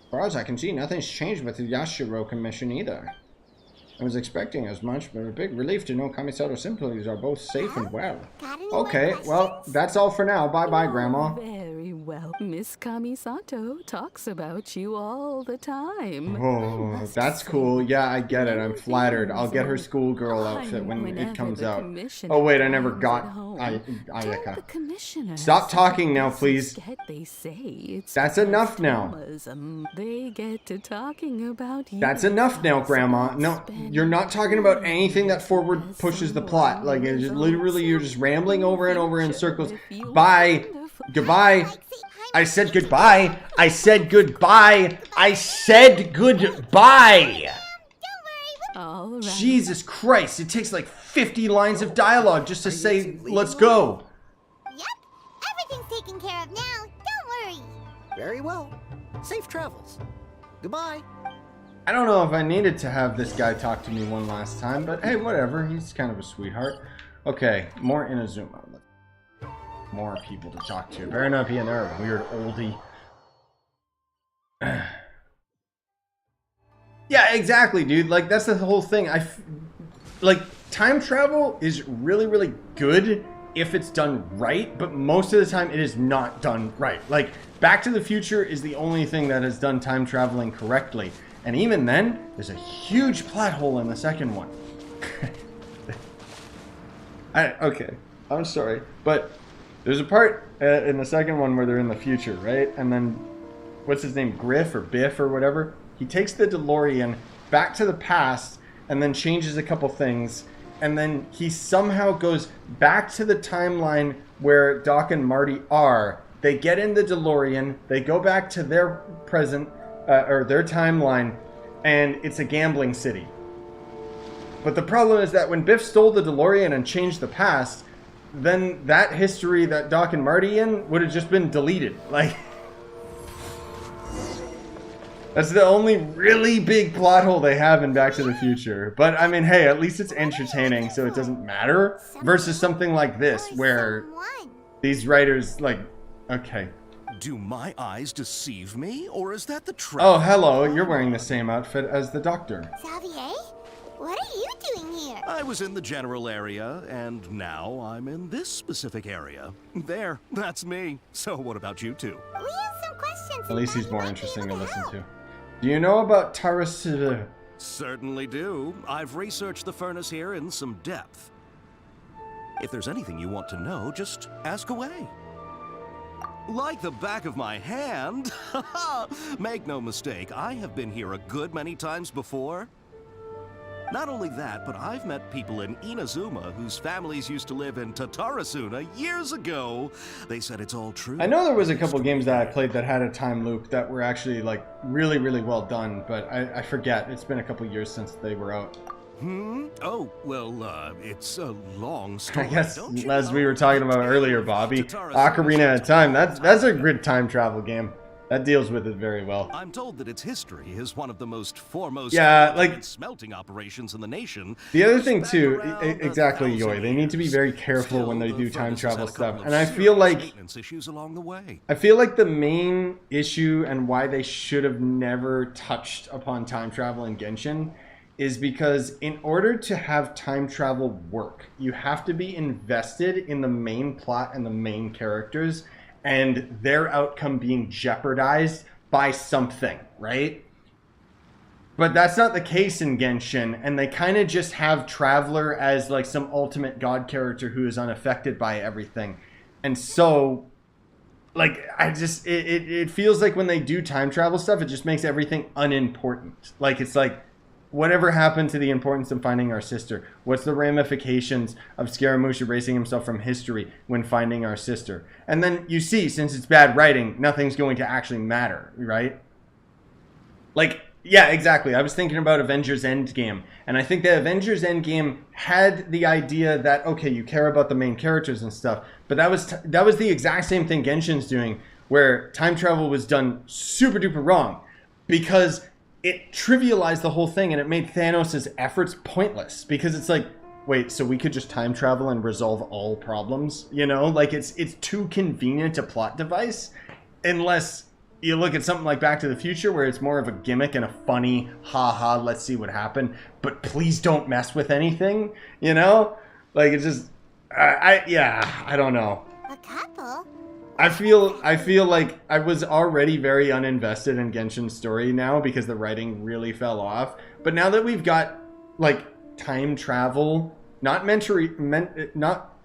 As far as I can see, nothing's changed with the Yashiro Commission either. I was expecting as much, but a big relief to know Kamisato's employees are both safe and well. Okay, well, that's all for now. Bye-bye, Grandma. Very well. Miss Kamisato talks about you all the time. Oh, that's cool. Yeah, I get it. I'm flattered. I'll get her schoolgirl outfit when it comes out. Oh, wait, I never got Ayaka. Stop talking now, please. That's enough now. They get to talking about you. That's enough now, Grandma. No, you're not talking about anything that forward pushes the plot. Like, it's just literally, you're just rambling over and over in circles. Bye. Goodbye. I said goodbye. I said goodbye. I said goodbye. All right. Jesus Christ. It takes like 50 lines of dialogue just to say, let's go. Yep. Everything's taken care of now. Don't worry. Very well. Safe travels. Goodbye. I don't know if I needed to have this guy talk to me one last time, but hey, whatever. He's kind of a sweetheart. Okay, more Inazuma. More people to talk to. Better not be another weird oldie. Yeah, exactly, dude. Like, that's the whole thing. Like, time travel is really, really good if it's done right, but most of the time it is not done right. Like, Back to the Future is the only thing that has done time traveling correctly. And even then, there's a huge plot hole in the second one. Okay, I'm sorry, but there's a part in the second one where they're in the future, right? And then, what's his name, Griff or Biff or whatever? He takes the DeLorean back to the past and then changes a couple things. And then he somehow goes back to the timeline where Doc and Marty are. They get in the DeLorean, they go back to their present, or their timeline, and it's a gambling city. But the problem is that when Biff stole the DeLorean and changed the past, then that history that Doc and Marty in would have just been deleted. Like, that's the only really big plot hole they have in Back to the Future. But I mean, hey, at least it's entertaining, so it doesn't matter. Versus something like this, where these writers, like, okay. Do my eyes deceive me, or is that the trap? Oh, hello. You're wearing the same outfit as the doctor. Xavier? What are you doing here? I was in the general area, and now I'm in this specific area. There, that's me. So what about you two? We have some questions. At least he's more interesting to listen to. Do you know about Taras? Certainly do. I've researched the furnace here in some depth. If there's anything you want to know, just ask away. Like the back of my hand. Make no mistake, I have been here a good many times before. Not only that, but I've met people in Inazuma whose families used to live in Tatarasuna years ago. They said it's all true. I know there was a couple games that I played that had a time loop that were actually like really, really well done, but I forget. It's been a couple years since they were out. Oh, well, it's a long story. I guess, as we were talking about earlier, Bobby, Ocarina of Time, that's a good time travel game. That deals with it very well. I'm told that its history is one of the most foremost smelting operations in the nation. The other thing too, exactly, Yoi, they need to be very careful when they do time travel stuff. And I feel like the main issue and why they should have never touched upon time travel in Genshin is because in order to have time travel work, you have to be invested in the main plot and the main characters and their outcome being jeopardized by something, right? But that's not the case in Genshin, and they kind of just have Traveler as like some ultimate god character who is unaffected by everything. And so like, I just, it feels like when they do time travel stuff, it just makes everything unimportant. Like, it's like, whatever happened to the importance of finding our sister? What's the ramifications of Scaramouche erasing himself from history when finding our sister? And then you see, since it's bad writing, nothing's going to actually matter, right? Like, yeah, exactly. I was thinking about Avengers Endgame, and I think that Avengers Endgame had the idea that, okay, you care about the main characters and stuff, but that was the exact same thing Genshin's doing, where time travel was done super duper wrong, because it trivialized the whole thing and it made Thanos' efforts pointless, because it's like, wait, so we could just time travel and resolve all problems? You know, like it's too convenient a plot device, unless you look at something like Back to the Future, where it's more of a gimmick and a funny, haha, let's see what happened, but please don't mess with anything, you know? Like, it's just, I don't know. A couple? I feel like I was already very uninvested in Genshin's story now because the writing really fell off. But now that we've got, like, time travel, not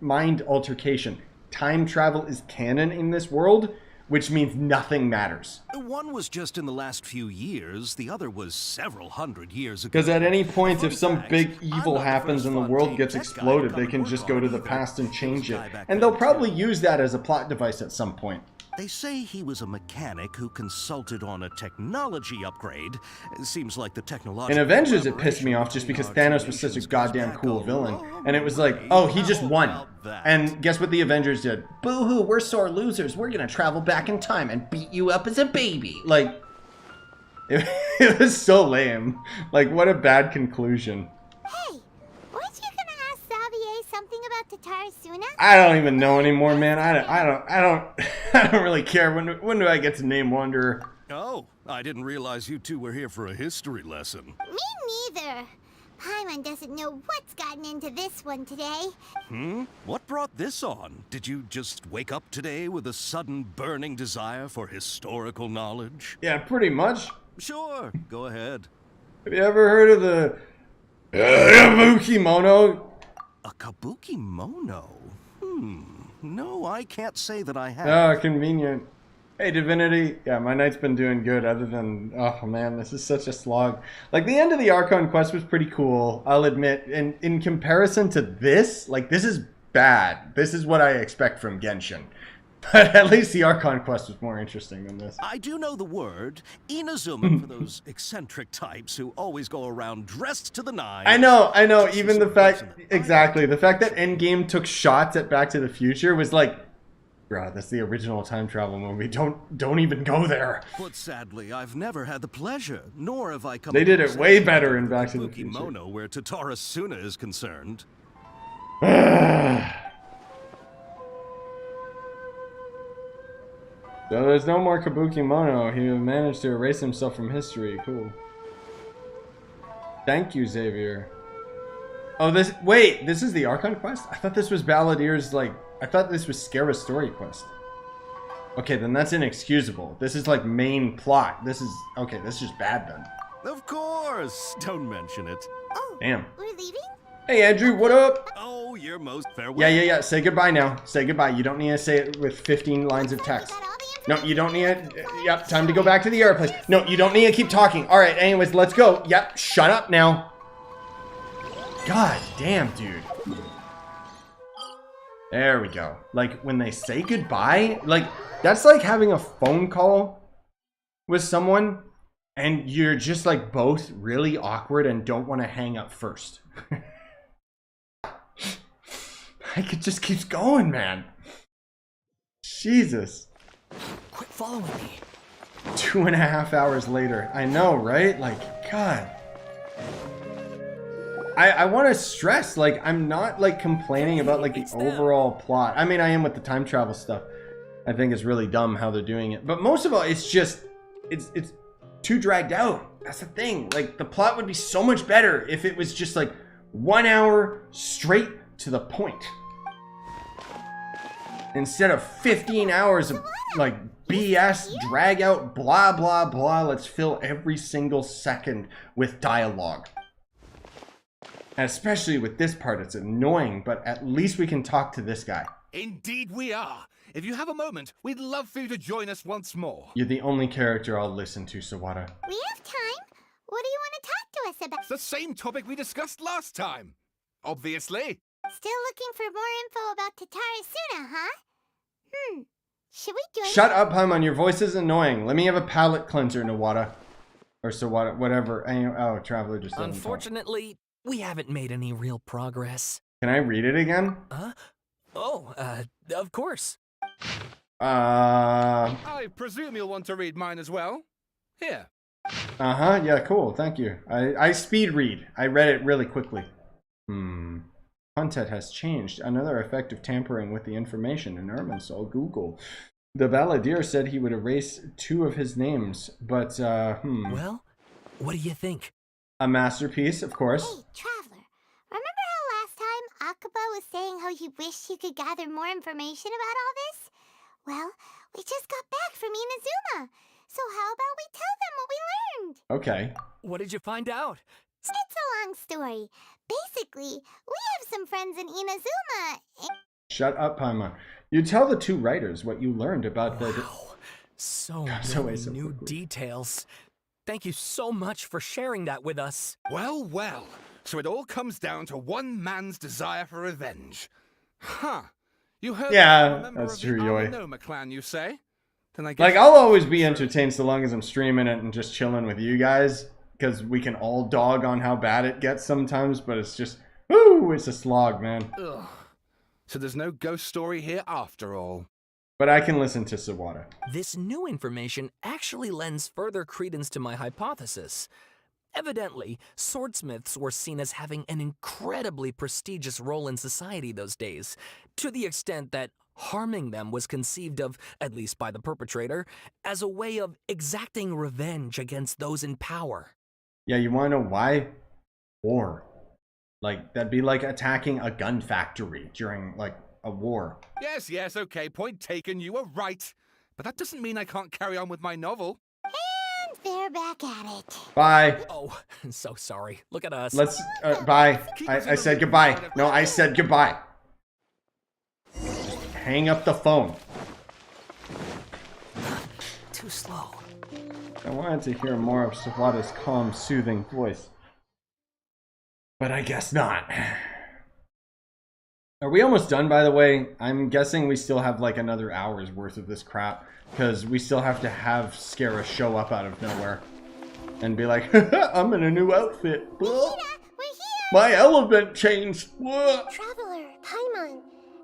mind altercation, time travel is canon in this world, which means nothing matters. One was just in the last few years, the other was several hundred years ago. Because at any point, if some big evil happens and the world gets exploded, they can just go to the past and change it. And they'll probably use that as a plot device at some point. They say he was a mechanic who consulted on a technology upgrade. It seems like the technological... In Avengers, it pissed me off just because Thanos was such a goddamn cool villain. And it was like, oh, he just won. And guess what the Avengers did? Boo-hoo, we're sore losers. We're gonna travel back in time and beat you up as a baby. Like, it was so lame. Like, what a bad conclusion. Hey, weren't you gonna ask Xavier something about Tatarasuna? I don't even know anymore, man. I don't really care. When do I get to name Wanderer? Oh, I didn't realize you two were here for a history lesson. Me neither. Paimon doesn't know what's gotten into this one today. What brought this on? Did you just wake up today with a sudden burning desire for historical knowledge? Yeah, pretty much. Sure, go ahead. Have you ever heard of the Kabuki Mono? A Kabuki Mono? No, I can't say that I have. Oh, convenient. Hey, Divinity. Yeah, my night's been doing good other than... Oh, man, this is such a slog. Like, the end of the Archon quest was pretty cool, I'll admit. And in comparison to this, like, this is bad. This is what I expect from Genshin. But at least the Archon quest was more interesting than this. I do know the word. Inazuma for those eccentric types who always go around dressed to the nines. I know. Even the fact... Exactly. The fact that Endgame took shots at Back to the Future was like... Bro, that's the original time travel movie. Don't even go there. But sadly, I've never had the pleasure, nor have I come... They did it way better in Back to the Future. Mono, where Tatarasuna is concerned. So there's no more Kabuki Mono. He managed to erase himself from history. Cool. Thank you, Xavier. Oh, wait, this is the Archon quest? I thought this was Balladeer's, like... I thought this was Scara's story quest. Okay, then that's inexcusable. This is like main plot. This is... Okay, this is just bad then. Of course! Don't mention it. Oh, damn. We're leaving? Hey, Andrew, what up? Oh, you're most farewell. Yeah. Say goodbye now. Say goodbye. You don't need to say it with 15 lines of text. No, you don't need it. Yep, time to go back to the airplane. No, you don't need to keep talking. All right, anyways, let's go. Yep, shut up now. God damn, dude. There we go. Like, when they say goodbye, like, that's like having a phone call with someone and you're just, like, both really awkward and don't want to hang up first. Like, it just keeps going, man. Jesus. Quit following me. 2.5 hours later. I know, right? Like, God. I want to stress, like, I'm not, like, complaining about, like, the overall plot. I mean, I am with the time travel stuff. I think it's really dumb how they're doing it. But most of all, it's just, it's too dragged out. That's the thing. Like, the plot would be so much better if it was just, like, 1 hour straight to the point. Instead of 15 hours of, like, BS, drag out, blah, blah, blah. Let's fill every single second with dialogue. And especially with this part, it's annoying, but at least we can talk to this guy. Indeed we are. If you have a moment, we'd love for you to join us once more. You're the only character I'll listen to, Sawada. We have time. What do you want to talk to us about? It's the same topic we discussed last time. Obviously. Still looking for more info about Tatarasuna, huh? Should we join? Shut up, Paimon. Your voice is annoying. Let me have a palate cleanser, Nawada. Or Sawada, whatever. Oh, Traveler just doesn't Unfortunately, we haven't made any real progress. Can I read it again? Huh? Oh, of course. I presume you'll want to read mine as well. Here. Yeah, cool. Thank you. I speed read. I read it really quickly. Content has changed. Another effect of tampering with the information in Irminsul. Google. The Balladeer said he would erase 2 of his names, but, Well, what do you think? A masterpiece, of course. Hey, Traveler. Remember how last time Akaba was saying how he wished he could gather more information about all this? Well, we just got back from Inazuma. So how about we tell them what we learned? Okay. What did you find out? It's a long story. Basically, we have some friends in Inazuma. Shut up, Paimon. You tell the 2 writers what you learned about the... So many new details. Thank you so much for sharing that with us. Well, well. So it all comes down to one man's desire for revenge. Huh. You heard that's true, Yoi. Noma clan, you say? Then I guess Like, I'll always be entertained so long as I'm streaming it and just chilling with you guys. Because we can all dog on how bad it gets sometimes, but it's just, woo, it's a slog, man. Ugh. So there's no ghost story here after all. But I can listen to Sawada. This new information actually lends further credence to my hypothesis. Evidently, swordsmiths were seen as having an incredibly prestigious role in society those days, to the extent that harming them was conceived of, at least by the perpetrator, as a way of exacting revenge against those in power. Yeah, you want to know why? War. Like, that'd be like attacking a gun factory during, like, a war. Yes, okay, point taken, you were right. But that doesn't mean I can't carry on with my novel. And they're back at it. Bye. Oh, so sorry. Look at us. Let's, bye. I said goodbye. No, I said goodbye. Hang up the phone. Too slow. I wanted to hear more of Sawada's calm, soothing voice. But I guess not. Are we almost done, by the way? I'm guessing we still have like another hour's worth of this crap. Because we still have to have Scara show up out of nowhere. And be like, I'm in a new outfit. Nahida, we're here! My element changed. Traveler, Paimon,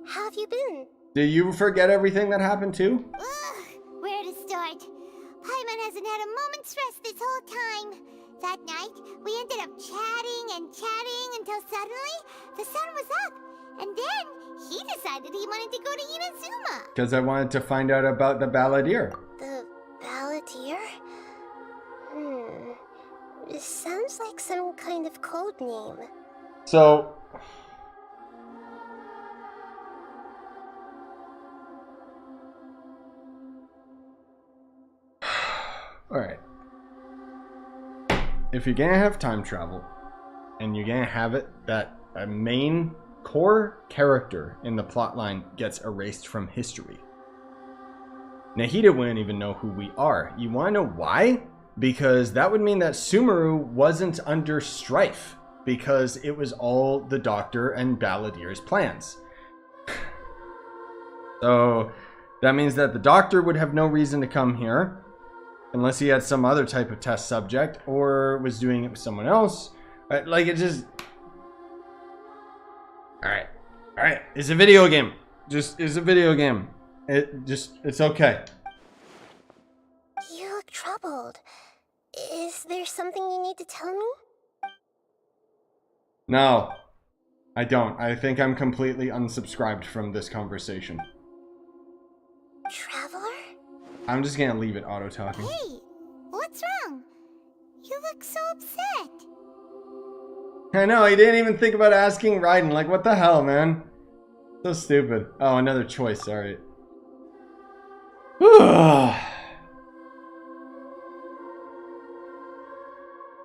how have you been? Did you forget everything that happened too? Ugh, where to start? Paimon hasn't had a moment's rest this whole time. That night, we ended up chatting and chatting until suddenly the sun was up. And then he decided he wanted to go to Inazuma. Because I wanted to find out about the Balladeer. The Balladeer? This sounds like some kind of code name. So... Alright. If you're gonna have time travel, and you're gonna have it that a main core character in the plotline gets erased from history, Nahida wouldn't even know who we are. You wanna know why? Because that would mean that Sumeru wasn't under strife, because it was all the Doctor and Balladeer's plans. So that means that the Doctor would have no reason to come here, unless he had some other type of test subject, or was doing it with someone else. Like, it just... Alright. It's a video game. It's a video game. It's okay. You look troubled. Is there something you need to tell me? No. I don't. I think I'm completely unsubscribed from this conversation. Traveler? I'm just gonna leave it auto-talking. Hey, what's wrong? You look so upset. I know, he didn't even think about asking Raiden. Like, what the hell, man? So stupid. Oh, another choice, alright.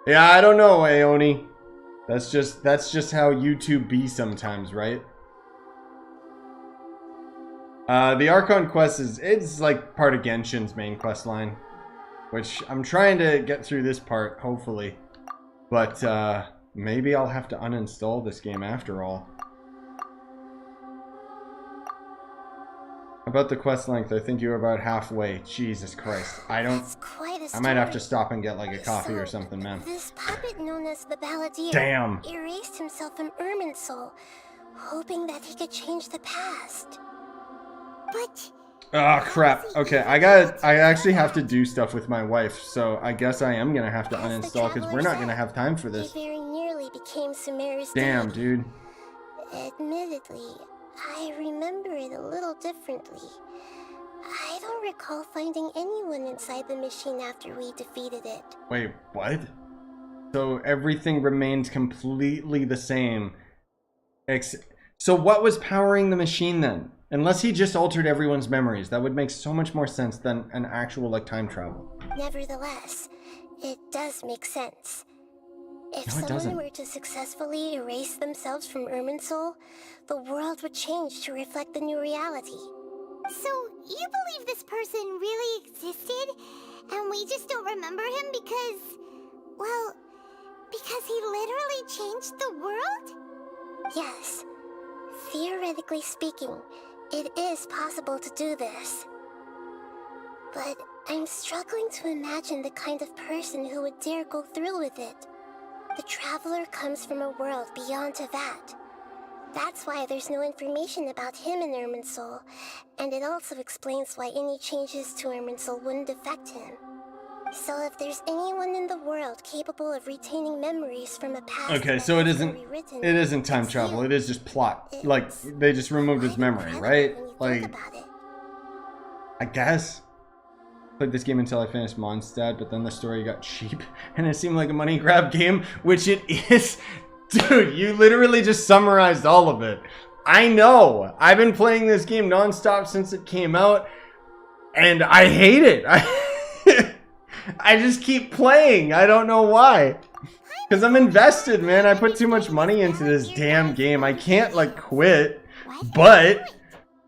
Yeah, I don't know, Aoni. That's just how YouTube be sometimes, right? The Archon quest it's like part of Genshin's main quest line, which I'm trying to get through this part, hopefully. But maybe I'll have to uninstall this game after all. About the quest length, I think you're about halfway. Jesus Christ. I might have to stop and get like a coffee or something, man. This puppet known as the Balladeer Damn. erased himself from Irminsul, hoping that he could change the past. But Oh crap. Okay, I actually have to do stuff with my wife, so I guess I am gonna have to uninstall because we're not gonna have time for this. he very nearly became Sumeru's Damn, dad. dude. Admittedly, I remember it a little differently. I don't recall finding anyone inside the machine after we defeated it. Wait, what? So everything remains completely the same. So what was powering the machine then? Unless he just altered everyone's memories, that would make so much more sense than an actual like time travel. Nevertheless, it does make sense. If No, it doesn't. someone were to successfully erase themselves from Irminsul, the world would change to reflect the new reality. So, you believe this person really existed, and we just don't remember him because, well, because he literally changed the world? Yes. Theoretically speaking, it is possible to do this. But I'm struggling to imagine the kind of person who would dare go through with it. The traveler comes from a world beyond to that. That's why there's no information about him in Irminsul, and it also explains why any changes to Irminsul wouldn't affect him. So if there's anyone in the world capable of retaining memories from a past... Okay, so it isn't time travel, it is just plot. Like, they just removed his memory, right? Like, I guess. Played this game until I finished Mondstadt, but then the story got cheap, and it seemed like a money grab game, which it is. Dude, you literally just summarized all of it. I know. I've been playing this game nonstop since it came out, and I hate it. I just keep playing. I don't know why. Because I'm invested, man. I put too much money into this damn game. I can't, like, quit. But,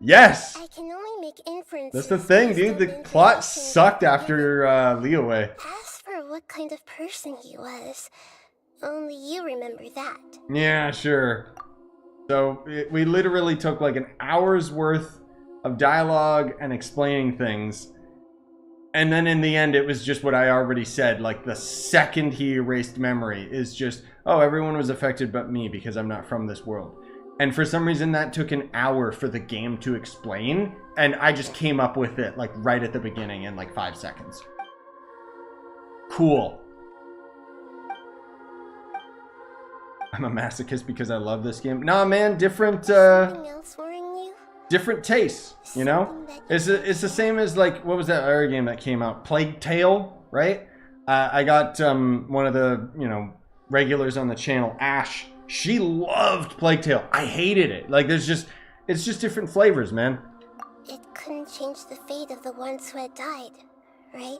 yes. I can only make inferences. That's the thing, dude. The plot sucked after Leeway. As for what kind of person he was, only you remember that. Yeah, sure. So, we literally took, like, an hour's worth of dialogue and explaining things. And then in the end, it was just what I already said. Like, the second he erased memory is just, oh, everyone was affected but me because I'm not from this world. And for some reason, that took an hour for the game to explain. And I just came up with it, like, right at the beginning in, like, 5 seconds. Cool. I'm a masochist because I love this game. Nah, man, different tastes, you know? It's the same as, like, what was that other game that came out? Plague Tale, right? I got one of the, you know, regulars on the channel, Ash. She loved Plague Tale. I hated it. Like, it's just different flavors, man. It couldn't change the fate of the ones who had died, right?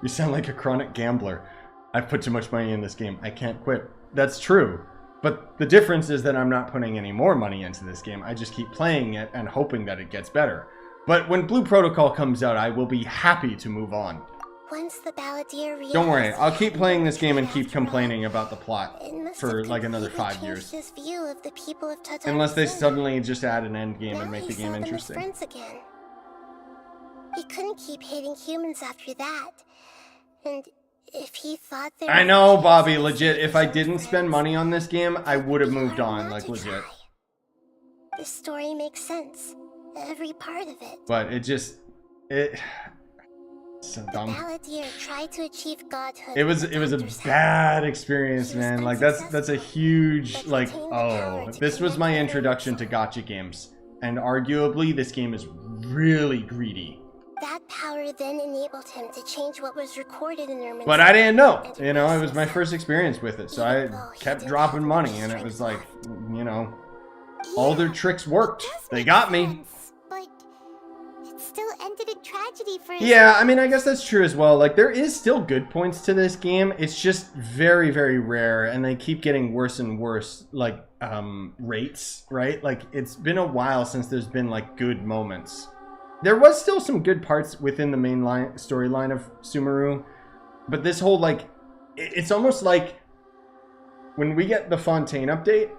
You sound like a chronic gambler. I've put too much money in this game. I can't quit. That's true. But the difference is that I'm not putting any more money into this game. I just keep playing it and hoping that it gets better. But when Blue Protocol comes out, I will be happy to move on. Once the Balladeer Don't worry, I'll keep playing this game and keep complaining about the plot for like another 5 years. His view of the people of Tatar Unless they suddenly just add an end game and make the game interesting. Friends again. He couldn't keep hating humans after that. And if he thought they I know, Bobby, legit. If I didn't spend money on this game, I would have moved on, like, legit. The story makes sense. Every part of it. But it just... so dumb. Balladeer tried to achieve godhood. It was a bad experience, man. Like, that's a huge, like, oh. This was my introduction to gacha games. And arguably, this game is really greedy. That power then enabled him to change what was recorded in Irminsul. But I didn't know. You know, it was my first experience with it. So I kept dropping money. And it was like, you know, all their tricks worked. They got me. But it still ended in tragedy. tragedy for his Yeah, I mean, I guess that's true as well. Like, there is still good points to this game. It's just very, very rare, and they keep getting worse and worse, like, rates, right? Like, it's been a while since there's been, like, good moments. There was still some good parts within the main storyline of Sumeru, but this whole, like, it's almost like when we get the Fontaine update,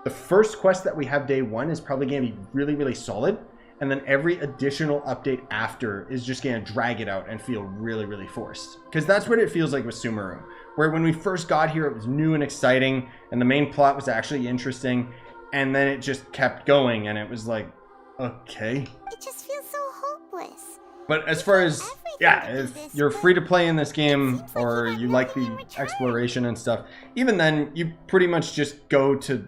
the first quest that we have day one is probably going to be really, really solid. And then every additional update after is just going to drag it out and feel really, really forced. Because that's what it feels like with Sumeru. Where when we first got here, it was new and exciting. And the main plot was actually interesting. And then it just kept going. And it was like, okay. It just feels so hopeless. But as far as, yeah, if you're free to play in this game or you like the exploration and stuff, even then, you pretty much just go to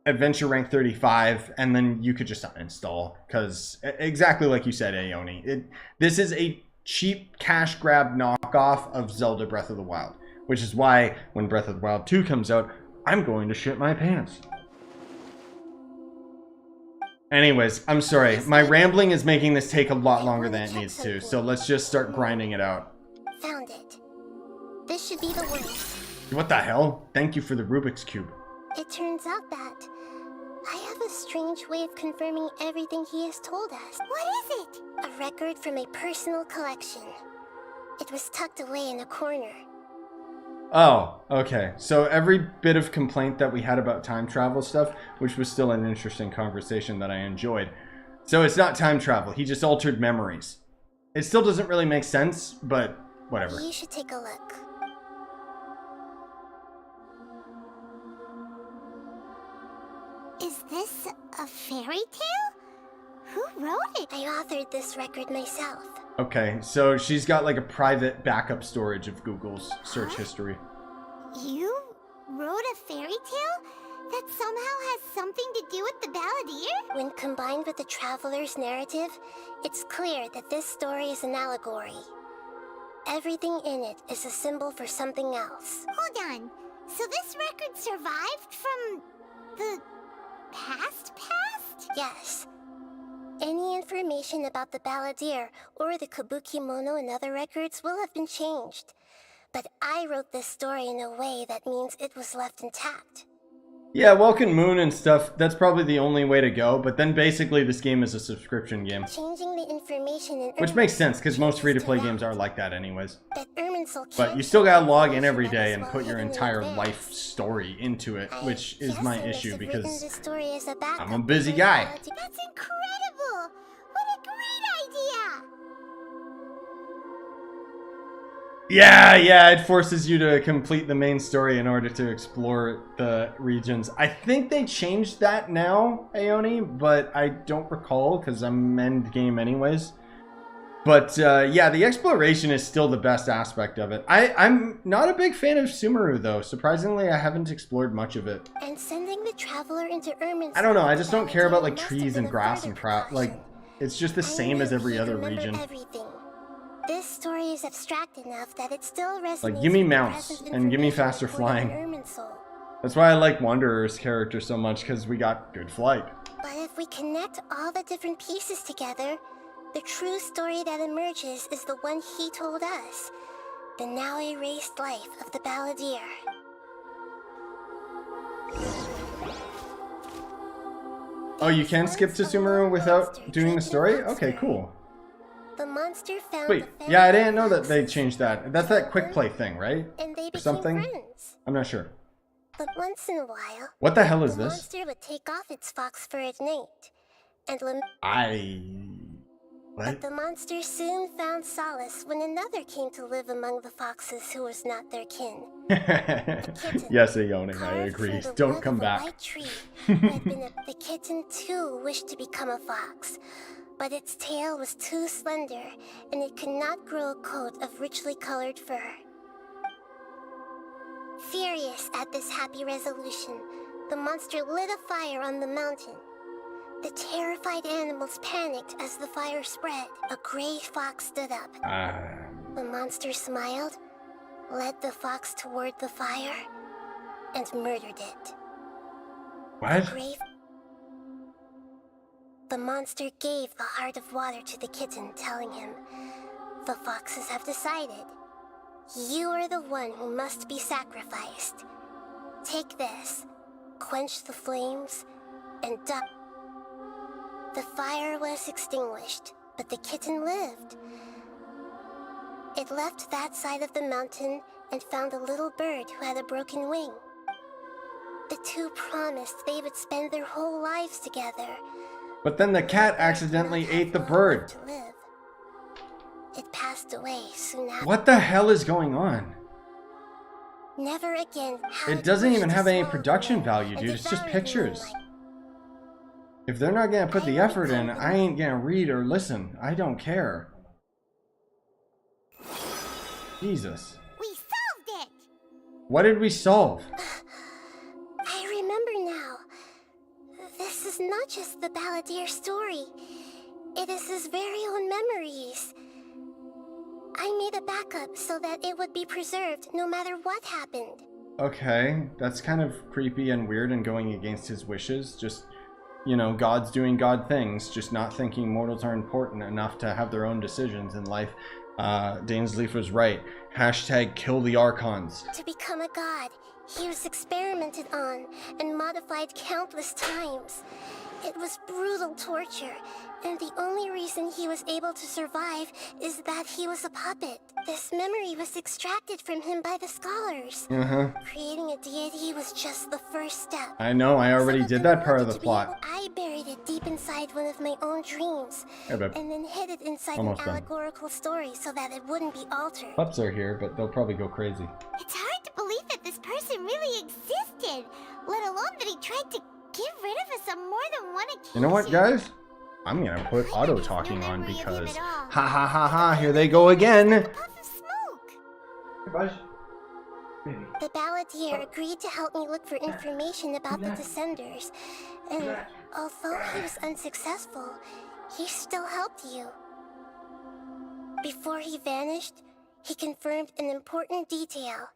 adventure rank 35 and then you could just uninstall, because exactly like you said, Aoni, this is a cheap cash grab knockoff of Zelda Breath of the Wild, which is why when Breath of the Wild 2 comes out, I'm going to shit my pants. Anyways, I'm sorry, my rambling is making this take a lot longer than it needs to, so let's just start grinding it out. Found it. This should be the one. What the hell? Thank you for the Rubik's Cube. It turns out that I have a strange way of confirming everything he has told us. What is it? A record from a personal collection. It was tucked away in a corner. Oh, okay. So every bit of complaint that we had about time travel stuff, which was still an interesting conversation that I enjoyed. So it's not time travel. He just altered memories. It still doesn't really make sense, but whatever. You should take a look. Is this a fairy tale? Who wrote it? I authored this record myself. Okay, so she's got like a private backup storage of Google's search history. You wrote a fairy tale that somehow has something to do with the Balladeer? When combined with the Traveler's narrative, it's clear that this story is an allegory. Everything in it is a symbol for something else. Hold on. So this record survived from the past? Yes. Any information about the Balladeer or the Kabuki Mono and other records will have been changed. But I wrote this story in a way that means it was left intact. Yeah, Welcome Moon and stuff, that's probably the only way to go, but then basically this game is a subscription game. Changing the information in Which makes sense, because most free-to-play games are like that anyways. That Irminsul But you still gotta log in every day and put your entire life story into it, which is my issue, because I'm a busy guy. That's incredible! What a great idea! Yeah, it forces you to complete the main story in order to explore the regions. I think they changed that now, Aoni, but I don't recall because I'm end game anyways. But yeah, the exploration is still the best aspect of it. I'm not a big fan of Sumeru though. Surprisingly, I haven't explored much of it. And sending the traveler into Irminsul, I don't know, I just don't care about like trees and grass and crap. Like, it's just the same as every other region. Everything. This story is abstract enough that it still resonates. Like, give me mounts and give me faster flying. That's why I like Wanderer's character so much, because we got good flight. But if we connect all the different pieces together, the true story that emerges is the one he told us. The now erased life of the Balladeer. Oh, you can skip to Sumeru without doing the story? Okay, cool. The monster found Wait, yeah, I didn't know that they changed that. That's that quick play thing, right? And they Or something? friends. I'm not sure. But once in a while, What the hell is the this? monster would take off its fox fur at night. And What? But the monster soon found solace when another came to live among the foxes who was not their kin. Yes, Aoni, I agree. Don't come back. The kitten too wished to become a fox, but its tail was too slender and it could not grow a coat of richly colored fur. Furious at this happy resolution, the monster lit a fire on the mountain. The terrified animals panicked as the fire spread. A gray fox stood up. The monster smiled, led the fox toward the fire, and murdered it. What? the monster gave the heart of water to the kitten, telling him, "The foxes have decided. You are the one who must be sacrificed. Take this, quench the flames, and die." The fire was extinguished, but the kitten lived. It left that side of the mountain and found a little bird who had a broken wing. The two promised they would spend their whole lives together. But then the cat accidentally ate the bird. To live. It passed away soon after. What the hell is going on? Never again. It doesn't even have any production value, dude. It's just pictures. If they're not gonna put the effort in, I ain't gonna read or listen. I don't care. Jesus. We solved it! What did we solve? I remember now. This is not just the Balladeer story. It is his very own memories. I made a backup so that it would be preserved no matter what happened. Okay, that's kind of creepy and weird and going against his wishes. Just, you know, God's doing God things, just not thinking mortals are important enough to have their own decisions in life. Dainsleif was right. Hashtag kill the Archons. To become a god, he was experimented on and modified countless times. It was brutal torture, and the only reason he was able to survive is that he was a puppet. This memory was extracted from him by the scholars. Creating a deity was just the first step. I know, I already did that part of the plot. I buried it deep inside one of my own dreams, and then hid it inside an allegorical story so that it wouldn't be altered. Pups are here, but they'll probably go crazy. It's hard to believe that this person really existed, let alone that he tried to get rid of us on more than one occasion. You know what, guys? I'm gonna put auto talking on because ha ha ha ha, here they go again. The Balladeer agreed to help me look for information about the Descenders, and although he was unsuccessful, he still helped you. Before he vanished, he confirmed an important detail,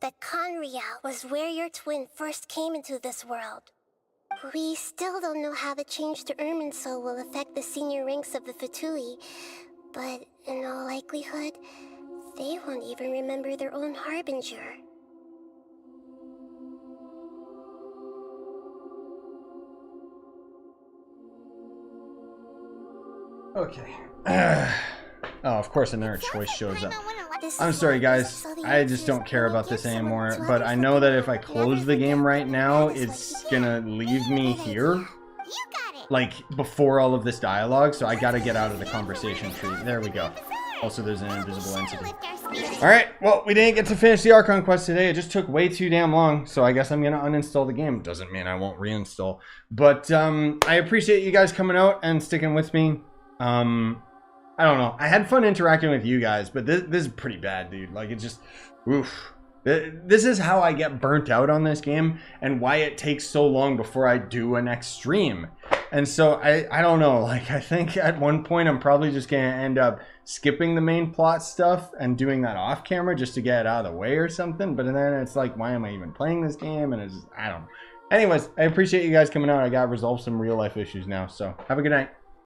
that Conria was where your twin first came into this world. We still don't know how the change to Irminsul will affect the senior ranks of the Fatui, but in all likelihood, they won't even remember their own Harbinger. Okay. Oh, of course another choice shows up. I'm sorry, guys. I just don't care about this anymore. But I know that if I close the game right now, it's gonna leave me here. Like, before all of this dialogue. So I gotta get out of the conversation tree. There we go. Also, there's an invisible entity. Alright, well, we didn't get to finish the Archon quest today. It just took way too damn long. So I guess I'm gonna uninstall the game. Doesn't mean I won't reinstall. But I appreciate you guys coming out and sticking with me. I don't know. I had fun interacting with you guys, but this is pretty bad, dude. Like, it just, oof. This is how I get burnt out on this game and why it takes so long before I do a next stream. And so I don't know. Like, I think at one point I'm probably just going to end up skipping the main plot stuff and doing that off camera just to get it out of the way or something. But then it's like, why am I even playing this game? And it's just, I don't know. Anyways, I appreciate you guys coming out. I got to resolve some real life issues now. So have a good night.